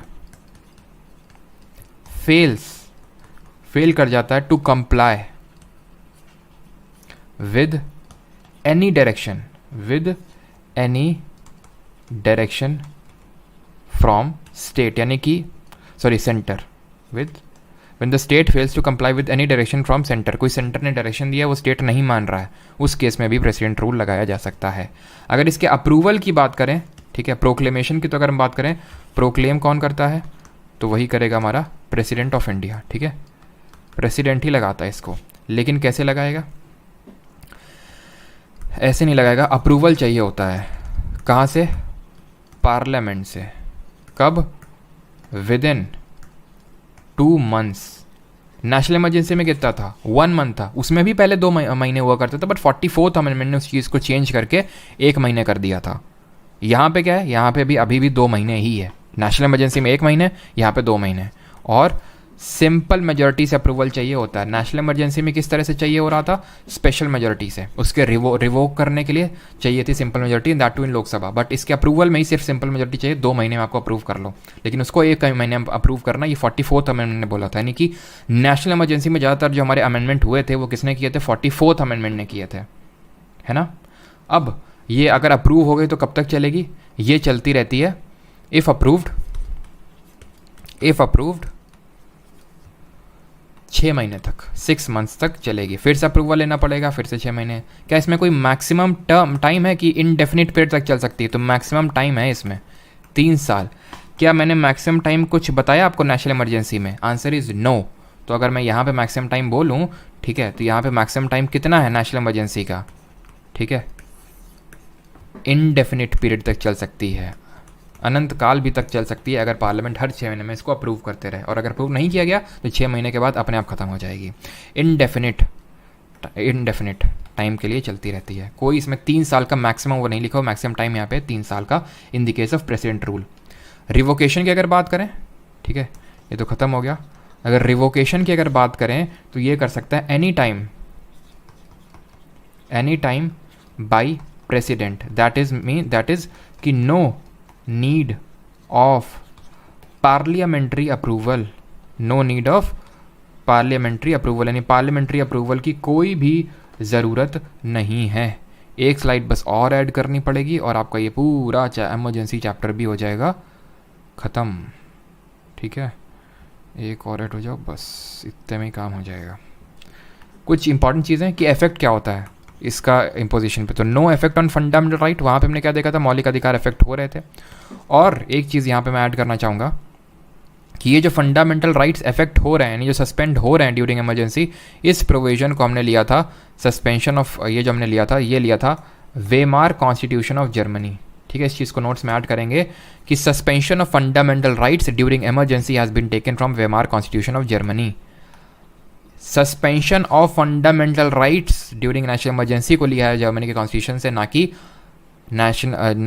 फेल कर जाता है to comply with any direction from state, यानी कि centre, with when the state fails to comply with any direction from center, कोई सेंटर ने डायरेक्शन दिया वो स्टेट नहीं मान रहा है, उस केस में भी प्रेसिडेंट रूल लगाया जा सकता है। अगर इसके अप्रूवल की बात करें, ठीक है, प्रोक्लेमेशन की तो अगर हम बात करें, प्रोक्लेम कौन करता है? तो वही करेगा हमारा प्रेसिडेंट ऑफ इंडिया, ठीक है, प्रेसिडेंट ही लगाता है इसको। लेकिन कैसे लगाएगा? ऐसे नहीं लगाएगा, अप्रूवल चाहिए होता है। कहाँ से? पार्लियामेंट से। कब? With in 2 months। National emergency में कितना था? 1 month था, उसमें भी पहले 2 महीने हुआ करता था, बट 44th अमेंडमेंट ने उस चीज़ को चेंज करके 1 महीने कर दिया था। यहाँ पे क्या है? यहाँ पे भी अभी भी 2 महीने ही है। नेशनल इमरजेंसी में 1 महीने, यहाँ पे 2 महीने। और सिंपल मेजॉरिटी से अप्रूवल चाहिए होता है। नेशनल इमरजेंसी में किस तरह से चाहिए हो रहा था? स्पेशल मेजॉरिटी से, उसके रिवोक करने के लिए चाहिए थी simple majority, that too in Lok Sabha. But इसके अप्रूवल में ही सिर्फ सिंपल मेजॉरिटी चाहिए, 2 महीने में आपको अप्रूव कर लो। लेकिन उसको 1 महीने में अप्रूव करना, ये 44th अमेंडमेंट ने बोला था। यानी कि नेशनल इमरजेंसी में ज़्यादातर जो हमारे अमेंडमेंट हुए थे वो किसने किए थे? 44th अमेंडमेंट ने किए थे, है ना। अब ये अगर अप्रूव हो गई तो कब तक चलेगी? ये चलती रहती है इफ़ अप्रूव्ड 6 महीने तक, 6 months तक चलेगी। फिर से अप्रूवल लेना पड़ेगा, फिर से 6 महीने। क्या इसमें कोई मैक्सिमम टाइम है कि इनडेफिनिट पीरियड तक चल सकती है? तो मैक्सिमम टाइम है इसमें 3 साल। क्या मैंने मैक्सिमम टाइम कुछ बताया आपको नेशनल इमरजेंसी में? Answer is no. तो अगर मैं यहाँ पे मैक्सिमम टाइम बोलूँ, ठीक है, तो यहाँ पे मैक्सिमम टाइम कितना है नेशनल इमरजेंसी का? ठीक है, इनडेफिनिट पीरियड तक चल सकती है, अनंत काल भी तक चल सकती है, अगर पार्लियामेंट हर 6 महीने में इसको अप्रूव करते रहे। और अगर अप्रूव नहीं किया गया तो 6 महीने के बाद अपने आप ख़त्म हो जाएगी। इनडेफिनिट टाइम के लिए चलती रहती है। कोई इसमें 3 साल का मैक्सिमम वो नहीं लिखा हो, मैक्सिमम टाइम यहाँ पे 3 साल का in the case of president rule. Revocation की अगर बात करें, ठीक है, ये तो ख़त्म हो गया। अगर रिवोकेशन की अगर बात करें तो ये कर सकता है any time by president, that is कि no need of parliamentary approval, यानी पार्लियामेंट्री अप्रूवल की कोई भी ज़रूरत नहीं है। एक स्लाइड बस और ऐड करनी पड़ेगी और आपका ये पूरा इमरजेंसी चैप्टर भी हो जाएगा ख़त्म, ठीक है। एक और ऐड हो जाओ, बस इतने में ही काम हो जाएगा। कुछ इंपॉर्टेंट चीज़ें कि इफेक्ट क्या होता है इसका इम्पोजिशन पे। तो no effect on fundamental right, वहाँ पे हमने क्या देखा था? मौलिक अधिकार इफेक्ट हो रहे थे। और एक चीज़ यहाँ पे मैं ऐड करना चाहूँगा कि ये जो फंडामेंटल राइट्स इफेक्ट हो रहे हैं, यानी जो सस्पेंड हो रहे हैं ड्यूरिंग इमरजेंसी, इस प्रोविजन को हमने लिया था सस्पेंशन ऑफ, ये जो हमने लिया था, ये लिया था वेमार कॉन्स्टिट्यूशन ऑफ जर्मनी, ठीक है, इस चीज़ को नोट्स में ऐड करेंगे कि suspension of fundamental rights during emergency has been taken from Weimar constitution of Germany. Suspension of fundamental rights during national emergency को लिया है जर्मनी के कॉन्स्टिट्यूशन से, ना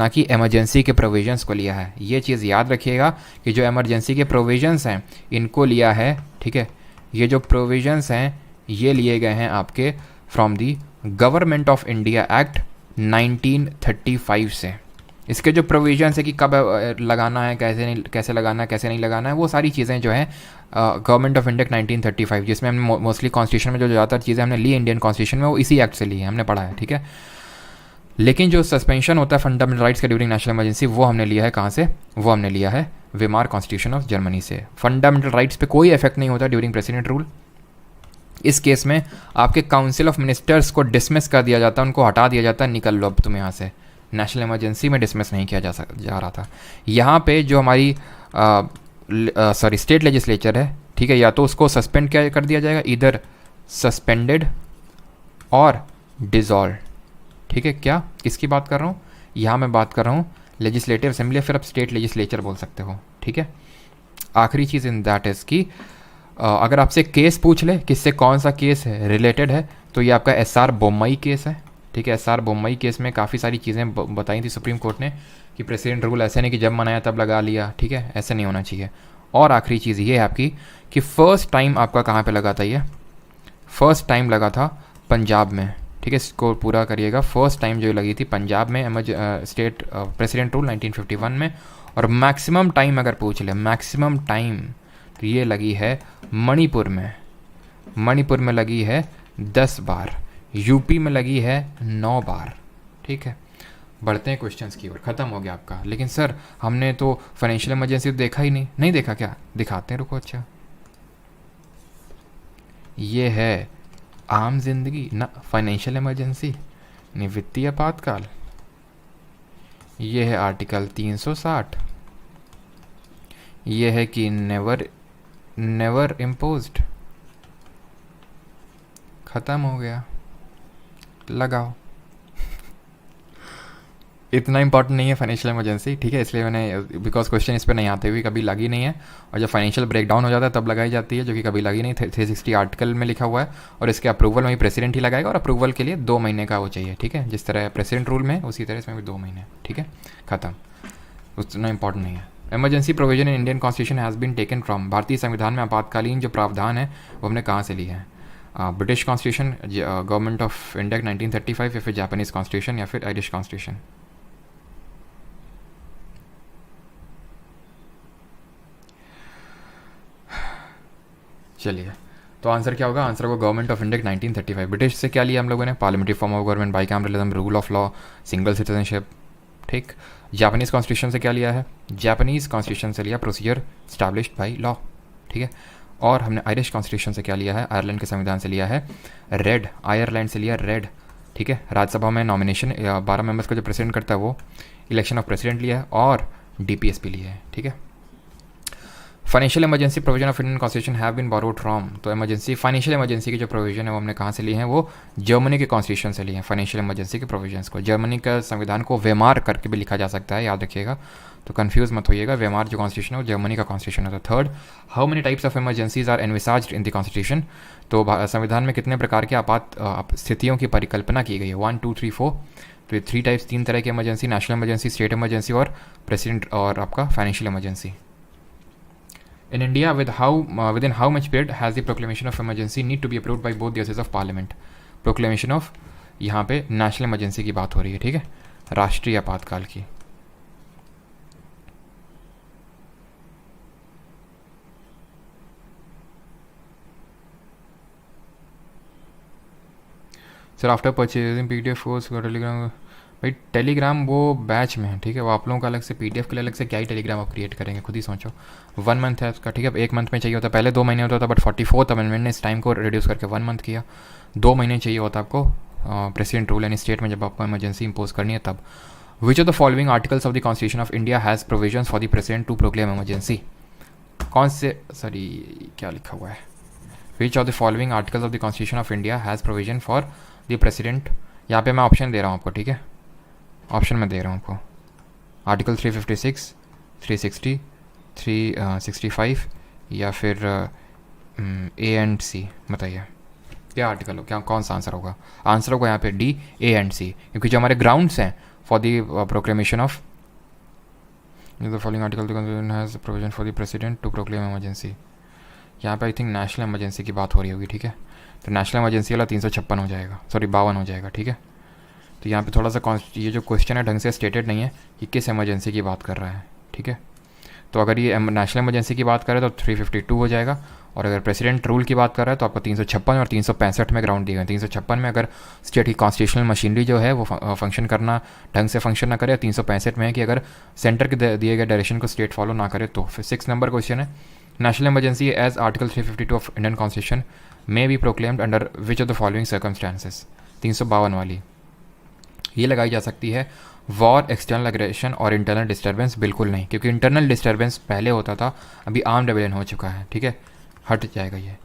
कि इमरजेंसी के प्रोविजंस को लिया है। ये चीज़ याद रखिएगा कि जो इमरजेंसी के प्रोविजंस हैं इनको लिया है, ठीक है, ये जो प्रोविजंस हैं ये लिए गए हैं आपके from the government of India act 1935 से। इसके जो प्रोविजंस है कि कब लगाना है, कैसे लगाना है, कैसे नहीं लगाना है, वो सारी चीज़ें जो है गवर्नमेंट ऑफ इंडिया 1935, जिसमें हमने मोस्टली कॉन्स्टिट्यूशन में जो ज़्यादातर चीज़ें हमने ली इंडियन कॉन्स्टिट्यूशन में वो इसी एक्ट से ली है, हमने पढ़ा है, ठीक है। लेकिन जो सस्पेंशन होता है फंडामेंटल राइट्स का ड्यूरिंग नेशनल इमरजेंसी वो हमने लिया है कहाँ से, वो हमने लिया है वेमार कॉन्स्टिट्यूशन ऑफ जर्मनी से। फंडामेंटल राइट्स पे कोई इफेक्ट नहीं होता ड्यूरिंग प्रेसिडेंट रूल। इस केस में आपके काउंसिल ऑफ मिनिस्टर्स को डिसमिस कर दिया जाता है, उनको हटा दिया जाता है, निकल लो अब तुम यहाँ से। नेशनल इमरजेंसी में डिसमिस नहीं किया जा रहा था। यहाँ पे जो हमारी स्टेट लेजिस्लेचर है, ठीक है, या तो उसको सस्पेंड क्या कर दिया जाएगा, इधर सस्पेंडेड और डिज़ोल्व, ठीक है। क्या किसकी बात कर रहा हूँ, यहाँ मैं बात कर रहा हूँ लेजिस्लेटिव असेंबली, फिर आप स्टेट लेजिस्लेचर बोल सकते हो, ठीक है। आखिरी चीज़ इन दैट इज़ कि अगर आपसे केस पूछ ले किससे कौन सा केस है रिलेटेड है, तो ये आपका SR बोम्मई केस है, ठीक है। SR बोम्मई केस में काफ़ी सारी चीज़ें बताई थी सुप्रीम कोर्ट ने कि प्रेसिडेंट रूल ऐसे नहीं कि जब मनाया तब लगा लिया, ठीक है, ऐसे नहीं होना चाहिए। और आखिरी चीज़ ये है आपकी कि फ़र्स्ट टाइम आपका कहाँ पे लगा था, ये फर्स्ट टाइम लगा था पंजाब में, ठीक है। इसको पूरा करिएगा, फर्स्ट टाइम जो लगी थी पंजाब में स्टेट प्रेसिडेंट रूल 1951 में। और मैक्सिमम टाइम अगर पूछ ले, मैक्सिमम टाइम तो ये लगी है मणिपुर में। मणिपुर में लगी है 10 बार, यूपी में लगी है 9 बार, ठीक है। बढ़ते हैं क्वेश्चंस की ओर, ख़त्म हो गया आपका। लेकिन सर हमने तो फाइनेंशियल इमरजेंसी तो देखा ही नहीं देखा क्या, दिखाते हैं, रुको। अच्छा, ये है आम जिंदगी ना, फाइनेंशियल इमरजेंसी नहीं, वित्तीय आपातकाल। ये है आर्टिकल 360, ये है कि नेवर इम्पोज्ड। ख़त्म हो गया, लगाओ। इतना इंपॉर्टेंट नहीं है फाइनेंशियल इमरजेंसी, ठीक है, इसलिए मैंने, बिकॉज क्वेश्चन इस पर नहीं आते हुए कभी लगी नहीं है। और जब फाइनेंशियल ब्रेकडाउन हो जाता है तब लगाई जाती है, जो कि कभी लगी नहीं। 360 आर्टिकल में लिखा हुआ है और इसके अप्रूवल में भी प्रेसिडेंट ही लगाएगा, और अप्रूवल के लिए 2 महीने का वो चाहिए, ठीक है। जिस तरह प्रेसिडेंट रूल में उसी तरह इसमें भी 2 महीने, ठीक है, ख़त्म। उतना इंपॉर्टेंट नहीं है। Emergency provision in Indian constitution has been taken from, भारतीय संविधान में आपातकालीन जो प्रावधान है वो हमने कहाँ से लिए हैं, British constitution, government of India 1935, या फिर जापानीज़ कॉन्स्टिट्यूशन, या फिर आयरिश कॉन्स्टिट्यूशन। चलिए, तो आंसर क्या होगा, आंसर होगा गवर्नमेंट ऑफ इंडिया 1935। ब्रिटिश से क्या लिया हम लोगों ने, parliamentary form of government, bicameralism, rule of law, single citizenship, ठीक। जापानीज़ कॉन्स्टिट्यूशन से क्या लिया है, जापानीज़ कॉन्स्टिट्यूशन से लिया प्रोसीजर स्टैब्लिश्ड बाय लॉ, ठीक है। और हमने आयरिश कॉन्स्टिट्यूशन से क्या लिया है, आयरलैंड के संविधान से लिया है रेड, आयरलैंड से लिया रेड, ठीक है। राज्यसभा में नॉमिनेशन 12 मेंबर्स को जो प्रेसिडेंट करता है वो, इलेक्शन ऑफ प्रेसिडेंट लिया है, और DPSP लिया है, ठीक है। Financial emergency provision of Indian constitution have been borrowed from, तो इमरजेंसी, फाइनेंशियल इमरजेंसी की जो प्रोविजन है वो हमने कहाँ से लिए हैं, वो जर्मनी के कॉन्स्टिट्यूशन से लिए हैं। फाइनेंशियल इमरजेंसी के प्रोविजंस को, जर्मनी का संविधान को वेमार करके भी लिखा जा सकता है, याद रखिएगा, तो कंफ्यूज मत होइएगा। वेमार जो कॉन्स्टिट्यूशन है वो जर्मनी का कॉन्स्टिट्यूशन होता है। Third, how many types of emergencies are envisaged in the constitution, तो संविधान में कितने प्रकार के आपात स्थितियों की परिकल्पना की गई है, 1 2 3 4, तो 3 टाइप्स, 3 तरह की emergency, national emergency, state emergency और प्रेसिडेंट और आपका financial emergency. In India, within how much period has the proclamation of emergency need to be approved by both the houses of parliament? Proclamation of, यहाँ पे national emergency की बात हो रही है, ठीक है, राष्ट्रीय आपातकाल की। Sir after purchasing PDF course Telegram, भाई टेलीग्राम वो बैच में है, ठीक है, वो आप लोगों का अलग से PDF के लिए अलग से क्या ही टेलीग्राम आप क्रिएट करेंगे, खुद ही सोचो। 1 मंथ है उसका, ठीक है, 1 मंथ में चाहिए होता, पहले 2 महीने होता था, बट 44th अमेंडमेंट ने इस टाइम को रिड्यूस करके 1 मंथ किया। 2 महीने चाहिए होता आपको प्रेसिडेंट रूल यानी स्टेट में जब आपको इमरजेंसी इंपोज करनी है तब। Which of the following articles of the constitution of India has provisions for the president to proclaim emergency, कौन से, सॉरी क्या लिखा हुआ है, which of the following articles of the constitution of India has provision for the president, यहाँ पे मैं option दे रहा हूँ आपको, ठीक है, ऑप्शन में दे रहा हूँ आपको, आर्टिकल 356, 360, 365 या फिर ए एंड सी? बताइए क्या आर्टिकल हो, क्या कौन सा आंसर होगा? आंसर होगा यहाँ पे डी, ए एंड सी, क्योंकि जो हमारे ग्राउंड्स हैं for the proclamation of the following article has provision for the president to proclaim emergency. यहाँ पे आई थिंक नेशनल इमरजेंसी की बात हो रही होगी, ठीक है। तो नेशनल इमरजेंसी वाला 356 हो जाएगा, सॉरी 52 हो जाएगा, ठीक है। तो यहाँ पे थोड़ा सा ये जो क्वेश्चन है ढंग से स्टेटेड नहीं है कि किस इमरजेंसी की बात कर रहा है, ठीक है। तो अगर ये नेशनल इमरजेंसी की बात करें तो 352 हो जाएगा, और अगर प्रेसिडेंट रूल की बात कर रहा है तो आपको 356 और 365 में ग्राउंड दिए गए। 356 में अगर स्टेट की कॉन्स्टिट्यूशनल मशीनरी जो है वो फंक्शन करना ढंग से फंक्शन ना करे, 365 में है कि अगर सेंटर के दिए गए डायरेक्शन को स्टेट फॉलो ना करे तो। फिर 6 नंबर क्वेश्चन है, national emergency as article 352 of Indian constitution may be proclaimed under which of the following circumstances. 352 वाली ये लगाई जा सकती है, वॉर, एक्सटर्नल एग्रेशन और इंटरनल डिस्टर्बेंस बिल्कुल नहीं, क्योंकि इंटरनल डिस्टर्बेंस पहले होता था, अभी आर्म्ड रेबेलियन हो चुका है, ठीक है, हट जाएगा ये,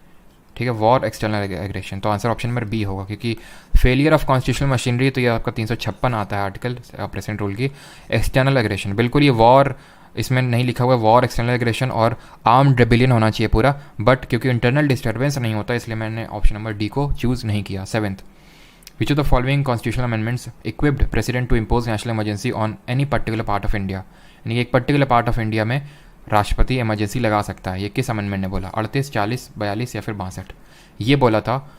ठीक है। वॉर, एक्सटर्नल एग्रेशन, तो आंसर ऑप्शन नंबर बी होगा, क्योंकि फेलियर ऑफ कॉन्स्टिट्यूशनल मशीनरी तो ये आपका 356 आता है आर्टिकल प्रेसिडेंट रूल की। एक्सटर्नल एग्रेशन बिल्कुल ये वॉर इसमें नहीं लिखा हुआ है, वॉर, एक्सटर्नल एग्रेशन और आर्म्ड रेबेलियन होना चाहिए पूरा, बट क्योंकि इंटरनल डिस्टर्बेंस नहीं होता इसलिए मैंने ऑप्शन नंबर डी को चूज़ नहीं किया। 7th, which of the following constitutional amendments equipped president to impose national emergency on any particular part of India? यानी एक पर्टिकुलर पार्ट ऑफ इंडिया में राष्ट्रपति इमरजेंसी लगा सकता है। ये किस अमेंडमेंट ने बोला? 38, 40, 42 या फिर 62? ये बोला था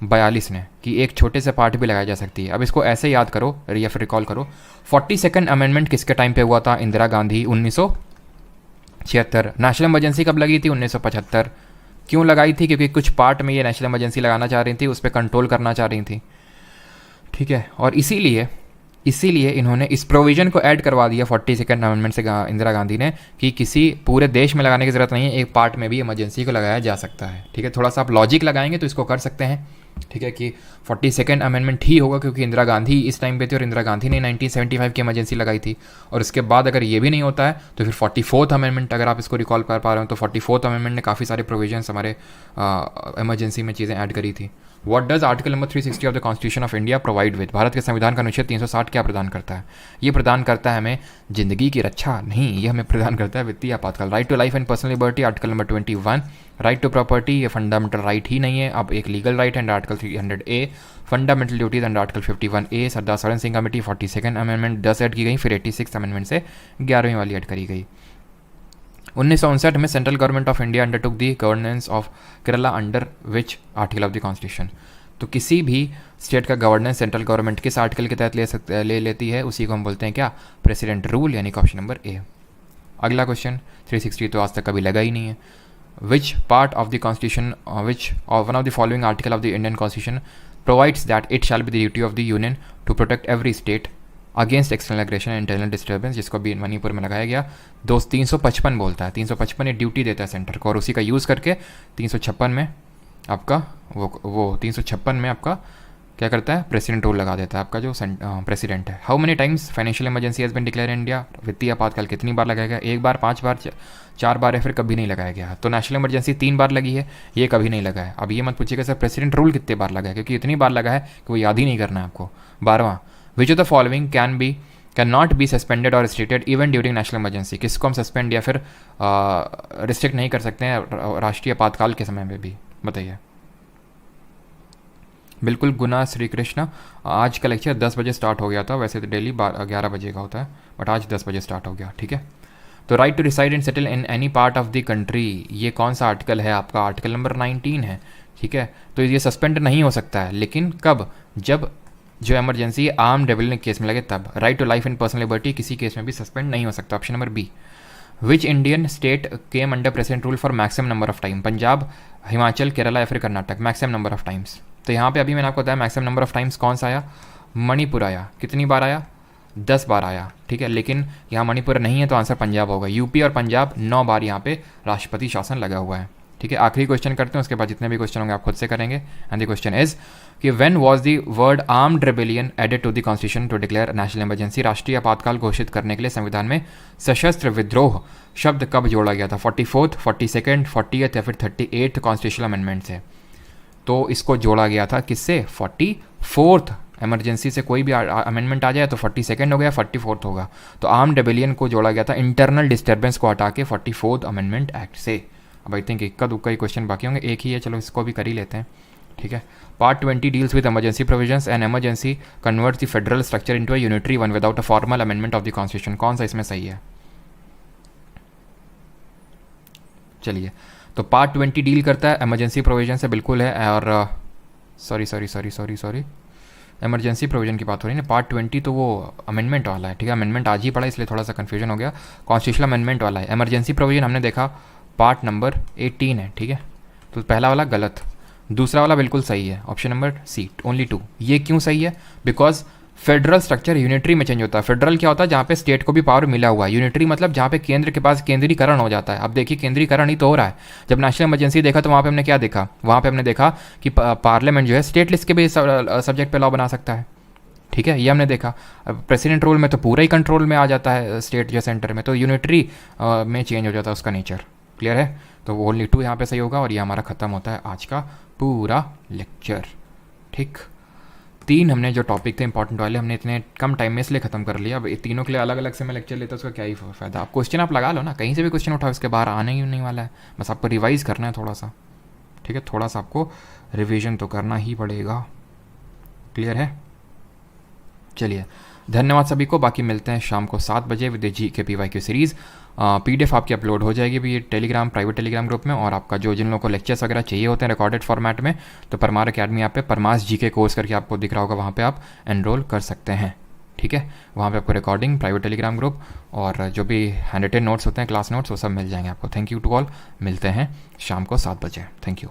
42 ने कि एक छोटे से पार्ट भी लगाई जा सकती है। अब इसको ऐसे याद करो या फिर रिकॉल करो, 42nd अमेंडमेंट किसके टाइम पे हुआ था? इंदिरा गांधी, 1976। नेशनल इमरजेंसी कब लगी थी? 1975। क्यों लगाई थी? क्योंकि कुछ पार्ट में ये नेशनल इमरजेंसी लगाना चाह रही थी, उस पर कंट्रोल करना चाह रही थी, ठीक है। और इसीलिए इन्होंने इस प्रोविज़न को ऐड करवा दिया 42nd अमेंडमेंट से इंदिरा गांधी ने कि किसी पूरे देश में लगाने की ज़रूरत नहीं है, एक पार्ट में भी इमरजेंसी को लगाया जा सकता है, ठीक है। थोड़ा सा आप लॉजिक लगाएंगे तो इसको कर सकते हैं, ठीक है, कि 42nd अमेंडमेंट ही होगा क्योंकि इंदिरा गांधी इस टाइम पे थी और इंदिरा गांधी ने 1975 की इमरजेंसी लगाई थी। और उसके बाद अगर ये भी नहीं होता है तो फिर 44th अमेंडमेंट, अगर आप इसको रिकॉल कर पा रहे हो तो 44th अमेंडमेंट ने काफ़ी सारे प्रोविजंस हमारे इमरजेंसी में चीज़ें ऐड करी थी। What does article number 360 of the constitution of India provide with? Bharat के संविधान का अनुच्छेद 360 क्या प्रदान करता है? ये प्रदान करता है हमें जिंदगी की रक्षा नहीं, ये हमें प्रदान करता है वित्तीय आपातकाल। Right to life and personal liberty, article number 21। Right to property, ये फंडामेंटल राइट ही नहीं है, अब एक लीगल राइट है, article 300A। Fundamental duties under article 51A। Sardar Swaran Singh committee 42nd amendment 10 add की गई, फिर 86th अमेंडमेंट से 11वीं वाली ऐड करी गई। 1959 में central government of India undertook the governance of Kerala under which article of the constitution? तो किसी भी स्टेट का गवर्नेंस सेंट्रल गवर्नमेंट किस आर्टिकल के तहत ले लेती है? उसी को हम बोलते हैं क्या? प्रेसिडेंट रूल, यानी कि ऑप्शन नंबर ए। अगला क्वेश्चन 360 तो आज तक कभी लगा ही नहीं है। Which part of the constitution, which one of the following article of the Indian constitution provides that it shall be the duty of the union to protect every state against external aggression and internal disturbance, जिसको भी मणिपुर में लगाया गया। 355 बोलता है, 355 ये duty देता है सेंटर को, और उसी का यूज़ करके 356 में आपका वो 356 में आपका क्या करता है? प्रेसिडेंट रूल लगा देता है आपका जो प्रेसिडेंट है। How many times financial emergency has been declare in India? वित्तीय आपातकाल कितनी बार लगाया गया? 1 बार, 5 बार, 4 बार या फिर कभी नहीं लगाया गया? तो नेशनल इमरजेंसी 3 बार लगी है, ये कभी नहीं लगा है। अब ये मत पूछिएगा सर प्रेसिडेंट रूल कितने बार लगा है, क्योंकि इतनी बार लगा है कि वो याद ही नहीं करना है आपको। 12वां, which of the following can not be suspended और restricted even during national emergency? किसको हम सस्पेंड या फिर रिस्ट्रिक्ट नहीं कर सकते हैं राष्ट्रीय आपातकाल के समय में भी? बताइए। बिल्कुल गुना श्री कृष्ण। आज का लेक्चर 10 बजे स्टार्ट हो गया था, वैसे तो डेली 11 बजे का होता है, बट आज 10 बजे स्टार्ट हो गया, ठीक है। तो right to reside and settle in any part of the country, ये कौन सा आर्टिकल है आपका? आर्टिकल नंबर 19 है, ठीक है। तो ये सस्पेंड नहीं हो सकता है, लेकिन कब? जब जो इमरजेंसी आर्म रेबेलियन केस में लगे तब। Right to life and personal liberty किसी केस में भी सस्पेंड नहीं हो सकता, option number B. Which Indian state came under president rule for maximum number of time? Punjab, Himachal, Kerala या फिर Karnataka? Maximum number of times. तो यहाँ पे अभी मैंने आपको बताया मैक्सिमम नंबर ऑफ टाइम्स कौन सा आया? मणिपुर आया। कितनी बार आया? 10 बार आया, ठीक है। लेकिन यहाँ मणिपुर नहीं है तो आंसर पंजाब होगा। यूपी और पंजाब 9 बार यहाँ पे राष्ट्रपति शासन लगा हुआ है, ठीक है। आखिरी क्वेश्चन करते हैं, उसके बाद जितने भी क्वेश्चन होंगे आप खुद से करेंगे। एंड द क्वेश्चन इज कि when was the word armed rebellion added to the constitution to declare national emergency? राष्ट्रीय आपातकाल घोषित करने के लिए संविधान में सशस्त्र विद्रोह शब्द कब जोड़ा गया था? 44th, 42nd, 40th या फिर 38th कॉन्स्टिट्यूशनल अमेंडमेंट से? तो इसको जोड़ा गया था किससे? 44th इमरजेंसी से कोई भी अमेंडमेंट आ जाए तो 42nd हो गया, 44th होगा। तो आर्म्ड रेबेलियन को जोड़ा गया था इंटरनल डिस्टर्बेंस को हटा के 44th अमेंडमेंट एक्ट से। अब आई थिंक इक्का दुक्का ही क्वेश्चन बाकी होंगे, एक ही है, चलो इसको भी कर ही लेते हैं, ठीक है। Part 20 deals with emergency provisions and emergency converts the federal structure into a unitary one without a formal amendment of the constitution. कौन सा इसमें सही है? चलिए, तो पार्ट 20 डील करता है इमरजेंसी प्रोविजन से, बिल्कुल है। और सॉरी इमरजेंसी प्रोविजन की बात हो रही है ना। पार्ट 20 तो वो अमेंडमेंट वाला है, ठीक है। अमेंडमेंट आज ही पड़ा इसलिए थोड़ा सा कन्फ्यूजन हो गया। कॉन्स्टिट्यूशनल अमेंडमेंट वाला है। इमरजेंसी प्रोविजन हमने देखा पार्ट नंबर 18 है, ठीक है। तो पहला वाला गलत, दूसरा वाला बिल्कुल सही है, ऑप्शन नंबर सी ओनली 2। ये क्यों सही है? बिकॉज फेडरल स्ट्रक्चर यूनिटरी में चेंज होता है। फेडरल क्या होता है? जहाँ पे स्टेट को भी पावर मिला हुआ है। यूनिटरी मतलब जहाँ पे केंद्र के पास केंद्रीकरण हो जाता है। अब देखिए केंद्रीकरण ही तो हो रहा है। जब नेशनल इमरजेंसी देखा तो वहाँ पे हमने क्या देखा? वहाँ पे हमने देखा कि पार्लियामेंट जो है स्टेट लिस्ट के भी सब्जेक्ट पे लॉ बना सकता है, ठीक है, ये हमने देखा। प्रेसिडेंट रूल में तो पूरा ही कंट्रोल में आ जाता है स्टेट जो सेंटर में, तो यूनिटरी में चेंज हो जाता है उसका नेचर। क्लियर है? तो ओनली 2 यहाँ पे सही होगा और ये हमारा ख़त्म होता है आज का पूरा लेक्चर, ठीक। 3 हमने जो टॉपिक थे इंपॉर्टेंट वाले, हमने इतने कम टाइम में इसलिए ख़त्म कर लिया। अब तीनों के लिए अलग अलग से मैं लेक्चर लेता उसका क्या ही फ़ायदा। आप क्वेश्चन आप लगा लो ना, कहीं से भी क्वेश्चन उठाओ, इसके बाहर आने ही नहीं वाला है। बस आपको रिवाइज़ करना है थोड़ा सा, ठीक है। थोड़ा सा आपको रिविज़न तो करना ही पड़ेगा। क्लियर है? चलिए, धन्यवाद सभी को। बाकी मिलते हैं शाम को 7 बजे विद जी के PYQ सीरीज़। PDF आपकी अपलोड हो जाएगी भी टेलीग्राम, प्राइवेट टेलीग्राम ग्रुप में। और आपका जो जिन लोगों को लेक्चर्स वगैरह चाहिए होते हैं रिकॉर्डेड फॉर्मेट में, तो परमार अकेडमी ऐप पे परमास GK कोर्स करके आपको दिख रहा होगा, वहाँ पे आप एनरोल कर सकते हैं, ठीक है। वहाँ पे आपको रिकॉर्डिंग, प्राइवेट टेलीग्राम ग्रुप और जो भी हैंड रिटन नोट्स होते हैं, क्लास नोट्स, वो सब मिल जाएंगे आपको। Thank you to all. मिलते हैं शाम को 7 बजे। Thank you.